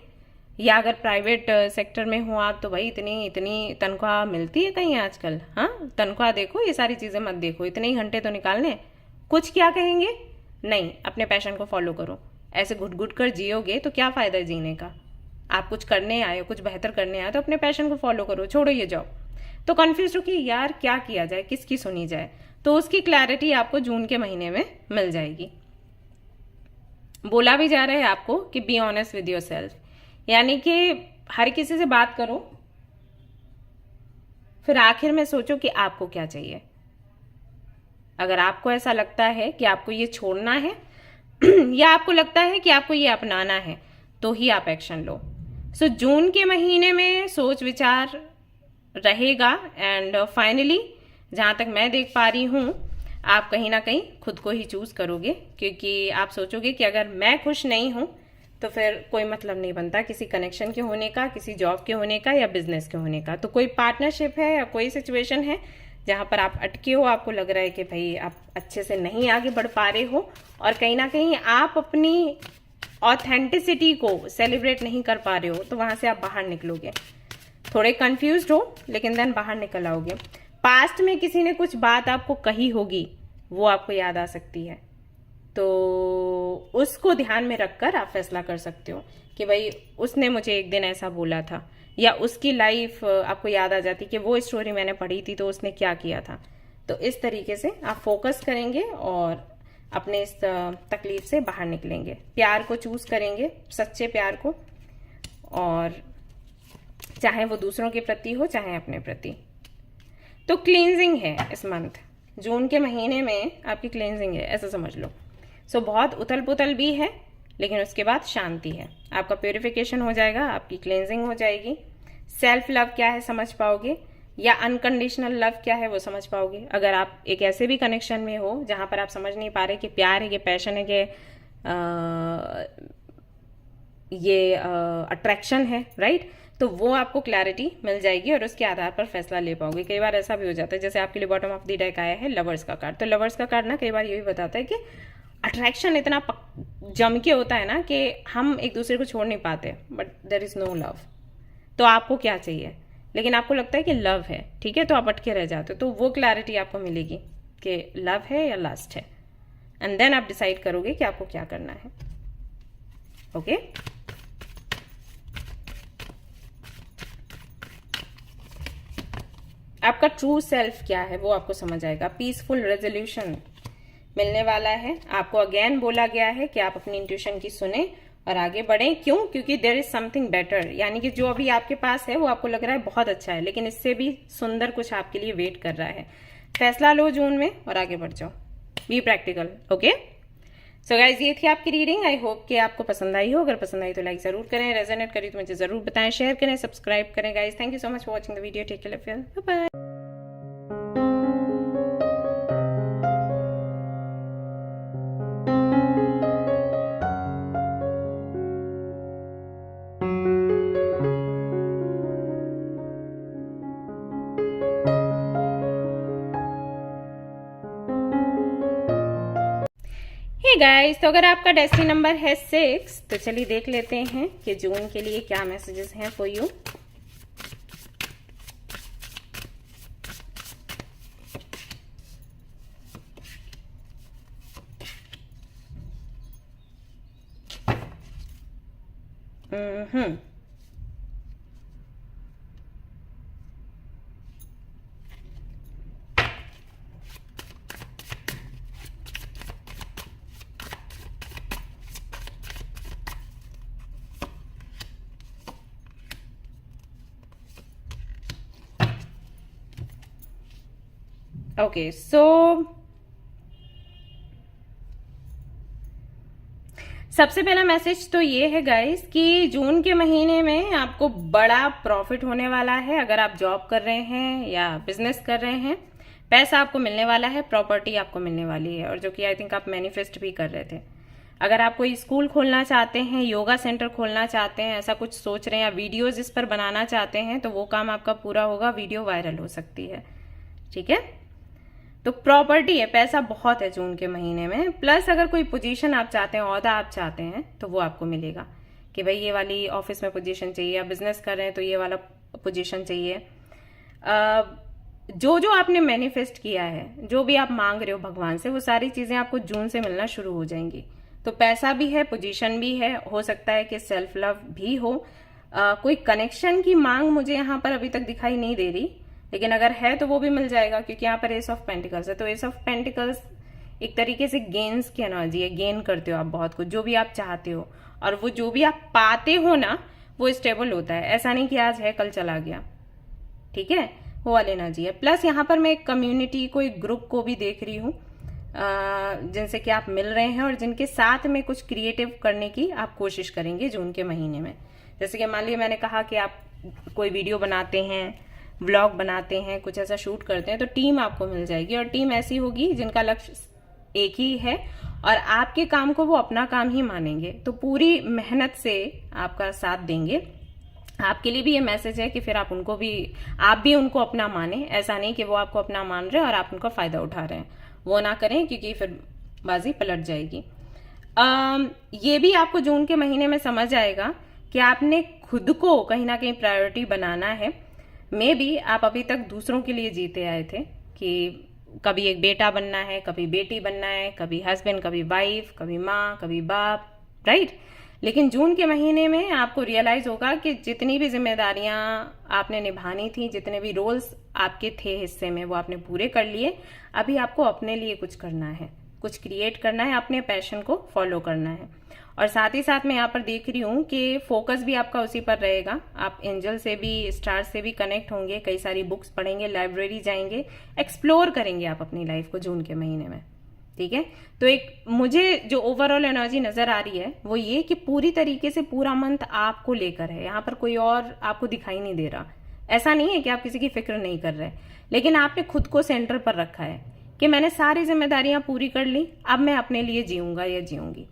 या अगर प्राइवेट सेक्टर में हो आप तो भाई इतनी इतनी तनख्वाह मिलती है कहीं आजकल, हाँ तनख्वाह देखो, ये सारी चीजें मत देखो, इतने ही घंटे तो निकालने। कुछ क्या कहेंगे, नहीं अपने पैशन को फॉलो करो, ऐसे घुट घुट कर जियोगे तो क्या फायदा है जीने का। आप कुछ करने आए हो, कुछ बेहतर करने आए तो अपने पैशन को फॉलो करो, छोड़ो ये जॉब। तो कंफ्यूज हो कि यार क्या किया जाए, किसकी सुनी जाए, तो उसकी क्लैरिटी आपको जून के महीने में मिल जाएगी। बोला भी जा रहा है आपको कि be honest with your self, यानी कि हर किसी से बात करो, फिर आखिर में सोचो कि आपको क्या चाहिए। अगर आपको ऐसा लगता है कि आपको ये छोड़ना है या आपको लगता है कि आपको ये अपनाना है तो ही आप एक्शन लो। सो जून के महीने में सोच विचार रहेगा एंड फाइनली जहां तक मैं देख पा रही हूं आप कहीं ना कहीं खुद को ही चूज करोगे, क्योंकि आप सोचोगे कि अगर मैं खुश नहीं हूं तो फिर कोई मतलब नहीं बनता किसी कनेक्शन के होने का, किसी जॉब के होने का या बिजनेस के होने का। तो कोई पार्टनरशिप है या कोई सिचुएशन है जहां पर आप अटके हो, आपको लग रहा है कि भाई आप अच्छे से नहीं आगे बढ़ पा रहे हो और कहीं ना कहीं आप अपनी ऑथेंटिसिटी को सेलिब्रेट नहीं कर पा रहे हो, तो वहां से आप बाहर निकलोगे। थोड़े कंफ्यूज्ड हो लेकिन देन बाहर निकल आओगे। पास्ट में किसी ने कुछ बात आपको कही होगी, वो आपको याद आ सकती है, तो उसको ध्यान में रखकर आप फैसला कर सकते हो कि भाई उसने मुझे एक दिन ऐसा बोला था, या उसकी लाइफ आपको याद आ जाती कि वो स्टोरी मैंने पढ़ी थी तो उसने क्या किया था। तो इस तरीके से आप फोकस करेंगे और अपने इस तकलीफ से बाहर निकलेंगे। प्यार को चूज करेंगे, सच्चे प्यार को, और चाहे वो दूसरों के प्रति हो चाहे अपने प्रति। तो क्लींजिंग है इस मंथ, जून के महीने में आपकी क्लींजिंग है, ऐसा समझ लो। सो बहुत उथल पुथल भी है लेकिन उसके बाद शांति है, आपका प्योरिफिकेशन हो जाएगा, आपकी क्लींजिंग हो जाएगी। सेल्फ लव क्या है समझ पाओगे, या अनकंडीशनल लव क्या है वो समझ पाओगे। अगर आप एक ऐसे भी कनेक्शन में हो जहां पर आप समझ नहीं पा रहे कि प्यार है, कि पैशन है, कि ये अट्रैक्शन है, राइट, तो वो आपको क्लैरिटी मिल जाएगी और उसके आधार पर फैसला ले पाओगे। कई बार ऐसा भी हो जाता है, जैसे आपके लिए बॉटम ऑफ द डेक आया है लवर्स का कार्ड, तो लवर्स का कार्ड ना कई बार ये भी बताता है कि अट्रैक्शन इतना जम के होता है ना कि हम एक दूसरे को छोड़ नहीं पाते, but there is no love. तो आपको क्या चाहिए, लेकिन आपको लगता है कि लव है, ठीक है, तो आप अटके रह जाते हो। तो वो क्लैरिटी आपको मिलेगी कि लव है या लस्ट है, एंड देन आप डिसाइड करोगे कि आपको क्या करना है। ओके आपका ट्रू सेल्फ क्या है वो आपको समझ आएगा। पीसफुल रेजोल्यूशन मिलने वाला है आपको। अगेन बोला गया है कि आप अपनी इंट्यूशन की सुने और आगे बढ़ें। क्यों? क्योंकि देयर इज समथिंग बेटर, यानी कि जो अभी आपके पास है वो आपको लग रहा है बहुत अच्छा है, लेकिन इससे भी सुंदर कुछ आपके लिए वेट कर रहा है। फैसला लो जून में और आगे बढ़ जाओ, be practical. Okay, so guys ये थी आपकी रीडिंग। आई होप कि आपको पसंद आई हो। अगर पसंद आई तो लाइक जरूर करें, रेजोनेट करी तो मुझे जरूर बताएं, शेयर करें, सब्सक्राइब करें। Guys thank you so much for watching the video. Take care, bye bye. Hey guys, तो अगर आपका डेस्टिनी नंबर है 6 तो चलिए देख लेते हैं कि जून के लिए क्या मैसेजेस हैं फॉर यू। ओके, सो सबसे पहला मैसेज तो ये है गाइस कि जून के महीने में आपको बड़ा प्रॉफिट होने वाला है। अगर आप जॉब कर रहे हैं या बिजनेस कर रहे हैं, पैसा आपको मिलने वाला है, प्रॉपर्टी आपको मिलने वाली है, और जो कि आई थिंक आप मैनिफेस्ट भी कर रहे थे। अगर आप कोई स्कूल खोलना चाहते हैं, योगा सेंटर खोलना चाहते हैं, ऐसा कुछ सोच रहे हैं, या वीडियोज इस पर बनाना चाहते हैं, तो वो काम आपका पूरा होगा, वीडियो वायरल हो सकती है। ठीक है, तो प्रॉपर्टी है, पैसा बहुत है जून के महीने में। प्लस अगर कोई पोजीशन आप चाहते हैं, ओहदा आप चाहते हैं, तो वो आपको मिलेगा कि भाई ये वाली ऑफिस में पोजीशन चाहिए, या बिजनेस कर रहे हैं तो ये वाला पोजीशन चाहिए। जो जो आपने मैनिफेस्ट किया है, जो भी आप मांग रहे हो भगवान से, वो सारी चीजें आपको जून से मिलना शुरू हो जाएंगी। तो पैसा भी है, पोजीशन भी है, हो सकता है कि सेल्फ लव भी हो। कोई कनेक्शन की मांग मुझे यहाँ पर अभी तक दिखाई नहीं दे रही, लेकिन अगर है तो वो भी मिल जाएगा, क्योंकि यहाँ पर एस ऑफ पेंटिकल्स है। तो एस ऑफ पेंटिकल्स एक तरीके से गेन्स की एनर्जी है, गेन करते हो आप बहुत कुछ, जो भी आप चाहते हो, और वो जो भी आप पाते हो ना, वो स्टेबल होता है। ऐसा नहीं कि आज है कल चला गया। ठीक है, वो वाली एनर्जी है। प्लस यहाँ पर मैं एक कम्युनिटी को, एक ग्रुप को भी देख रही हूँ, जिनसे कि आप मिल रहे हैं और जिनके साथ में कुछ क्रिएटिव करने की आप कोशिश करेंगे जून के महीने में। जैसे कि मान लीजिए मैंने कहा कि आप कोई वीडियो बनाते हैं, व्लॉग बनाते हैं, कुछ ऐसा शूट करते हैं, तो टीम आपको मिल जाएगी, और टीम ऐसी होगी जिनका लक्ष्य एक ही है और आपके काम को वो अपना काम ही मानेंगे, तो पूरी मेहनत से आपका साथ देंगे। आपके लिए भी ये मैसेज है कि फिर आप भी उनको अपना माने। ऐसा नहीं कि वो आपको अपना मान रहे हैं और आप उनका फायदा उठा रहे हैं, वो ना करें, क्योंकि फिर बाजी पलट जाएगी। ये भी आपको जून के महीने में समझ आएगा कि आपने खुद को कहीं ना कहीं प्रायोरिटी बनाना है। मे बी आप अभी तक दूसरों के लिए जीते आए थे कि कभी एक बेटा बनना है, कभी बेटी बनना है, कभी हस्बैंड, कभी वाइफ, कभी माँ, कभी बाप, राइट। लेकिन जून के महीने में आपको रियलाइज होगा कि जितनी भी जिम्मेदारियां आपने निभानी थी, जितने भी रोल्स आपके थे हिस्से में, वो आपने पूरे कर लिए। अभी आपको अपने लिए कुछ करना है, कुछ क्रिएट करना है, अपने पैशन को फॉलो करना है। और साथ ही साथ मैं यहाँ पर देख रही हूँ कि फोकस भी आपका उसी पर रहेगा। आप एंजल से भी, स्टार से भी कनेक्ट होंगे, कई सारी बुक्स पढ़ेंगे, लाइब्रेरी जाएंगे, एक्सप्लोर करेंगे आप अपनी लाइफ को जून के महीने में। ठीक है, तो एक मुझे जो ओवरऑल एनर्जी नजर आ रही है वो ये कि पूरी तरीके से पूरा मंथ आपको लेकर है। यहाँ पर कोई और आपको दिखाई नहीं दे रहा। ऐसा नहीं है कि आप किसी की फिक्र नहीं कर रहे, लेकिन आपने खुद को सेंटर पर रखा है कि मैंने सारी जिम्मेदारियां पूरी कर ली, अब मैं अपने लिए जीऊंगा या जीऊंगी।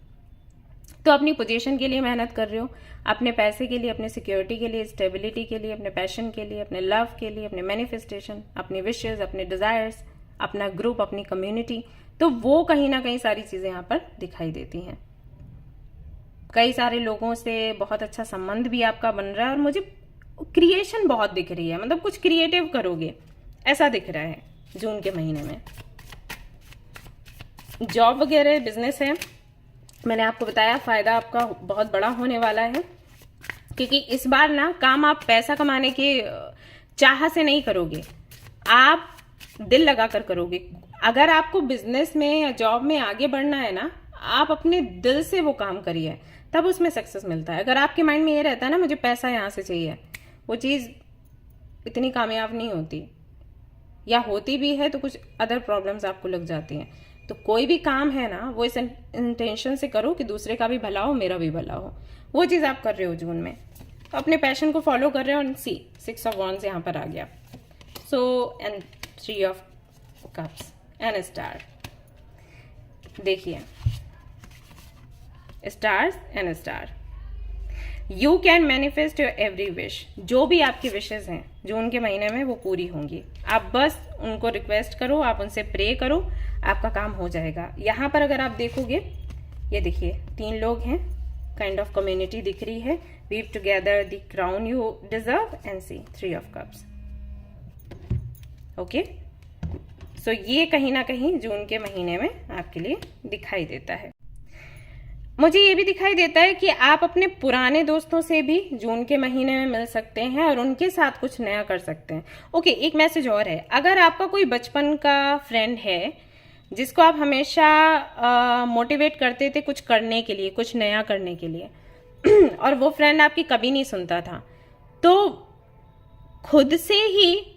तो अपनी पोजीशन के लिए मेहनत कर रहे हो, अपने पैसे के लिए, अपने सिक्योरिटी के लिए, स्टेबिलिटी के लिए, अपने पैशन के लिए, अपने लव के लिए, अपने मैनिफेस्टेशन, अपनी विशेज, अपने डिजायर्स, अपना ग्रुप, अपनी कम्युनिटी। तो वो कहीं ना कहीं सारी चीजें यहाँ पर दिखाई देती हैं। कई सारे लोगों से बहुत अच्छा संबंध भी आपका बन रहा है, और मुझे क्रिएशन बहुत दिख रही है, मतलब कुछ क्रिएटिव करोगे ऐसा दिख रहा है जून के महीने में। जॉब वगैरह, बिजनेस है, मैंने आपको बताया फायदा आपका बहुत बड़ा होने वाला है, क्योंकि इस बार ना काम आप पैसा कमाने के चाह से नहीं करोगे, आप दिल लगाकर करोगे। अगर आपको बिजनेस में या जॉब में आगे बढ़ना है ना, आप अपने दिल से वो काम करिए, तब उसमें सक्सेस मिलता है। अगर आपके माइंड में ये रहता है ना मुझे पैसा यहां से चाहिए, वो चीज इतनी कामयाब नहीं होती, या होती भी है तो कुछ अदर प्रॉब्लम्स आपको लग जाती हैं। तो कोई भी काम है ना, वो इस इंटेंशन से करो कि दूसरे का भी भला हो, मेरा भी भला हो। वो चीज आप कर रहे हो जून में, तो अपने पैशन को फॉलो कर रहे हो। एंड सी 6 ऑफ वॉन्ड्स यहाँ पर आ गया। So and 3 of cups and star. देखिए stars and star. You can manifest your every wish. जो भी आपकी विशेष हैं जून के महीने में वो पूरी होंगी। आप बस उनको रिक्वेस्ट करो, आप उनसे प्रे करो, आपका काम हो जाएगा। यहाँ पर अगर आप देखोगे, ये देखिए 3 लोग हैं, काइंड ऑफ कम्युनिटी दिख रही है। Weave together the crown you deserve and see 3 of cups. Okay, so ये कहीं ना कहीं जून के महीने में आपके लिए दिखाई देता है। मुझे ये भी दिखाई देता है कि आप अपने पुराने दोस्तों से भी जून के महीने में मिल सकते हैं और उनके साथ कुछ नया कर सकते हैं। ओके, एक मैसेज और है। अगर आपका कोई बचपन का फ्रेंड है जिसको आप हमेशा मोटिवेट करते थे कुछ करने के लिए, कुछ नया करने के लिए और वो फ्रेंड आपकी कभी नहीं सुनता था, तो खुद से ही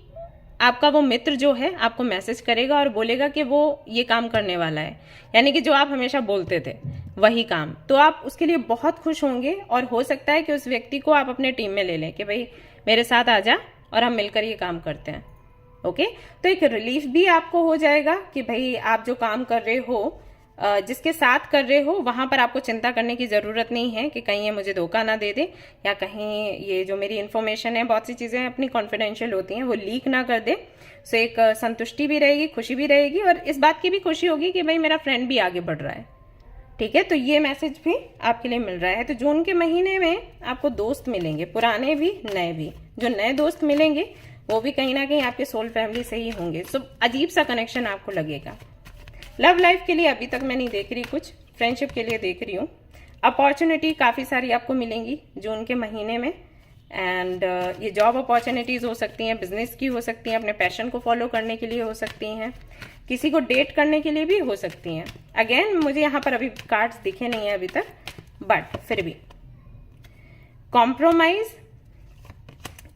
आपका वो मित्र जो है आपको मैसेज करेगा और बोलेगा कि वो ये काम करने वाला है, यानी कि जो आप हमेशा बोलते थे वही काम। तो आप उसके लिए बहुत खुश होंगे और हो सकता है कि उस व्यक्ति को आप अपने टीम में ले लें कि भाई मेरे साथ आ जा और हम मिलकर ये काम करते हैं। ओके, तो एक रिलीफ भी आपको हो जाएगा कि भाई आप जो काम कर रहे हो, जिसके साथ कर रहे हो, वहां पर आपको चिंता करने की जरूरत नहीं है कि कहीं ये मुझे धोखा ना दे दे, या कहीं ये जो मेरी इन्फॉर्मेशन है, बहुत सी चीजें अपनी कॉन्फिडेंशियल होती हैं, वो लीक ना कर दे। सो एक संतुष्टि भी रहेगी, खुशी भी रहेगी, और इस बात की भी खुशी होगी कि भाई मेरा फ्रेंड भी आगे बढ़ रहा है। ठीक है, तो ये मैसेज भी आपके लिए मिल रहा है। तो जून के महीने में आपको दोस्त मिलेंगे, पुराने भी नए भी। जो नए दोस्त मिलेंगे वो भी कहीं ना कहीं आपके सोल फैमिली से ही होंगे। सो अजीब सा कनेक्शन आपको लगेगा। लव लाइफ के लिए अभी तक मैं नहीं देख रही कुछ, फ्रेंडशिप के लिए देख रही हूँ। अपॉर्चुनिटी काफ़ी सारी आपको मिलेंगी जून के महीने में। एंड ये जॉब अपॉर्चुनिटीज़ हो सकती हैं, बिजनेस की हो सकती हैं, अपने पैशन को फॉलो करने के लिए हो सकती हैं, किसी को डेट करने के लिए भी हो सकती हैं। अगेन मुझे यहाँ पर अभी कार्ड्स दिखे नहीं है अभी तक, बट फिर भी कॉम्प्रोमाइज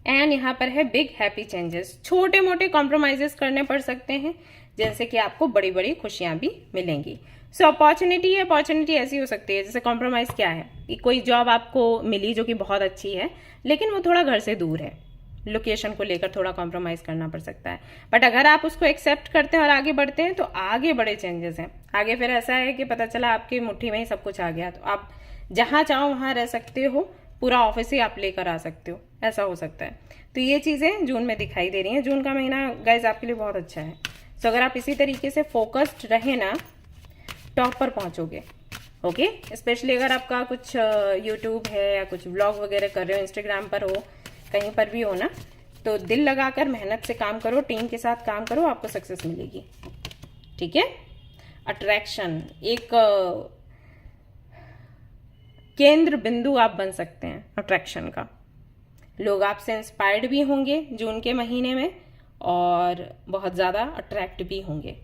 एंड यहाँ पर है बिग हैप्पी चेंजेस। छोटे मोटे कॉम्प्रोमाइजेस करने पड़ सकते हैं, जैसे कि आपको बड़ी बड़ी खुशियां भी मिलेंगी। सो अपॉर्चुनिटी ऐसी हो सकती है, जैसे कॉम्प्रोमाइज क्या है कि कोई जॉब आपको मिली जो कि बहुत अच्छी है, लेकिन वो थोड़ा घर से दूर है, लोकेशन को लेकर थोड़ा कॉम्प्रोमाइज करना पड़ सकता है। बट अगर आप उसको एक्सेप्ट करते हैं और आगे बढ़ते हैं तो आगे बड़े चेंजेस हैं। आगे फिर ऐसा है कि पता चला आपकी मुट्ठी में ही सब कुछ आ गया, तो आप जहां चाहो वहां रह सकते हो, पूरा ऑफिस ही आप लेकर आ सकते हो, ऐसा हो सकता है। तो ये चीजें जून में दिखाई दे रही हैं। जून का महीना गाइज आपके लिए बहुत अच्छा है। तो अगर आप इसी तरीके से फोकस्ड रहे ना, टॉप पर पहुंचोगे। ओके, स्पेशली अगर आपका कुछ यूट्यूब है या कुछ व्लॉग वगैरह कर रहे हो, इंस्टाग्राम पर हो, कहीं पर भी हो ना, तो दिल लगाकर मेहनत से काम करो, टीम के साथ काम करो, आपको सक्सेस मिलेगी। ठीक है, अट्रैक्शन एक केंद्र बिंदु आप बन सकते हैं अट्रैक्शन का। लोग आपसे इंस्पायर्ड भी होंगे जून के महीने में और बहुत ज़्यादा अट्रैक्ट भी होंगे।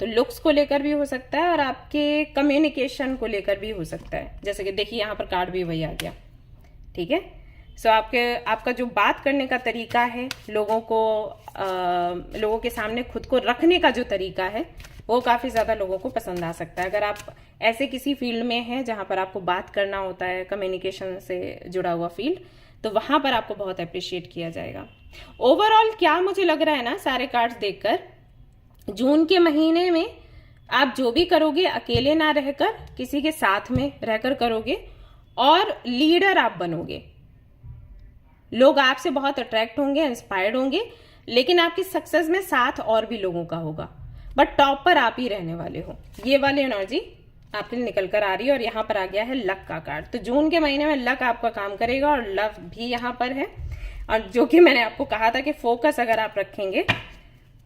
तो लुक्स को लेकर भी हो सकता है और आपके कम्युनिकेशन को लेकर भी हो सकता है। जैसे कि देखिए यहाँ पर कार्ड भी वही आ गया। ठीक है, सो आपका जो बात करने का तरीका है, लोगों के सामने खुद को रखने का जो तरीका है, वो काफ़ी ज़्यादा लोगों को पसंद आ सकता है। अगर आप ऐसे किसी फील्ड में हैं जहाँ पर आपको बात करना होता है, कम्युनिकेशन से जुड़ा हुआ फील्ड, तो वहां पर आपको बहुत अप्रिशिएट किया जाएगा। ओवरऑल क्या मुझे लग रहा है ना, सारे कार्ड्स देखकर, जून के महीने में आप जो भी करोगे अकेले ना रहकर किसी के साथ में रहकर करोगे और लीडर आप बनोगे। लोग आपसे बहुत अट्रैक्ट होंगे, इंस्पायर्ड होंगे, लेकिन आपकी सक्सेस में साथ और भी लोगों का होगा, बट टॉप पर आप ही रहने वाले हो। ये वाली एनर्जी आपके लिए निकल कर आ रही है। और यहाँ पर आ गया है लक का कार्ड। तो जून के महीने में लक आपका काम करेगा और लव भी यहाँ पर है। और जो कि मैंने आपको कहा था कि फोकस अगर आप रखेंगे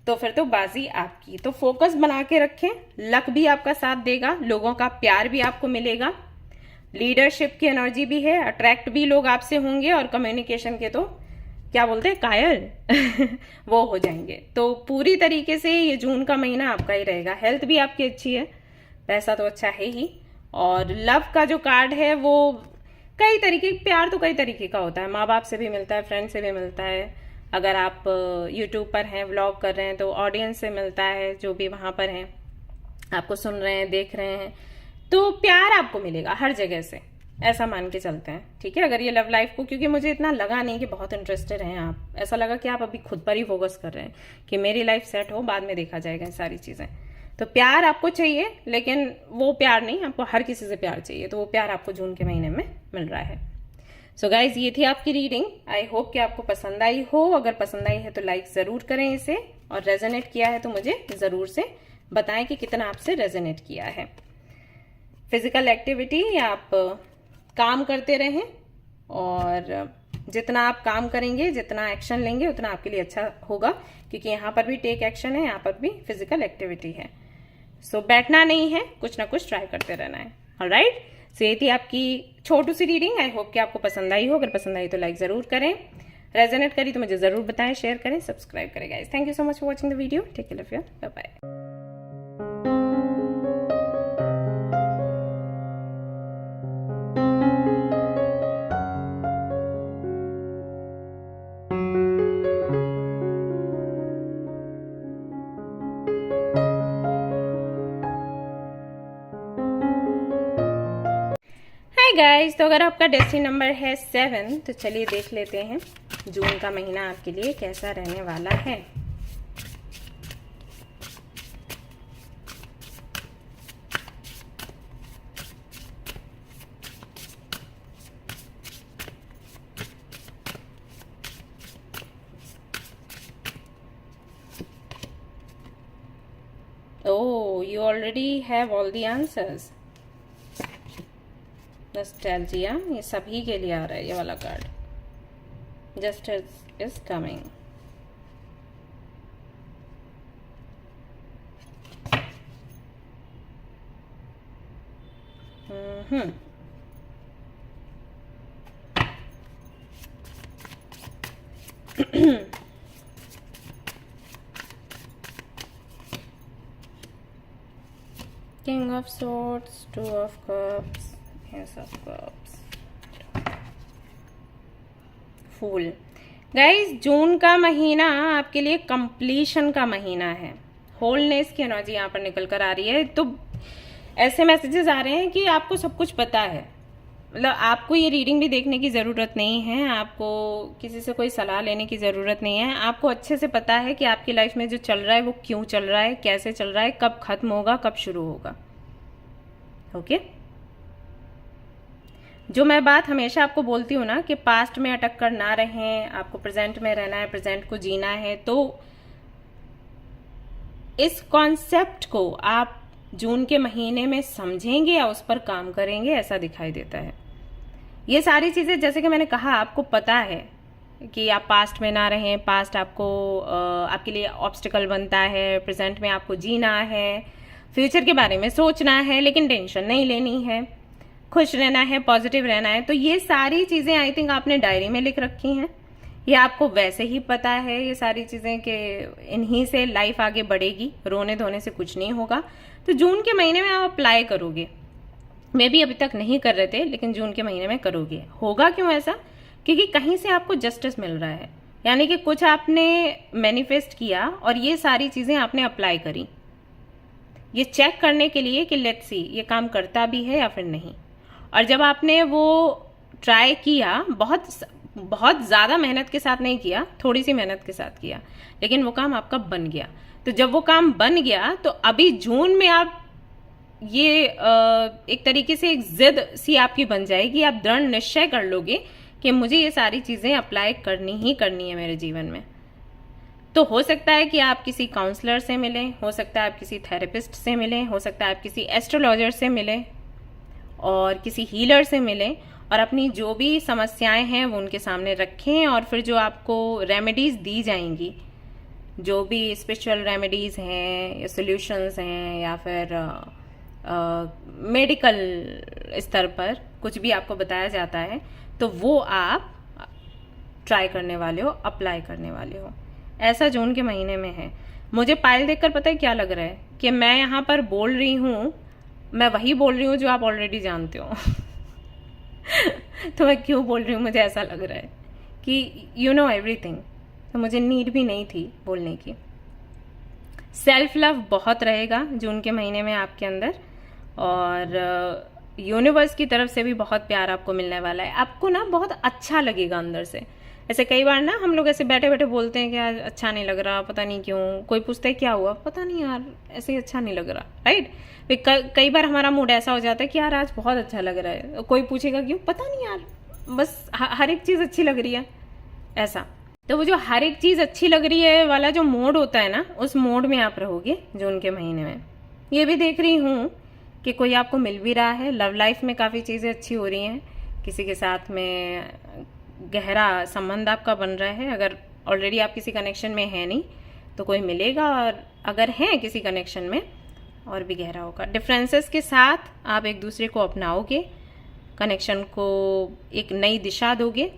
तो फिर तो बाजी आपकी। तो फोकस बना के रखें, लक भी आपका साथ देगा, लोगों का प्यार भी आपको मिलेगा, लीडरशिप की एनर्जी भी है, अट्रैक्ट भी लोग आपसे होंगे, और कम्युनिकेशन के तो क्या बोलते हैं, कायल वो हो जाएंगे। तो पूरी तरीके से ये जून का महीना आपका ही रहेगा। हेल्थ भी आपकी अच्छी है, पैसा तो अच्छा है ही, और लव का जो कार्ड है वो कई तरीके, प्यार तो कई तरीके का होता है, माँ बाप से भी मिलता है, फ्रेंड से भी मिलता है, अगर आप यूट्यूब पर हैं व्लॉग कर रहे हैं तो ऑडियंस से मिलता है जो भी वहाँ पर हैं, आपको सुन रहे हैं, देख रहे हैं, तो प्यार आपको मिलेगा हर जगह से, ऐसा मान के चलते हैं, ठीक है। अगर ये लव लाइफ को, क्योंकि मुझे इतना लगा नहीं कि बहुत इंटरेस्टेड हैं आप, ऐसा लगा कि आप अभी खुद पर ही फोकस कर रहे हैं कि मेरी लाइफ सेट हो, बाद में देखा जाएगा ये सारी चीजें। तो प्यार आपको चाहिए, लेकिन वो प्यार नहीं, आपको हर किसी से प्यार चाहिए, तो वो प्यार आपको जून के महीने में मिल रहा है। सो गाइज, ये थी आपकी रीडिंग। आई होप कि आपको पसंद आई हो। अगर पसंद आई है तो लाइक जरूर करें इसे, और रेजोनेट किया है तो मुझे जरूर से बताएं कि कितना आपसे रेजोनेट किया है। फिजिकल एक्टिविटी आप काम करते रहें, और जितना आप काम करेंगे, जितना एक्शन लेंगे, उतना आपके लिए अच्छा होगा, क्योंकि यहाँ पर भी टेक एक्शन है, यहाँ पर भी फिजिकल एक्टिविटी है। सो बैठना नहीं है, कुछ ना कुछ ट्राई करते रहना है। ऑलराइट, सो ये थी आपकी छोटी सी रीडिंग। आई होप कि आपको पसंद आई हो। अगर पसंद आई तो लाइक जरूर करें, रेजोनेट करी तो मुझे जरूर बताएं, शेयर करें, सब्सक्राइब करें guys. Thank you so much for watching the video. Take care of your, bye bye. Guys, तो अगर आपका डेस्टिनी नंबर है 7, तो चलिए देख लेते हैं जून का महीना आपके लिए कैसा रहने वाला है। Oh, you already have all the answers. Nostalgia, ये सभी के लिए आ रहा है ये वाला card. Justice is coming. King of swords, 2 of cups, Ace of Cups, fool. Guys, June का महीना आपके लिए कंप्लीशन का महीना है। होलनेस की एनर्जी यहाँ पर निकल कर आ रही है। तो ऐसे मैसेजेस आ रहे हैं कि आपको सब कुछ पता है, मतलब आपको ये रीडिंग भी देखने की ज़रूरत नहीं है, आपको किसी से कोई सलाह लेने की ज़रूरत नहीं है। आपको अच्छे से पता है कि आपकी लाइफ में जो चल रहा है वो क्यों चल रहा है, कैसे चल रहा है, कब खत्म होगा, कब शुरू होगा। ओके, जो मैं बात हमेशा आपको बोलती हूँ ना कि पास्ट में अटक कर ना रहें, आपको प्रेजेंट में रहना है, प्रेजेंट को जीना है। तो इस कॉन्सेप्ट को आप जून के महीने में समझेंगे या उस पर काम करेंगे, ऐसा दिखाई देता है। ये सारी चीजें, जैसे कि मैंने कहा, आपको पता है कि आप पास्ट में ना रहें, पास्ट आपको आपके लिए ऑब्स्टिकल बनता है, प्रेजेंट में आपको जीना है, फ्यूचर के बारे में सोचना है, लेकिन टेंशन नहीं लेनी है, खुश रहना है, पॉजिटिव रहना है। तो ये सारी चीजें आई थिंक आपने डायरी में लिख रखी हैं, ये आपको वैसे ही पता है ये सारी चीजें कि इन्हीं से लाइफ आगे बढ़ेगी, रोने धोने से कुछ नहीं होगा। तो जून के महीने में आप अप्लाई करोगे, मे भी अभी तक नहीं कर रहे थे, लेकिन जून के महीने में करोगे। होगा क्यों ऐसा? क्योंकि कहीं से आपको जस्टिस मिल रहा है, यानी कि कुछ आपने मैनिफेस्ट किया और ये सारी चीजें आपने अप्लाई करी, ये चेक करने के लिए कि लेट्स सी ये काम करता भी है या फिर नहीं। और जब आपने वो ट्राई किया, बहुत ज़्यादा मेहनत के साथ नहीं किया, थोड़ी सी मेहनत के साथ किया, लेकिन वो काम आपका बन गया। तो जब वो काम बन गया तो अभी जून में आप ये एक तरीके से एक जिद सी आपकी बन जाएगी, आप दृढ़ निश्चय कर लोगे कि मुझे ये सारी चीज़ें अप्लाई करनी ही करनी है मेरे जीवन में। तो हो सकता है कि आप किसी काउंसलर से मिलें, हो सकता है आप किसी थेरेपिस्ट से मिलें, हो सकता है आप किसी एस्ट्रोलॉजर से मिलें और किसी हीलर से मिलें, और अपनी जो भी समस्याएं हैं वो उनके सामने रखें। और फिर जो आपको रेमेडीज दी जाएंगी, जो भी स्पिरिचुअल रेमेडीज हैं या सॉल्यूशंस हैं या फिर मेडिकल स्तर पर कुछ भी आपको बताया जाता है, तो वो आप ट्राई करने वाले हो, अप्लाई करने वाले हो। ऐसा जून के महीने में है। मुझे पायल देखकर पता है क्या लग रहा है कि मैं यहाँ पर बोल रही हूँ, मैं वही बोल रही हूँ जो आप ऑलरेडी जानते हो। तो मैं क्यों बोल रही हूँ, मुझे ऐसा लग रहा है कि यू नो एवरीथिंग, तो मुझे नीड भी नहीं थी बोलने की। सेल्फ लव बहुत रहेगा जून के महीने में आपके अंदर, और यूनिवर्स की तरफ से भी बहुत प्यार आपको मिलने वाला है। आपको ना बहुत अच्छा लगेगा अंदर से। ऐसे कई बार ना हम लोग ऐसे बैठे बैठे बोलते हैं कि यार अच्छा नहीं लग रहा, पता नहीं क्यों, कोई पूछता है क्या हुआ, पता नहीं यार ऐसे ही अच्छा नहीं लग रहा, राइट। कई बार हमारा मूड ऐसा हो जाता है कि यार आज बहुत अच्छा लग रहा है, कोई पूछेगा क्यों, पता नहीं यार, बस हर एक चीज अच्छी लग रही है, ऐसा। तो वो जो हर एक चीज अच्छी लग रही है वाला जो मोड होता है ना, उस मोड में आप रहोगे जून के महीने में। ये भी देख रही हूँ कि कोई आपको मिल भी रहा है, लव लाइफ में काफ़ी चीज़ें अच्छी हो रही हैं, किसी के साथ में गहरा संबंध आपका बन रहा है। अगर ऑलरेडी आप किसी कनेक्शन में है नहीं तो कोई मिलेगा, और अगर हैं किसी कनेक्शन में और भी गहरा होगा। डिफरेंसेस के साथ आप एक दूसरे को अपनाओगे, कनेक्शन को एक नई दिशा दोगे,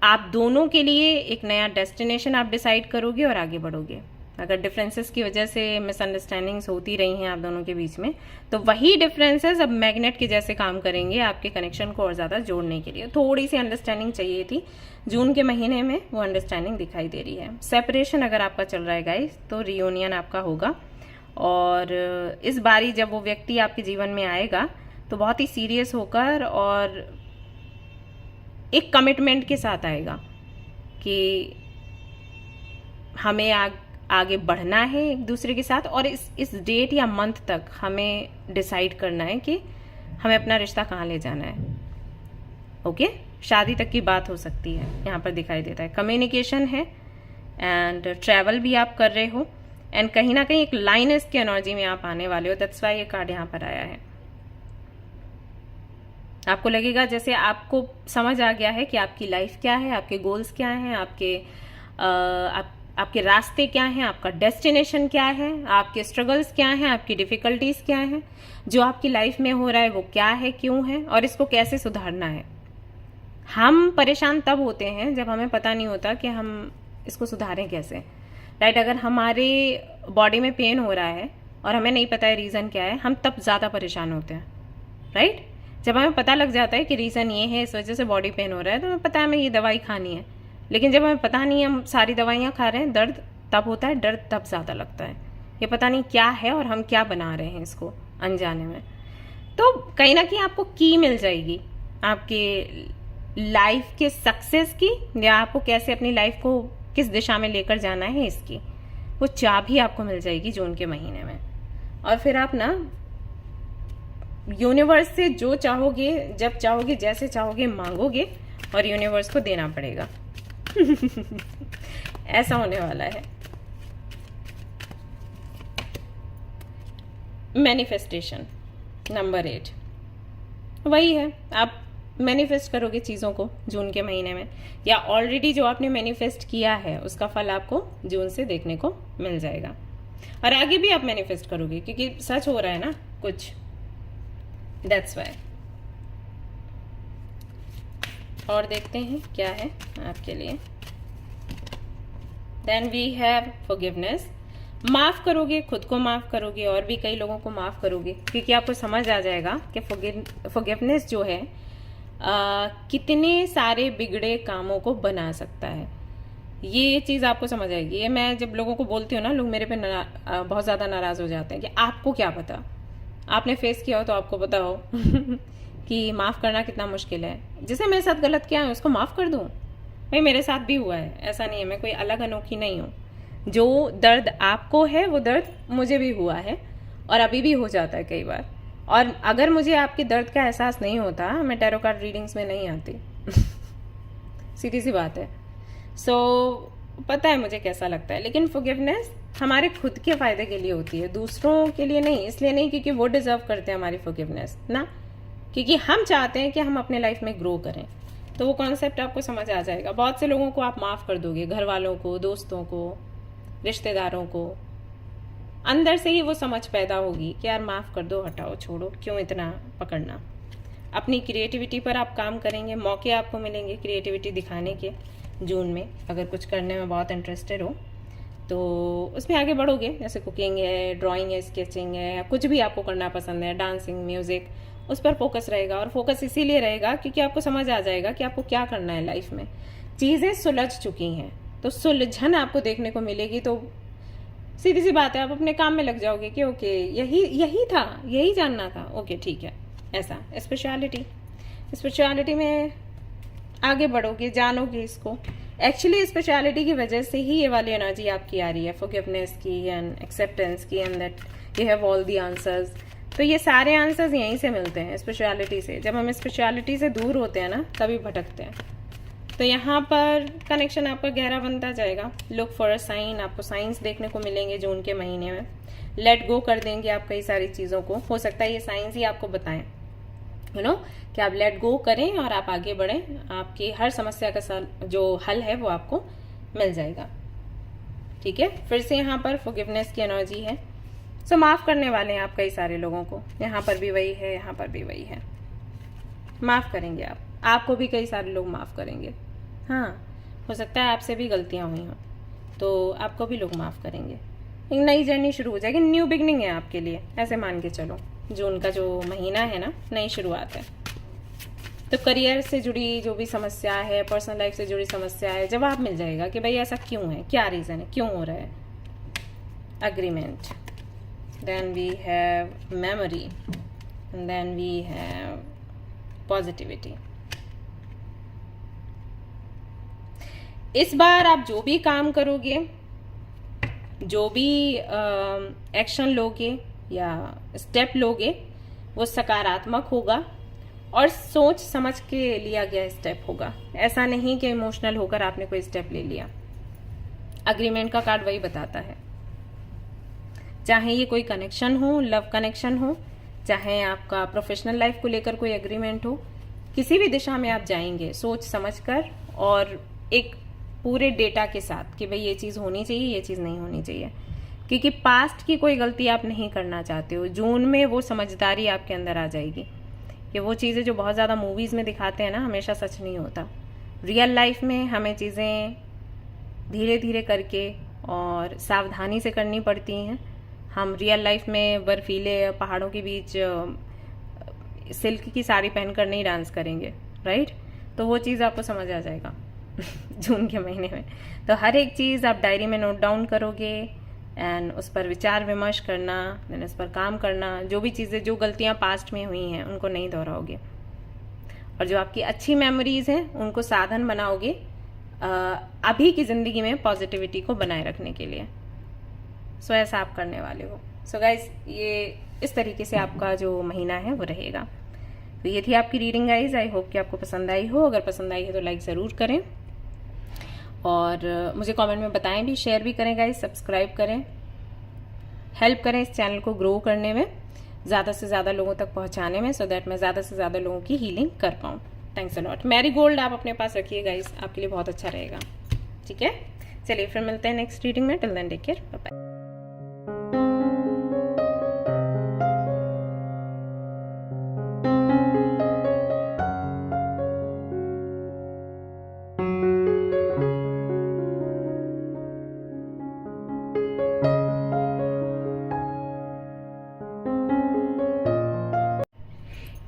आप दोनों के लिए एक नया डेस्टिनेशन आप डिसाइड करोगे और आगे बढ़ोगे। अगर डिफरेंसेस की वजह से मिसअंडरस्टैंडिंग्स होती रही हैं आप दोनों के बीच में, तो वही डिफरेंसेस अब मैग्नेट के जैसे काम करेंगे आपके कनेक्शन को और ज़्यादा जोड़ने के लिए। थोड़ी सी अंडरस्टैंडिंग चाहिए थी, जून के महीने में वो अंडरस्टैंडिंग दिखाई दे रही है। सेपरेशन अगर आपका चल रहा है गाइस, तो रियूनियन आपका होगा, और इस बारी जब वो व्यक्ति आपके जीवन में आएगा तो बहुत ही सीरियस होकर और एक कमिटमेंट के साथ आएगा कि हमें आगे बढ़ना है एक दूसरे के साथ, और इस डेट या मंथ तक हमें डिसाइड करना है कि हमें अपना रिश्ता कहाँ ले जाना है। ओके, शादी तक की बात हो सकती है, यहाँ पर दिखाई देता है। कम्युनिकेशन है एंड ट्रैवल भी आप कर रहे हो, एंड कहीं ना कहीं एक लाइनस की एनर्जी में आप आने वाले हो। दैट्स वाई ये कार्ड यहाँ पर आया है। आपको लगेगा जैसे आपको समझ आ गया है कि आपकी लाइफ क्या है, आपके गोल्स क्या हैं, आपके रास्ते क्या हैं, आपका डेस्टिनेशन क्या है, आपके स्ट्रगल्स क्या हैं, आपकी डिफिकल्टीज क्या हैं, जो आपकी लाइफ में हो रहा है वो क्या है, क्यों है, और इसको कैसे सुधारना है। हम परेशान तब होते हैं जब हमें पता नहीं होता कि हम इसको सुधारें कैसे, राइट। अगर हमारे बॉडी में पेन हो रहा है और हमें नहीं पता है रीज़न क्या है, हम तब ज़्यादा परेशान होते हैं, राइट। जब हमें पता लग जाता है कि रीज़न ये है, इस वजह से बॉडी पेन हो रहा है, तो हमें पता है हमें ये दवाई खानी है। लेकिन जब हमें पता नहीं है, हम सारी दवाइयाँ खा रहे हैं, दर्द तब होता है, डर तब ज़्यादा लगता है, ये पता नहीं क्या है और हम क्या बना रहे हैं इसको अनजाने में। तो कहीं ना कहीं आपको की मिल जाएगी आपके लाइफ के सक्सेस की, या आपको कैसे अपनी लाइफ को किस दिशा में लेकर जाना है इसकी, वो चाबी आपको मिल जाएगी जून के महीने में। और फिर आप ना यूनिवर्स से जो चाहोगे, जब चाहोगे, जैसे चाहोगे मांगोगे, और यूनिवर्स को देना पड़ेगा। ऐसा होने वाला है। मैनिफेस्टेशन नंबर 8 वही है, आप मैनिफेस्ट करोगे चीज़ों को जून के महीने में, या ऑलरेडी जो आपने मैनिफेस्ट किया है उसका फल आपको जून से देखने को मिल जाएगा। और आगे भी आप मैनिफेस्ट करोगे क्योंकि सच हो रहा है ना कुछ, दैट्स वाई। और देखते हैं क्या है आपके लिए। Then we have forgiveness. माफ करोगे, खुद को माफ करोगे और भी कई लोगों को माफ करोगे, क्योंकि आपको समझ आ जाएगा कि फॉरगिवनेस जो है कितने सारे बिगड़े कामों को बना सकता है। ये चीज़ आपको समझ आएगी। ये मैं जब लोगों को बोलती हूँ ना, लोग मेरे पे बहुत ज़्यादा नाराज़ हो जाते हैं कि आपको क्या पता, आपने फेस किया हो तो आपको पता हो कि माफ़ करना कितना मुश्किल है। जिसे मेरे साथ गलत किया है उसको माफ़ कर दूँ, भाई मेरे साथ भी हुआ है, ऐसा नहीं है, मैं कोई अलग अनोखी नहीं हूँ। जो दर्द आपको है वो दर्द मुझे भी हुआ है और अभी भी हो जाता है कई बार। और अगर मुझे आपके दर्द का एहसास नहीं होता, मैं टैरो कार्ड रीडिंग्स में नहीं आती। सीधी सी बात है। सो पता है मुझे कैसा लगता है, लेकिन फॉरगिवनेस हमारे खुद के फायदे के लिए होती है, दूसरों के लिए नहीं। इसलिए नहीं क्योंकि वो डिजर्व करते हैं हमारी फॉरगिवनेस ना, क्योंकि हम चाहते हैं कि हम अपने लाइफ में ग्रो करें। तो वो कॉन्सेप्ट आपको समझ आ जाएगा। बहुत से लोगों को आप माफ कर दोगे, घर वालों को, दोस्तों को, रिश्तेदारों को। अंदर से ही वो समझ पैदा होगी कि यार माफ कर दो, हटाओ, छोड़ो, क्यों इतना पकड़ना। अपनी क्रिएटिविटी पर आप काम करेंगे, मौके आपको मिलेंगे क्रिएटिविटी दिखाने के जून में। अगर कुछ करने में बहुत इंटरेस्टेड हो तो उसमें आगे बढ़ोगे, जैसे कुकिंग है, ड्राइंग है, स्केचिंग है, कुछ भी आपको करना पसंद है, डांसिंग, म्यूजिक, उस पर फोकस रहेगा। और फोकस इसीलिए रहेगा क्योंकि आपको समझ आ जाएगा कि आपको क्या करना है लाइफ में। चीज़ें सुलझ चुकी हैं तो सुलझन आपको देखने को मिलेगी। तो सीधी सी बात है, आप अपने काम में लग जाओगे कि ओके यही था, यही जानना था, ओके ठीक है। ऐसा स्पिरिचुअलिटी में आगे बढ़ोगे, जानोगे इसको। एक्चुअली स्पिरिचुअलिटी की वजह से ही ये वाली एनर्जी आपकी आ रही है, फॉरगिवनेस की एंड एक्सेप्टेंस की, and that you have all the answers. तो ये सारे आंसर्स यहीं से मिलते हैं, स्पिरिचुअलिटी से। जब हम स्पिरिचुअलिटी से दूर होते हैं ना, तभी भटकते हैं। तो यहाँ पर कनेक्शन आपका गहरा बनता जाएगा। लुक फॉर अ साइन, आपको साइंस देखने को मिलेंगे जून के महीने में। लेट गो कर देंगे आप कई सारी चीज़ों को। हो सकता है ये साइंस ही आपको बताएं, यू नो, कि आप लेट गो करें और आप आगे बढ़ें। आपकी हर समस्या का जो हल है वो आपको मिल जाएगा। ठीक है, फिर से यहाँ पर फॉरगिवनेस की एनर्जी है। सो माफ करने वाले हैं आप कई सारे लोगों को। यहाँ पर भी वही है, यहाँ पर भी वही है। माफ करेंगे आप, आपको भी कई सारे लोग माफ करेंगे। हाँ, हो सकता है आपसे भी गलतियां हुई हों, तो आपको भी लोग माफ करेंगे। एक नई जर्नी शुरू हो जाएगी, न्यू बिगनिंग है आपके लिए, ऐसे मान के चलो। जून का जो महीना है ना, नई शुरुआत है। तो करियर से जुड़ी जो भी समस्या है, पर्सनल लाइफ से जुड़ी समस्या है, जवाब मिल जाएगा कि भाई ऐसा क्यों है, क्या रीजन है, क्यों हो रहा है। Agreement, then we have memory, then we have positivity. इस बार आप जो भी काम करोगे, जो भी एक्शन लोगे या स्टेप लोगे, वो सकारात्मक होगा और सोच समझ के लिया गया स्टेप होगा। ऐसा नहीं कि इमोशनल होकर आपने कोई स्टेप ले लिया। अग्रीमेंट का कार्ड वही बताता है। चाहे ये कोई कनेक्शन हो, लव कनेक्शन हो, चाहे आपका प्रोफेशनल लाइफ को लेकर कोई एग्रीमेंट हो, किसी भी दिशा में आप जाएंगे सोच समझकर और एक पूरे डेटा के साथ कि भाई ये चीज़ होनी चाहिए, ये चीज़ नहीं होनी चाहिए। क्योंकि पास्ट की कोई गलती आप नहीं करना चाहते हो। जून में वो समझदारी आपके अंदर आ जाएगी कि वो चीज़ें जो बहुत ज़्यादा मूवीज़ में दिखाते हैं ना, हमेशा सच नहीं होता। रियल लाइफ में हमें चीज़ें धीरे धीरे करके और सावधानी से करनी पड़ती हैं। हम रियल लाइफ में बर्फीले पहाड़ों के बीच सिल्क की साड़ी पहनकर नहीं डांस करेंगे, राइट? तो वो चीज़ आपको समझ आ जाएगा जून के महीने में। तो हर एक चीज़ आप डायरी में नोट डाउन करोगे एंड उस पर विचार विमर्श करना, देन उस पर काम करना। जो भी चीज़ें, जो गलतियां पास्ट में हुई हैं, उनको नहीं दोहराओगे और जो आपकी अच्छी मेमोरीज हैं उनको साधन बनाओगे अभी की ज़िंदगी में पॉजिटिविटी को बनाए रखने के लिए। सो ऐसा आप करने वाले हो। सो गाइज, ये इस तरीके से आपका जो महीना है वो रहेगा। तो ये थी आपकी रीडिंग गाइज। आई होप कि आपको पसंद आई हो। अगर पसंद आई है तो लाइक ज़रूर करें और मुझे कमेंट में बताएं भी, शेयर भी करें गाइज, सब्सक्राइब करें, हेल्प करें इस चैनल को ग्रो करने में, ज़्यादा से ज़्यादा लोगों तक पहुंचाने में, सो दैट मैं ज़्यादा से ज़्यादा लोगों की हीलिंग कर पाऊँ। Thanks a lot. Marie Gold आप अपने पास रखिए गाइज, आपके लिए बहुत अच्छा रहेगा। ठीक है, चलिए फिर मिलते हैं नेक्स्ट रीडिंग में। Till then take care, bye bye.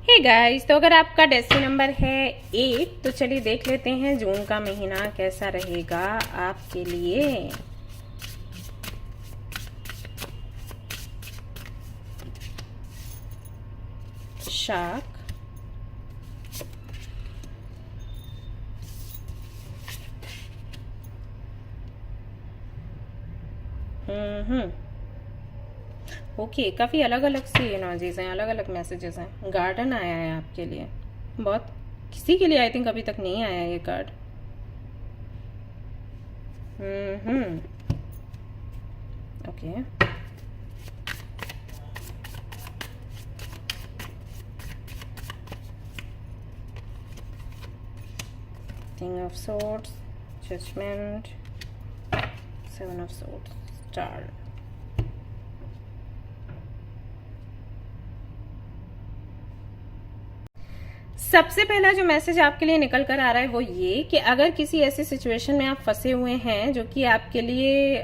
Hey guys, तो अगर आपका डेस्टिनी नंबर है 8 तो चलिए देख लेते हैं जून का महीना कैसा रहेगा आपके लिए। शार्क, ओके, काफ़ी अलग अलग सी एनर्जीज हैं, अलग अलग मैसेजेस हैं। गार्डन आया है आपके लिए, बहुत किसी के लिए आई थिंक अभी तक नहीं आया ये card. Okay, king of swords, judgement, 7 of swords, star. सबसे पहला जो मैसेज आपके लिए निकल कर आ रहा है वो ये कि अगर किसी ऐसी सिचुएशन में आप फंसे हुए हैं जो कि आपके लिए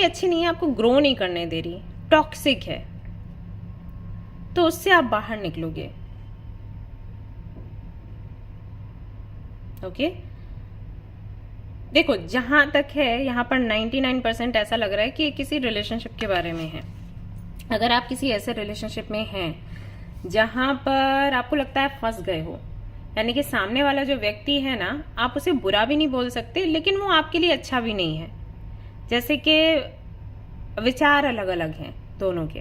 अच्छी नहीं है, आपको ग्रो नहीं करने दे रही, टॉक्सिक है, तो उससे आप बाहर निकलोगे। ओके, देखो जहां तक है यहाँ पर 99% ऐसा लग रहा है कि किसी रिलेशनशिप के बारे में है। अगर आप किसी ऐसे रिलेशनशिप में हैं जहां पर आपको लगता है फंस गए हो, यानी कि सामने वाला जो व्यक्ति है ना, आप उसे बुरा भी नहीं बोल सकते लेकिन वो आपके लिए अच्छा भी नहीं है। जैसे कि विचार अलग अलग हैं दोनों के,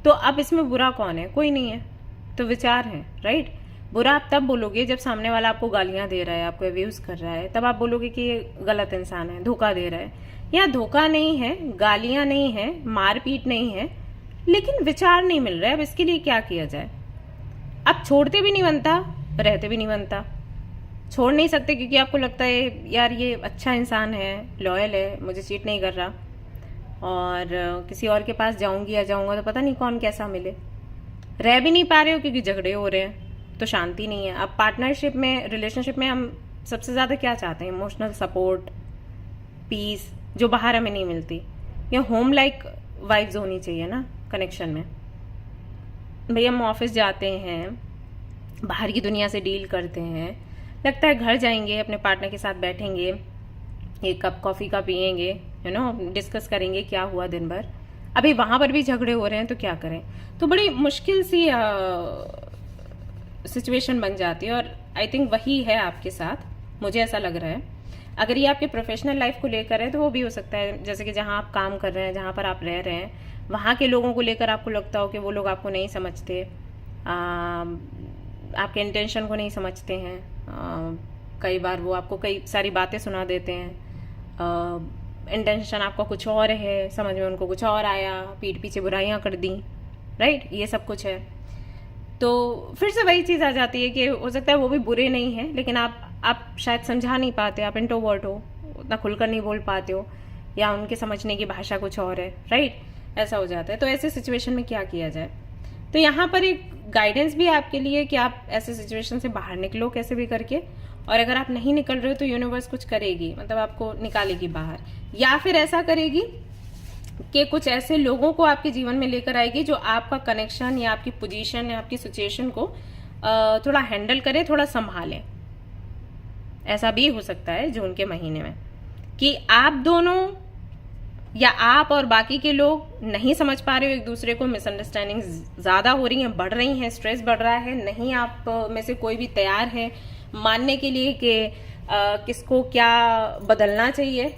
तो अब इसमें बुरा कौन है? कोई नहीं है, तो विचार है, राइट। बुरा आप तब बोलोगे जब सामने वाला आपको गालियां दे रहा है, आपको अब्यूज कर रहा है, तब आप बोलोगे कि ये गलत इंसान है, धोखा दे रहा है। या धोखा नहीं है, गालियां नहीं है, मारपीट नहीं है, लेकिन विचार नहीं मिल रहा है। अब इसके लिए क्या किया जाए? अब छोड़ते भी नहीं बनता, रहते भी नहीं बनता। छोड़ नहीं सकते क्योंकि आपको लगता है यार ये अच्छा इंसान है, लॉयल है, मुझे चीट नहीं कर रहा, और किसी और के पास जाऊंगी या जाऊंगा तो पता नहीं कौन कैसा मिले। रह भी नहीं पा रहे हो क्योंकि झगड़े हो रहे हैं, तो शांति नहीं है। अब पार्टनरशिप में, रिलेशनशिप में हम सबसे ज्यादा क्या चाहते हैं? इमोशनल सपोर्ट, पीस, जो बाहर हमें नहीं मिलती। या होम लाइक वाइब्स होनी चाहिए ना कनेक्शन में। भैया हम ऑफिस जाते हैं, बाहर की दुनिया से डील करते हैं, लगता है घर जाएंगे, अपने पार्टनर के साथ बैठेंगे, एक कप कॉफी का पियेंगे, डिस्कस करेंगे क्या हुआ दिन भर। अभी वहां पर भी झगड़े हो रहे हैं तो क्या करें? तो बड़ी मुश्किल सी सिचुएशन बन जाती है, और आई थिंक वही है आपके साथ, मुझे ऐसा लग रहा है। अगर ये आपके प्रोफेशनल लाइफ को लेकर है तो वो भी हो सकता है, जैसे कि जहां आप काम कर रहे हैं, जहां पर आप रह रहे हैं, वहां के लोगों को लेकर आपको लगता हो कि वो लोग आपको नहीं समझते, आपके इंटेंशन को नहीं समझते हैं। कई बार वो आपको कई सारी बातें सुना देते हैं, इंटेंशन आपका कुछ और है, समझ में उनको कुछ और आया, पीठ पीछे बुराइयां कर दी, राइट, ये सब कुछ है। तो फिर से वही चीज आ जाती है कि हो सकता है वो भी बुरे नहीं है, लेकिन आप शायद समझा नहीं पाते, आप इंट्रोवर्ट हो, उतना खुलकर नहीं बोल पाते हो, या उनके समझने की भाषा कुछ और है, राइट, ऐसा हो जाता है। तो ऐसे सिचुएशन में क्या किया जाए? तो यहाँ पर एक गाइडेंस भी है आपके लिए कि आप ऐसे सिचुएशन से बाहर निकलो कैसे भी करके, और अगर आप नहीं निकल रहे हो तो यूनिवर्स कुछ करेगी, मतलब आपको निकालेगी बाहर, या फिर ऐसा करेगी कि कुछ ऐसे लोगों को आपके जीवन में लेकर आएगी जो आपका कनेक्शन या आपकी पोजीशन या आपकी सिचुएशन को थोड़ा हैंडल करे, थोड़ा संभाले। ऐसा भी हो सकता है जून के महीने में कि आप दोनों या आप और बाकी के लोग नहीं समझ पा रहे हो एक दूसरे को, मिसअंडरस्टैंडिंग ज्यादा हो रही हैं, बढ़ रही हैं, स्ट्रेस बढ़ रहा है, नहीं आप में से कोई भी तैयार है मानने के लिए कि किसको क्या बदलना चाहिए।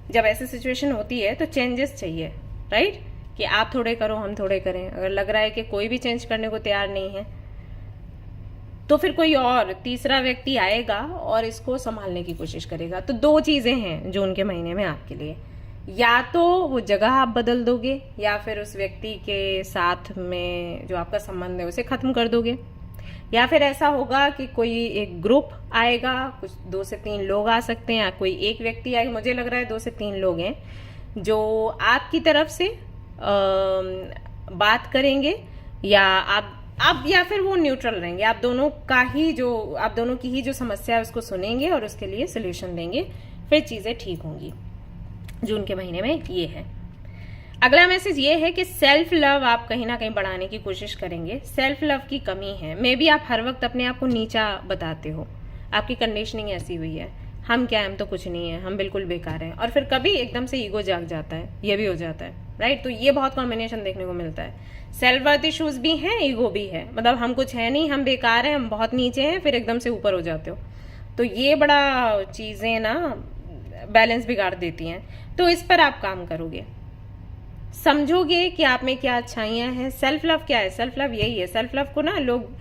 जब ऐसी सिचुएशन होती है तो चेंजेस चाहिए, राइट, कि आप थोड़े करो हम थोड़े करें। अगर लग रहा है कि कोई भी चेंज करने को तैयार नहीं है तो फिर कोई और तीसरा व्यक्ति आएगा और इसको संभालने की कोशिश करेगा। तो दो चीजें हैं जून के महीने में आपके लिए, या तो वो जगह आप बदल दोगे, या फिर उस व्यक्ति के साथ में जो आपका संबंध है उसे खत्म कर दोगे, या फिर ऐसा होगा कि कोई एक ग्रुप आएगा, कुछ 2 से 3 लोग आ सकते हैं, या कोई एक व्यक्ति आएगा। मुझे लग रहा है 2 से 3 लोग हैं जो आपकी तरफ से बात करेंगे, या आप या फिर वो न्यूट्रल रहेंगे। आप दोनों की ही जो समस्या है उसको सुनेंगे और उसके लिए सोल्यूशन देंगे, फिर चीजें ठीक होंगी। जून के महीने में ये है। अगला मैसेज ये है कि सेल्फ लव आप कहीं ना कहीं बढ़ाने की कोशिश करेंगे। सेल्फ लव की कमी है, मे बी आप हर वक्त अपने आप को नीचा बताते हो, आपकी कंडीशनिंग ऐसी हुई है, हम क्या है, हम तो कुछ नहीं है, हम बिल्कुल बेकार हैं, और फिर कभी एकदम से ईगो जाग जाता है, ये भी हो जाता है, राइट। तो ये बहुत कॉम्बिनेशन देखने को मिलता है। सेल्फ वर्थ इश्यूज भी हैं, ईगो भी है, मतलब हम कुछ है नहीं, हम बेकार हैं, हम बहुत नीचे हैं, फिर एकदम से ऊपर हो जाते हो। तो ये बड़ा चीजें ना बैलेंस बिगाड़ देती हैं। तो इस पर आप काम करोगे, समझोगे कि आप में क्या अच्छाइयां हैं। सेल्फ लव क्या है? सेल्फ लव यही है। सेल्फ लव को ना लोग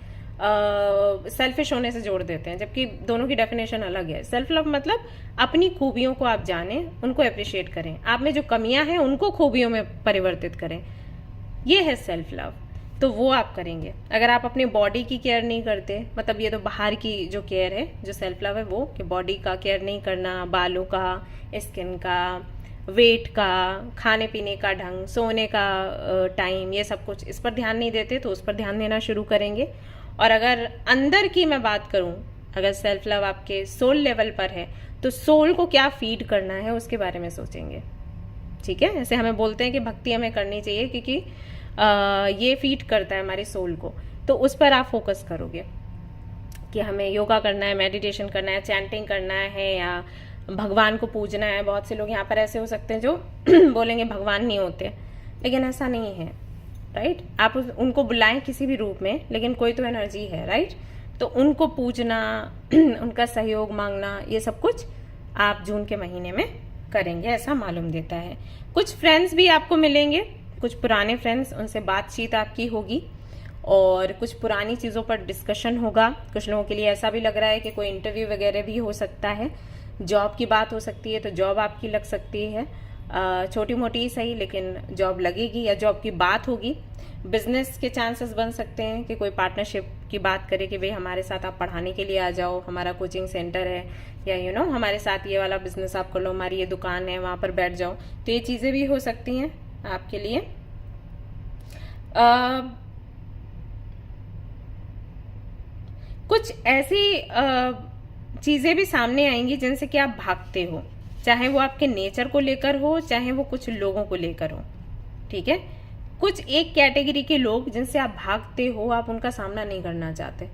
सेल्फिश होने से जोड़ देते हैं, जबकि दोनों की डेफिनेशन अलग है। सेल्फ लव मतलब अपनी खूबियों को आप जानें, उनको अप्रिशिएट करें, आप में जो कमियां हैं उनको खूबियों में परिवर्तित करें, ये है सेल्फ लव। तो वो आप करेंगे। अगर आप अपने बॉडी की केयर नहीं करते, मतलब ये तो बाहर की जो केयर है, जो सेल्फ लव है वो, कि बॉडी का केयर नहीं करना, बालों का, स्किन का, वेट का, खाने पीने का ढंग, सोने का टाइम, ये सब कुछ, इस पर ध्यान नहीं देते तो उस पर ध्यान देना शुरू करेंगे। और अगर अंदर की मैं बात करूं, अगर सेल्फ लव आपके सोल लेवल पर है तो सोल को क्या फीड करना है उसके बारे में सोचेंगे, ठीक है। ऐसे हमें बोलते हैं कि भक्ति हमें करनी चाहिए क्योंकि ये फीड करता है हमारे सोल को, तो उस पर आप फोकस करोगे कि हमें योगा करना है, मेडिटेशन करना है, चैंटिंग करना है, या भगवान को पूजना है। बहुत से लोग यहाँ पर ऐसे हो सकते हैं जो बोलेंगे भगवान नहीं होते, लेकिन ऐसा नहीं है, राइट। आप उनको बुलाएं किसी भी रूप में, लेकिन कोई तो एनर्जी है, राइट। तो उनको पूजना, उनका सहयोग मांगना, ये सब कुछ आप जून के महीने में करेंगे, ऐसा मालूम देता है। कुछ फ्रेंड्स भी आपको मिलेंगे, कुछ पुराने फ्रेंड्स, उनसे बातचीत आपकी होगी और कुछ पुरानी चीज़ों पर डिस्कशन होगा। कुछ लोगों के लिए ऐसा भी लग रहा है कि कोई इंटरव्यू वगैरह भी हो सकता है, जॉब की बात हो सकती है, तो जॉब आपकी लग सकती है, छोटी मोटी ही सही, लेकिन जॉब लगेगी या जॉब की बात होगी। बिजनेस के चांसेस बन सकते हैं कि कोई पार्टनरशिप की बात करे कि भाई हमारे साथ आप पढ़ाने के लिए आ जाओ, हमारा कोचिंग सेंटर है, या हमारे साथ ये वाला बिजनेस आप कर लो, हमारी ये दुकान है, वहां पर बैठ जाओ। तो ये चीजें भी हो सकती हैं आपके लिए। कुछ ऐसी चीजें भी सामने आएंगी जिनसे कि आप भागते हो, चाहे वो आपके नेचर को लेकर हो, चाहे वो कुछ लोगों को लेकर हो, ठीक है। कुछ एक कैटेगरी के लोग जिनसे आप भागते हो, आप उनका सामना नहीं करना चाहते,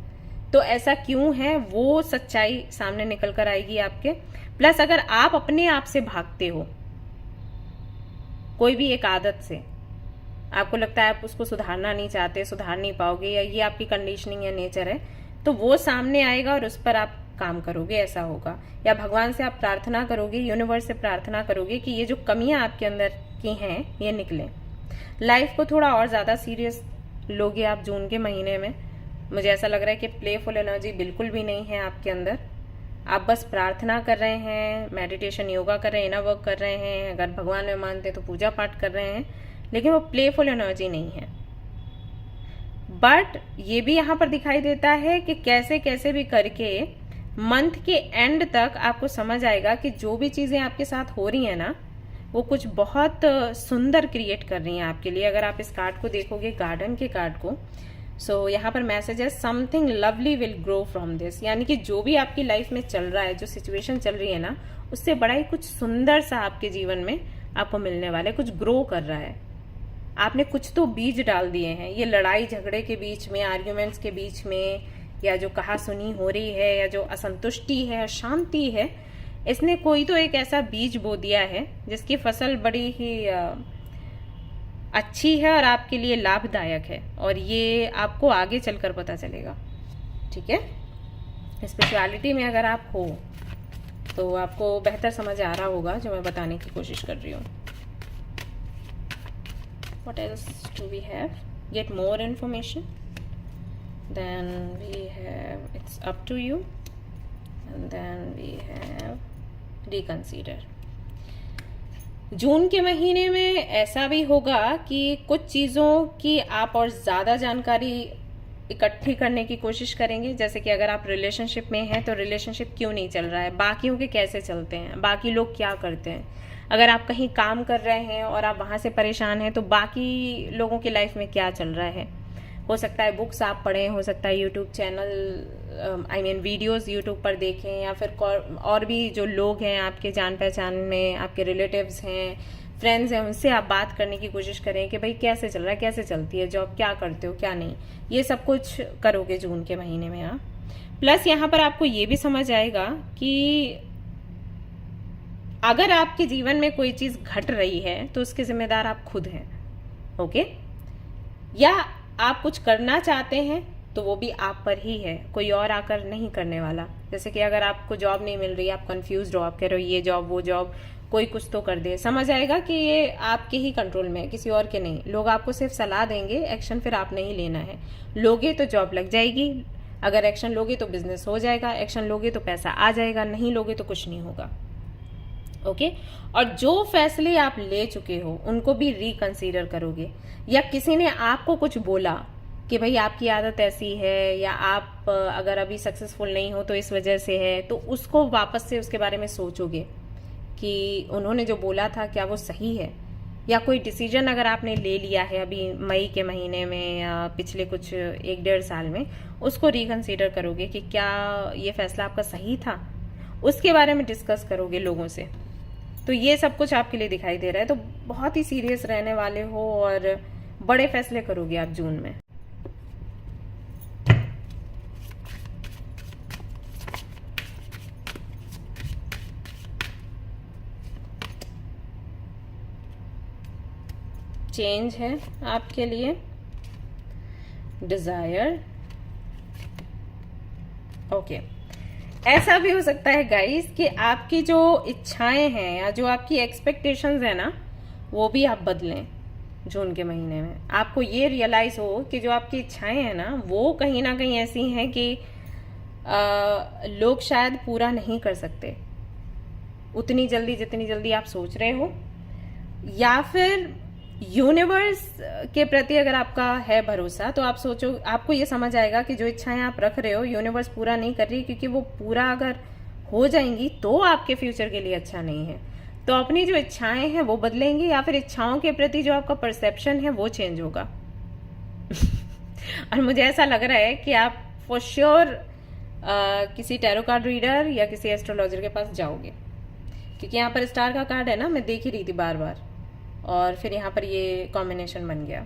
तो ऐसा क्यों है वो सच्चाई सामने निकल कर आएगी आपके। प्लस अगर आप अपने आप से भागते हो कोई भी एक आदत से, आपको लगता है आप उसको सुधारना नहीं चाहते, सुधार नहीं पाओगे, या ये आपकी कंडीशनिंग या नेचर है, तो वो सामने आएगा और उस पर आप काम करोगे, ऐसा होगा। या भगवान से आप प्रार्थना करोगे, यूनिवर्स से प्रार्थना करोगे कि ये जो कमियां आपके अंदर की हैं ये निकले। लाइफ को थोड़ा और ज्यादा सीरियस लोगे आप जून के महीने में। मुझे ऐसा लग रहा है कि प्लेफुल एनर्जी बिल्कुल भी नहीं है आपके अंदर। आप बस प्रार्थना कर रहे हैं, मेडिटेशन योगा कर रहे हैं, इनर वर्क कर रहे हैं, अगर भगवान में मानते हैं तो पूजा पाठ कर रहे हैं, लेकिन वो प्लेफुल एनर्जी नहीं है। बट ये भी यहाँ पर दिखाई देता है कि कैसे कैसे भी करके मंथ के एंड तक आपको समझ आएगा कि जो भी चीजें आपके साथ हो रही है ना, वो कुछ बहुत सुंदर क्रिएट कर रही हैं आपके लिए। अगर आप इस कार्ड को देखोगे, गार्डन के कार्ड को, सो यहाँ पर मैसेज है something lovely will grow from this, यानी कि जो भी आपकी लाइफ में चल रहा है, जो सिचुएशन चल रही है ना, उससे बड़ा ही कुछ सुंदर सा आपके जीवन में आपको मिलने वाला है, कुछ ग्रो कर रहा है। आपने कुछ तो बीज डाल दिए हैं। ये लड़ाई झगड़े के बीच में, आर्ग्यूमेंट्स के बीच में, या जो कहा सुनी हो रही है, या जो असंतुष्टि है, अशांति है, इसने कोई तो एक ऐसा बीज बो दिया है जिसकी फसल बड़ी ही अच्छी है और आपके लिए लाभदायक है, और ये आपको आगे चलकर पता चलेगा, ठीक है। स्पिरिचुअलिटी में अगर आप हो तो आपको बेहतर समझ आ रहा होगा जो मैं बताने की कोशिश कर रही हूँ। What else do we have? Get more information. Then we have it's up to you. And then we have reconsider. जून के महीने में ऐसा भी होगा कि कुछ चीज़ों की आप और ज़्यादा जानकारी इकट्ठी करने की कोशिश करेंगे। जैसे कि अगर आप रिलेशनशिप में हैं तो रिलेशनशिप क्यों नहीं चल रहा है, बाकियों के कैसे चलते हैं, बाकी लोग क्या करते हैं। अगर आप कहीं काम कर रहे हैं और आप वहाँ से परेशान हैं तो बाकी लोगों की लाइफ में क्या चल रहा है। हो सकता है बुक्स आप पढ़ें, हो सकता है यूट्यूब चैनल वीडियोस यूट्यूब पर देखें, या फिर और भी जो लोग हैं आपके जान पहचान में, आपके रिलेटिव्स हैं, फ्रेंड्स हैं, उनसे आप बात करने की कोशिश करें कि भाई कैसे चल रहा है, कैसे चलती है जॉब, क्या करते हो क्या नहीं। ये सब कुछ करोगे जून के महीने में आप। प्लस यहाँ पर आपको ये भी समझ आएगा कि अगर आपके जीवन में कोई चीज घट रही है तो उसके जिम्मेदार आप खुद हैं, ओके। या आप कुछ करना चाहते हैं तो वो भी आप पर ही है, कोई और आकर नहीं करने वाला। जैसे कि अगर आपको जॉब नहीं मिल रही, आप कंफ्यूज हो, आप कह रहे हो ये जॉब वो जॉब, कोई कुछ तो कर दे, समझ आएगा कि ये आपके ही कंट्रोल में है, किसी और के नहीं। लोग आपको सिर्फ सलाह देंगे, एक्शन फिर आपने ही लेना है। लोगे तो जॉब लग जाएगी, अगर एक्शन लोगे तो बिजनेस हो जाएगा, एक्शन लोगे तो पैसा आ जाएगा, नहीं लोगे तो कुछ नहीं होगा, ओके। और जो फैसले आप ले चुके हो उनको भी रिकंसीडर करोगे। या किसी ने आपको कुछ बोला कि भाई आपकी आदत ऐसी है, या आप अगर अभी सक्सेसफुल नहीं हो तो इस वजह से है, तो उसको वापस से उसके बारे में सोचोगे कि उन्होंने जो बोला था क्या वो सही है। या कोई डिसीजन अगर आपने ले लिया है अभी मई के महीने में या पिछले कुछ 1-1.5 साल में, उसको रिकंसीडर करोगे कि क्या ये फैसला आपका सही था, उसके बारे में डिस्कस करोगे लोगों से। तो ये सब कुछ आपके लिए दिखाई दे रहा है। तो बहुत ही सीरियस रहने वाले हो और बड़े फैसले करोगे आप जून में। चेंज है आपके लिए, डिजायर। ओके, ऐसा भी हो सकता है गाइस कि आपकी जो इच्छाएं हैं या जो आपकी एक्सपेक्टेशंस है ना, वो भी आप बदलें जून के महीने में। आपको ये रियलाइज हो कि जो आपकी इच्छाएं हैं ना, वो कहीं ना कहीं ऐसी हैं कि लोग शायद पूरा नहीं कर सकते उतनी जल्दी जितनी जल्दी आप सोच रहे हो, या फिर यूनिवर्स के प्रति अगर आपका है भरोसा तो आप सोचो, आपको ये समझ आएगा कि जो इच्छाएं आप रख रहे हो यूनिवर्स पूरा नहीं कर रही, क्योंकि वो पूरा अगर हो जाएंगी तो आपके फ्यूचर के लिए अच्छा नहीं है। तो अपनी जो इच्छाएं हैं वो बदलेंगी, या फिर इच्छाओं के प्रति जो आपका परसेप्शन है वो चेंज होगा। और मुझे ऐसा लग रहा है कि आप फॉर श्योर किसी टैरो कार्ड रीडर या किसी एस्ट्रोलॉजर के पास जाओगे, क्योंकि यहाँ पर स्टार का कार्ड है ना, मैं देख ही रही थी बार बार, और फिर यहाँ पर ये कॉम्बिनेशन बन गया।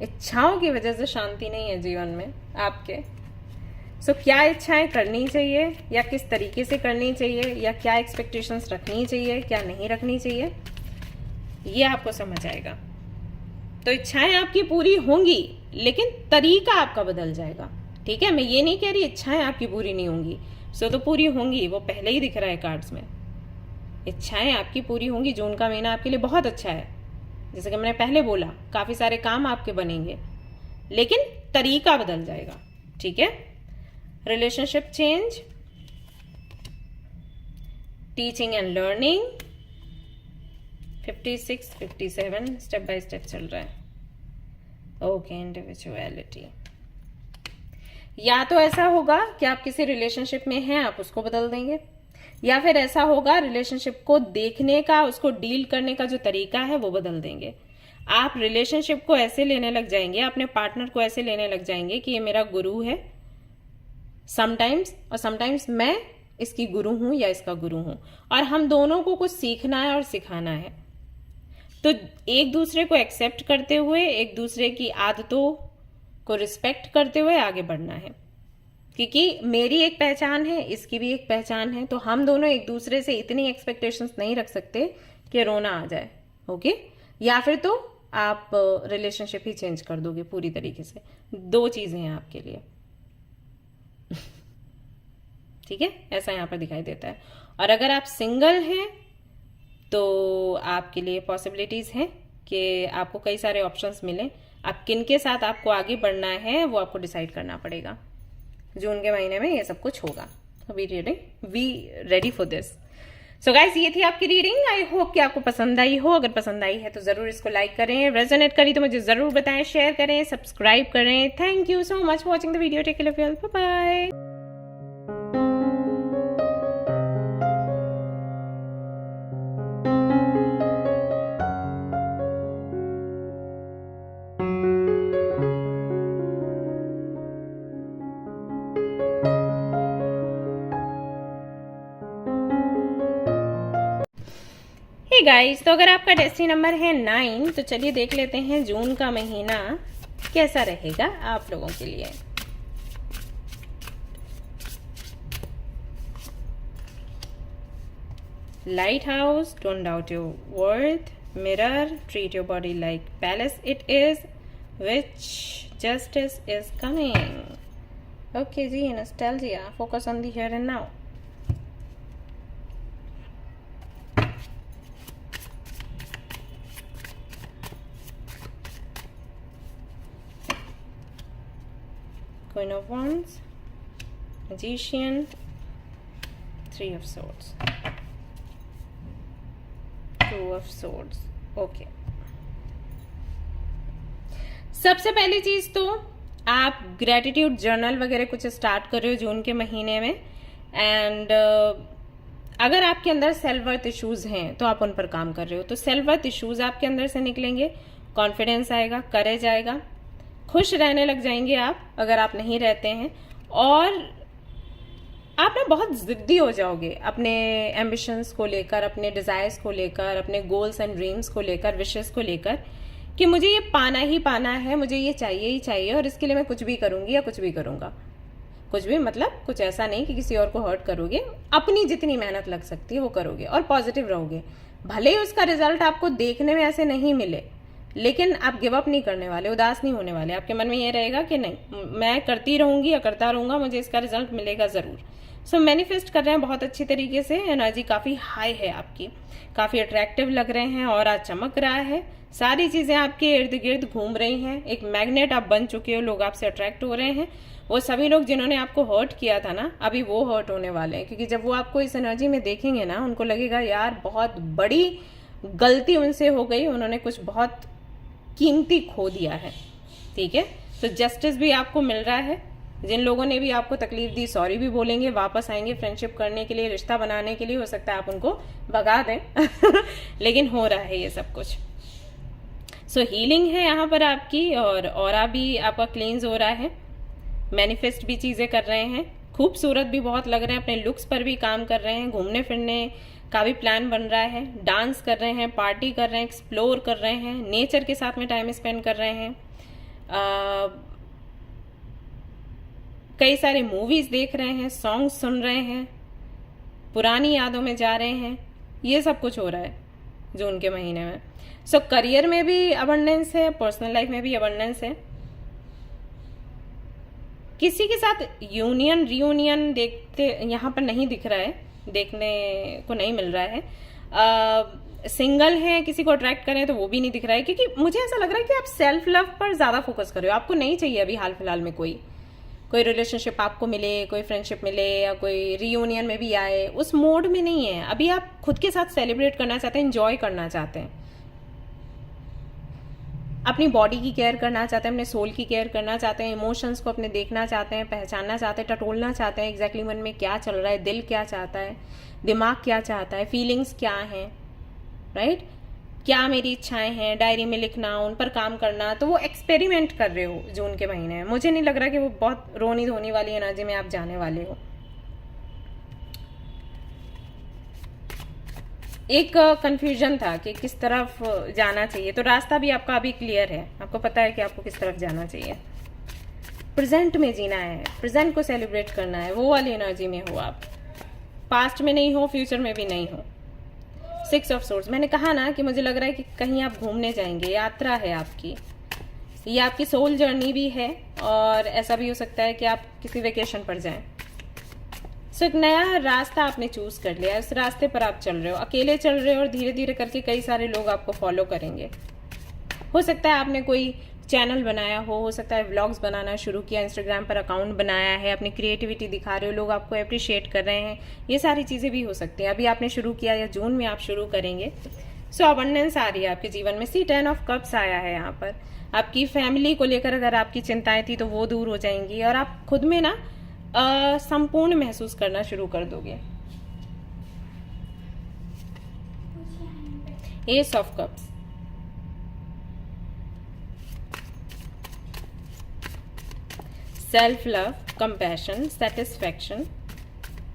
इच्छाओं की वजह से शांति नहीं है जीवन में आपके। सो क्या इच्छाएं करनी चाहिए या किस तरीके से करनी चाहिए, या क्या एक्सपेक्टेशंस रखनी चाहिए क्या नहीं रखनी चाहिए, ये आपको समझ आएगा। तो इच्छाएं आपकी पूरी होंगी, लेकिन तरीका आपका बदल जाएगा। ठीक है, मैं ये नहीं कह रही इच्छाएं आपकी पूरी नहीं होंगी, सो तो पूरी होंगी, वो पहले ही दिख रहा है कार्ड्स में। इच्छाएं आपकी पूरी होंगी। जून का महीना आपके लिए बहुत अच्छा है, जैसे कि मैंने पहले बोला, काफी सारे काम आपके बनेंगे, लेकिन तरीका बदल जाएगा। ठीक है, relationship change, teaching and learning, 56 57 step by step चल रहा है। Okay, individuality. या तो ऐसा होगा कि आप किसी रिलेशनशिप में हैं, आप उसको बदल देंगे, या फिर ऐसा होगा रिलेशनशिप को देखने का, उसको डील करने का जो तरीका है वो बदल देंगे। आप रिलेशनशिप को ऐसे लेने लग जाएंगे, अपने पार्टनर को ऐसे लेने लग जाएंगे कि ये मेरा गुरु है समटाइम्स, और समटाइम्स मैं इसकी गुरु हूं या इसका गुरु हूं, और हम दोनों को कुछ सीखना है और सिखाना है। तो एक दूसरे को एक्सेप्ट करते हुए, एक दूसरे की आदतों को रिस्पेक्ट करते हुए आगे बढ़ना है, क्योंकि मेरी एक पहचान है, इसकी भी एक पहचान है। तो हम दोनों एक दूसरे से इतनी एक्सपेक्टेशंस नहीं रख सकते कि रोना आ जाए। ओके, या फिर तो आप रिलेशनशिप ही चेंज कर दोगे पूरी तरीके से। दो चीजें हैं आपके लिए। ठीक है, ऐसा यहां पर दिखाई देता है। और अगर आप सिंगल हैं तो आपके लिए पॉसिबिलिटीज हैं कि आपको कई सारे ऑप्शंस मिलें। आप किन के साथ आपको आगे बढ़ना है वो आपको डिसाइड करना पड़ेगा। जून के महीने में ये सब कुछ होगा। We ready for this. So guys, ये थी आपकी रीडिंग। आई होप कि आपको पसंद आई हो। अगर पसंद आई है तो जरूर इसको लाइक करें, रेजोनेट करी तो मुझे जरूर बताएं, शेयर करें, सब्सक्राइब करें। Thank you so much for watching the video. Take care of yourself, bye bye. Guys, तो अगर आपका डेस्टिनी नंबर है 9, तो चलिए देख लेते हैं जून का महीना कैसा रहेगा आप लोगों के लिए। Lighthouse, don't doubt your worth, mirror, treat your body like palace it is, which justice is coming. Okay जी, nostalgia, focus on the here and now. Queen of Wands, Magician, 3 of Swords, 2 of Swords. Okay. सबसे पहली चीज तो आप gratitude journal वगैरह कुछ start कर रहे हो जून के महीने में, एंड अगर आपके अंदर सेल्फ वर्थ इश्यूज हैं तो आप उन पर काम कर रहे हो, तो सेल्फ वर्थ इश्यूज आपके अंदर से निकलेंगे, कॉन्फिडेंस आएगा, करेज आएगा, खुश रहने लग जाएंगे आप अगर आप नहीं रहते हैं, और आप ना बहुत जिद्दी हो जाओगे अपने एम्बिशंस को लेकर, अपने डिजायर्स को लेकर, अपने गोल्स एंड ड्रीम्स को लेकर, विशेस को लेकर, कि मुझे ये पाना ही पाना है, मुझे ये चाहिए ही चाहिए, और इसके लिए मैं कुछ भी करूंगी या कुछ भी करूंगा। कुछ भी मतलब कुछ ऐसा नहीं कि किसी और को हर्ट करोगे, अपनी जितनी मेहनत लग सकती है वो करोगे और पॉजिटिव रहोगे। भले ही उसका रिजल्ट आपको देखने में ऐसे नहीं मिले, लेकिन आप गिव अप नहीं करने वाले, उदास नहीं होने वाले। आपके मन में ये रहेगा कि नहीं, मैं करती रहूंगी या करता रहूंगा, मुझे इसका रिजल्ट मिलेगा जरूर। सो मैनिफेस्ट कर रहे हैं बहुत अच्छी तरीके से, एनर्जी काफी हाई है आपकी, काफी अट्रैक्टिव लग रहे हैं और आज चमक रहा है, सारी चीजें आपके इर्द गिर्द घूम रही हैं, एक मैग्नेट आप बन चुके हो, लोग आपसे अट्रैक्ट हो रहे हैं। वो सभी लोग जिन्होंने आपको हर्ट किया था ना, अभी वो हर्ट होने वाले हैं, क्योंकि जब वो आपको इस एनर्जी में देखेंगे ना, उनको लगेगा यार बहुत बड़ी गलती उनसे हो गई, उन्होंने कुछ बहुत कीमती खो दिया है। ठीक है, तो जस्टिस भी आपको मिल रहा है। जिन लोगों ने भी आपको तकलीफ दी, सॉरी भी बोलेंगे, वापस आएंगे फ्रेंडशिप करने के लिए, रिश्ता बनाने के लिए। हो सकता है आप उनको भगा दें लेकिन हो रहा है ये सब कुछ। सो हीलिंग है यहाँ पर आपकी, और ऑरा भी आपका क्लींस हो रहा है, मैनिफेस्ट भी चीजें कर रहे हैं, खूबसूरत भी बहुत लग रहे हैं, अपने लुक्स पर भी काम कर रहे हैं, घूमने फिरने का भी प्लान बन रहा है, डांस कर रहे हैं, पार्टी कर रहे हैं, एक्सप्लोर कर रहे हैं, नेचर के साथ में टाइम स्पेंड कर रहे हैं, कई सारे मूवीज देख रहे हैं, सॉन्ग्स सुन रहे हैं, पुरानी यादों में जा रहे हैं। ये सब कुछ हो रहा है जून के महीने में। सो करियर में भी अबंडेंस है, पर्सनल लाइफ में भी अबंडेंस है। किसी के साथ यूनियन रियूनियन देखते यहाँ पर नहीं दिख रहा है, देखने को नहीं मिल रहा है। सिंगल है, किसी को अट्रैक्ट करें तो वो भी नहीं दिख रहा है, क्योंकि मुझे ऐसा लग रहा है कि आप सेल्फ लव पर ज्यादा फोकस कर रहे हो। आपको नहीं चाहिए अभी हाल फिलहाल में कोई रिलेशनशिप आपको मिले, कोई फ्रेंडशिप मिले, या कोई रियूनियन में भी आए, उस मोड में नहीं है अभी। आप खुद के साथ सेलिब्रेट करना चाहते हैं, एंजॉय करना चाहते हैं, अपनी बॉडी की केयर करना चाहते हैं, अपने सोल की केयर करना चाहते हैं, इमोशंस को अपने देखना चाहते हैं, पहचानना चाहते हैं, टटोलना चाहते हैं, एग्जैक्टली मन में क्या चल रहा है, दिल क्या चाहता है, दिमाग क्या चाहता है, फीलिंग्स क्या हैं, राइट? क्या मेरी इच्छाएं हैं, डायरी में लिखना, उन पर काम करना। तो वो एक्सपेरिमेंट कर रहे हो जून के महीने में। मुझे नहीं लग रहा कि वो बहुत रोनी धोनी वाली एनर्जी में आप जाने वाले हो। एक कंफ्यूजन था कि किस तरफ जाना चाहिए, तो रास्ता भी आपका अभी क्लियर है, आपको पता है कि आपको किस तरफ जाना चाहिए। प्रेजेंट में जीना है, प्रेजेंट को सेलिब्रेट करना है, वो वाली एनर्जी में हो आप। पास्ट में नहीं हो, फ्यूचर में भी नहीं हो। 6 ऑफ सोर्ड्स, मैंने कहा ना कि मुझे लग रहा है कि कहीं आप घूमने जाएंगे, यात्रा है आपकी, ये आपकी सोल जर्नी भी है, और ऐसा भी हो सकता है कि आप किसी वेकेशन पर जाएं। सो एक नया रास्ता आपने चूज कर लिया, उस रास्ते पर आप चल रहे हो, अकेले चल रहे हो, और धीरे धीरे करके कई सारे लोग आपको फॉलो करेंगे। हो सकता है आपने कोई चैनल बनाया हो सकता है व्लॉग्स बनाना शुरू किया, इंस्टाग्राम पर अकाउंट बनाया है, अपनी क्रिएटिविटी दिखा रहे हो, लोग आपको अप्रिशिएट कर रहे हैं, ये सारी चीज़ें भी हो सकती हैं। अभी आपने शुरू किया या जून में आप शुरू करेंगे। सो अबंडेंस आ रही है आपके जीवन में। सी 10 ऑफ कप्स आया है यहाँ पर। आपकी फैमिली को लेकर अगर आपकी चिंताएं थी तो वो दूर हो जाएंगी, और आप खुद में ना संपूर्ण महसूस करना शुरू कर दोगे। S of cups, self love, compassion, satisfaction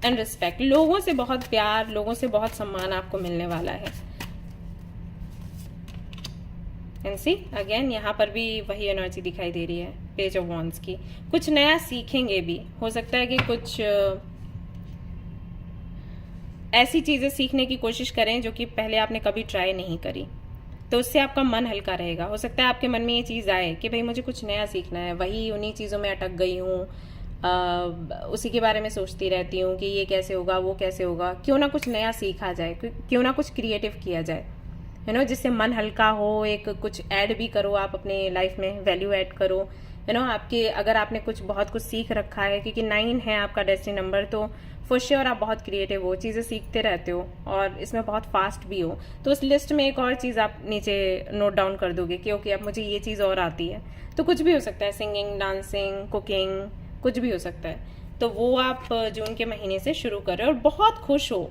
and respect. लोगों से बहुत प्यार, लोगों से बहुत सम्मान आपको मिलने वाला है। एंड सी अगेन यहाँ पर भी वही एनर्जी दिखाई दे रही है, पेज ऑफ वॉन्ड्स की। कुछ नया सीखेंगे भी, हो सकता है कि कुछ ऐसी चीजें सीखने की कोशिश करें जो कि पहले आपने कभी ट्राई नहीं करी, तो उससे आपका मन हल्का रहेगा। हो सकता है आपके मन में ये चीज़ आए कि भाई मुझे कुछ नया सीखना है, वही उन्हीं चीज़ों में अटक गई हूँ, उसी के बारे में सोचती रहती हूँ कि ये कैसे होगा, वो कैसे होगा। क्यों ना कुछ नया सीखा जाए, क्यों ना कुछ क्रिएटिव किया जाए, यू नो, जिससे मन हल्का हो। एक कुछ ऐड भी करो आप अपने लाइफ में, वैल्यू ऐड करो, यू नो। आपके अगर आपने कुछ बहुत कुछ सीख रखा है, क्योंकि 9 है आपका डेस्टिनी नंबर, तो फॉर श्योर आप बहुत क्रिएटिव हो, चीज़ें सीखते रहते हो और इसमें बहुत फास्ट भी हो। तो उस लिस्ट में एक और चीज़ आप नीचे नोट डाउन कर दोगे कि ओके अब मुझे ये चीज़ और आती है। तो कुछ भी हो सकता है, सिंगिंग, डांसिंग, कुकिंग, कुछ भी हो सकता है। तो वो आप जून के महीने से शुरू करें और बहुत खुश हो।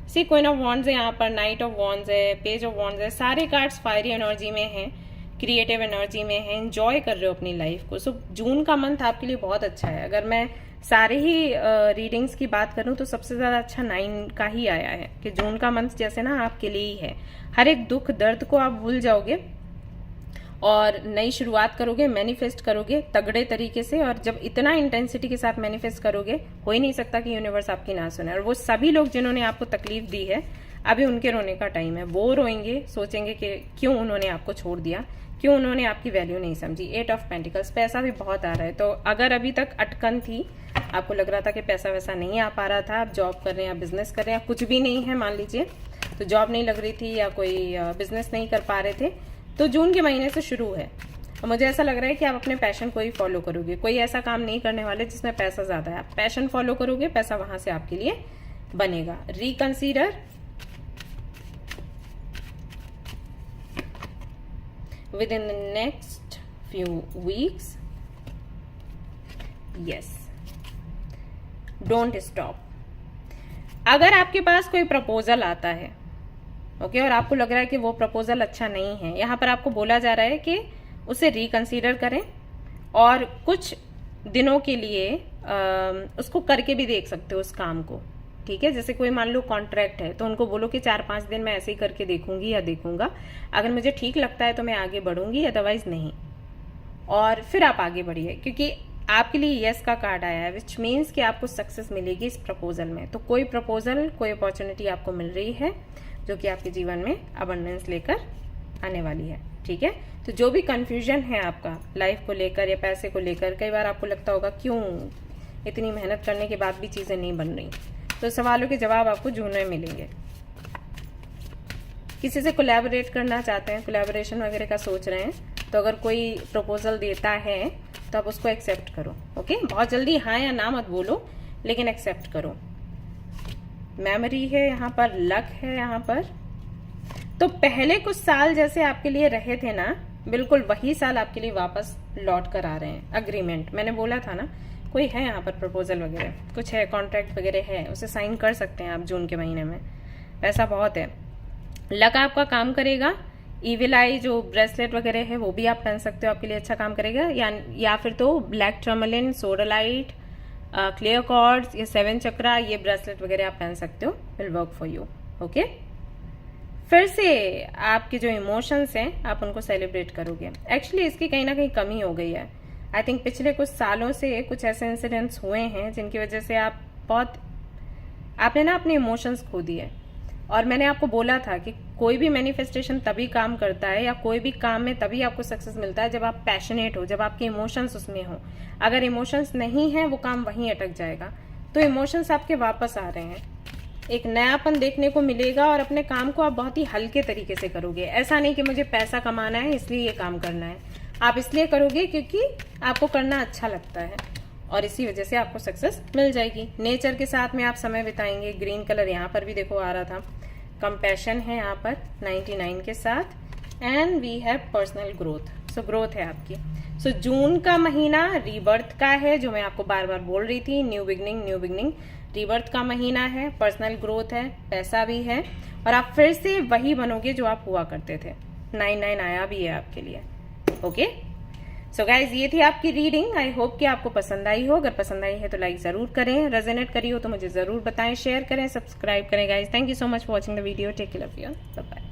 सी क्वीन ऑफ वॉन्ड्स है यहाँ पर, नाइट ऑफ वॉन्ड्स है, पेज ऑफ वॉन्ड्स है, सारे कार्ड्स फायरी एनर्जी में हैं, क्रिएटिव एनर्जी में हैं, एंजॉय कर रहे हो अपनी लाइफ को। सो जून का मंथ आपके लिए बहुत अच्छा है। अगर मैं सारे ही रीडिंग्स की बात करूं तो सबसे ज़्यादा अच्छा 9 का ही आया है कि जून का मंथ जैसे ना आपके लिए ही है। हर एक दुख दर्द को आप भूल जाओगे और नई शुरुआत करोगे, मैनिफेस्ट करोगे तगड़े तरीके से। और जब इतना इंटेंसिटी के साथ मैनिफेस्ट करोगे, हो ही नहीं सकता कि यूनिवर्स आपकी ना सुने। और वो सभी लोग जिन्होंने आपको तकलीफ दी है, अभी उनके रोने का टाइम है। वो रोएंगे, सोचेंगे कि क्यों उन्होंने आपको छोड़ दिया, क्यों उन्होंने आपकी वैल्यू नहीं समझी। 8 ऑफ पेंटिकल्स, पैसा भी बहुत आ रहा है। तो अगर अभी तक अटकन थी, आपको लग रहा था कि पैसा वैसा नहीं आ पा रहा था, आप जॉब कर रहे हैं या बिजनेस कर रहे हैं, कुछ भी नहीं है मान लीजिए, तो जॉब नहीं लग रही थी या कोई बिजनेस नहीं कर पा रहे थे, तो जून के महीने से शुरू है। और मुझे ऐसा लग रहा है कि आप अपने पैशन को ही फॉलो करोगे, कोई ऐसा काम नहीं करने वाले जिसमें पैसा ज्यादा है। आप पैशन फॉलो करोगे, पैसा वहां से आपके लिए बनेगा। Reconsider, within the next few weeks, yes, don't stop। अगर आपके पास कोई प्रपोजल आता है, ओके, और आपको लग रहा है कि वो प्रपोजल अच्छा नहीं है, यहां पर आपको बोला जा रहा है कि उसे रिकंसीडर करें और कुछ दिनों के लिए उसको करके भी देख सकते हो उस काम को, ठीक है। जैसे कोई मान लो कॉन्ट्रैक्ट है, तो उनको बोलो कि 4-5 दिन मैं ऐसे ही करके देखूंगी या देखूंगा, अगर मुझे ठीक लगता है तो मैं आगे बढ़ूंगी, अदरवाइज नहीं। और फिर आप आगे बढ़िए, क्योंकि आपके लिए यस का कार्ड आया है, विच मीन्स कि आपको सक्सेस मिलेगी इस प्रपोजल में। तो कोई प्रपोजल, कोई अपॉर्चुनिटी आपको मिल रही है जो कि आपके जीवन में अबंडेंस लेकर आने वाली है, ठीक है। तो जो भी कंफ्यूजन है आपका लाइफ को लेकर या पैसे को लेकर, कई बार आपको लगता होगा क्यों इतनी मेहनत करने के बाद भी चीजें नहीं बन रही, तो सवालों के जवाब आपको जून में मिलेंगे। किसी से कोलैबोरेट करना चाहते हैं, कोलैबोरेशन वगैरह का सोच रहे हैं, तो अगर कोई प्रपोजल देता है तो आप उसको एक्सेप्ट करो, ओके। बहुत जल्दी हाँ या ना मत बोलो, लेकिन एक्सेप्ट करो। मेमोरी है यहाँ पर, लक है यहाँ पर। तो पहले कुछ साल जैसे आपके लिए रहे थे ना, बिल्कुल वही साल आपके लिए वापस लौट कर आ रहे हैं। अग्रीमेंट, मैंने बोला था ना, कोई है यहाँ पर प्रपोजल वगैरह, कुछ है, कॉन्ट्रैक्ट वगैरह है, उसे साइन कर सकते हैं आप जून के महीने में। पैसा बहुत है। लक आपका काम करेगा। ईविल आई जो ब्रेसलेट वगैरह है वो भी आप पहन सकते हो, आपके लिए अच्छा काम करेगा। या फिर तो black tourmaline, sodalite, clear quartz, ये 7 चक्रा, ये ब्रेसलेट वगैरह आप पहन सकते हो, will work for you, okay. फिर से आपके जो इमोशंस हैं आप उनको सेलिब्रेट करोगे। एक्चुअली इसकी कहीं ना कहीं कमी हो गई है। आई थिंक पिछले कुछ सालों से कुछ ऐसे इंसिडेंट्स हुए हैं जिनकी वजह से आपने ना अपने इमोशंस खो दिए। और मैंने आपको बोला था कि कोई भी मैनिफेस्टेशन तभी काम करता है या कोई भी काम में तभी आपको सक्सेस मिलता है जब आप पैशनेट हो, जब आपके इमोशंस उसमें हो। अगर इमोशंस नहीं है, वो काम वहीं अटक जाएगा। तो इमोशंस आपके वापस आ रहे हैं, एक नयापन देखने को मिलेगा और अपने काम को आप बहुत ही हल्के तरीके से करोगे। ऐसा नहीं कि मुझे पैसा कमाना है इसलिए ये काम करना है, आप इसलिए करोगे क्योंकि आपको करना अच्छा लगता है और इसी वजह से आपको सक्सेस मिल जाएगी। नेचर के साथ में आप समय बिताएंगे। ग्रीन कलर यहाँ पर भी देखो आ रहा था। कंपैशन है यहाँ पर 99 के साथ। And we have personal growth. So growth है आपकी। सो जून का महीना रीबर्थ का है, जो मैं आपको बार बार बोल रही थी, न्यू बिगनिंग। रीबर्थ का महीना है, पर्सनल ग्रोथ है, पैसा भी है और आप फिर से वही बनोगे जो आप हुआ करते थे। 99 आया भी है आपके लिए, ओके। सो गाइज, ये थी आपकी रीडिंग। आई होप कि आपको पसंद आई हो। अगर पसंद आई है तो लाइक जरूर करें, रेजोनेट करी हो तो मुझे जरूर बताएं, शेयर करें, सब्सक्राइब करें। Guys, thank you so much for watching the video. Take care of you, bye bye.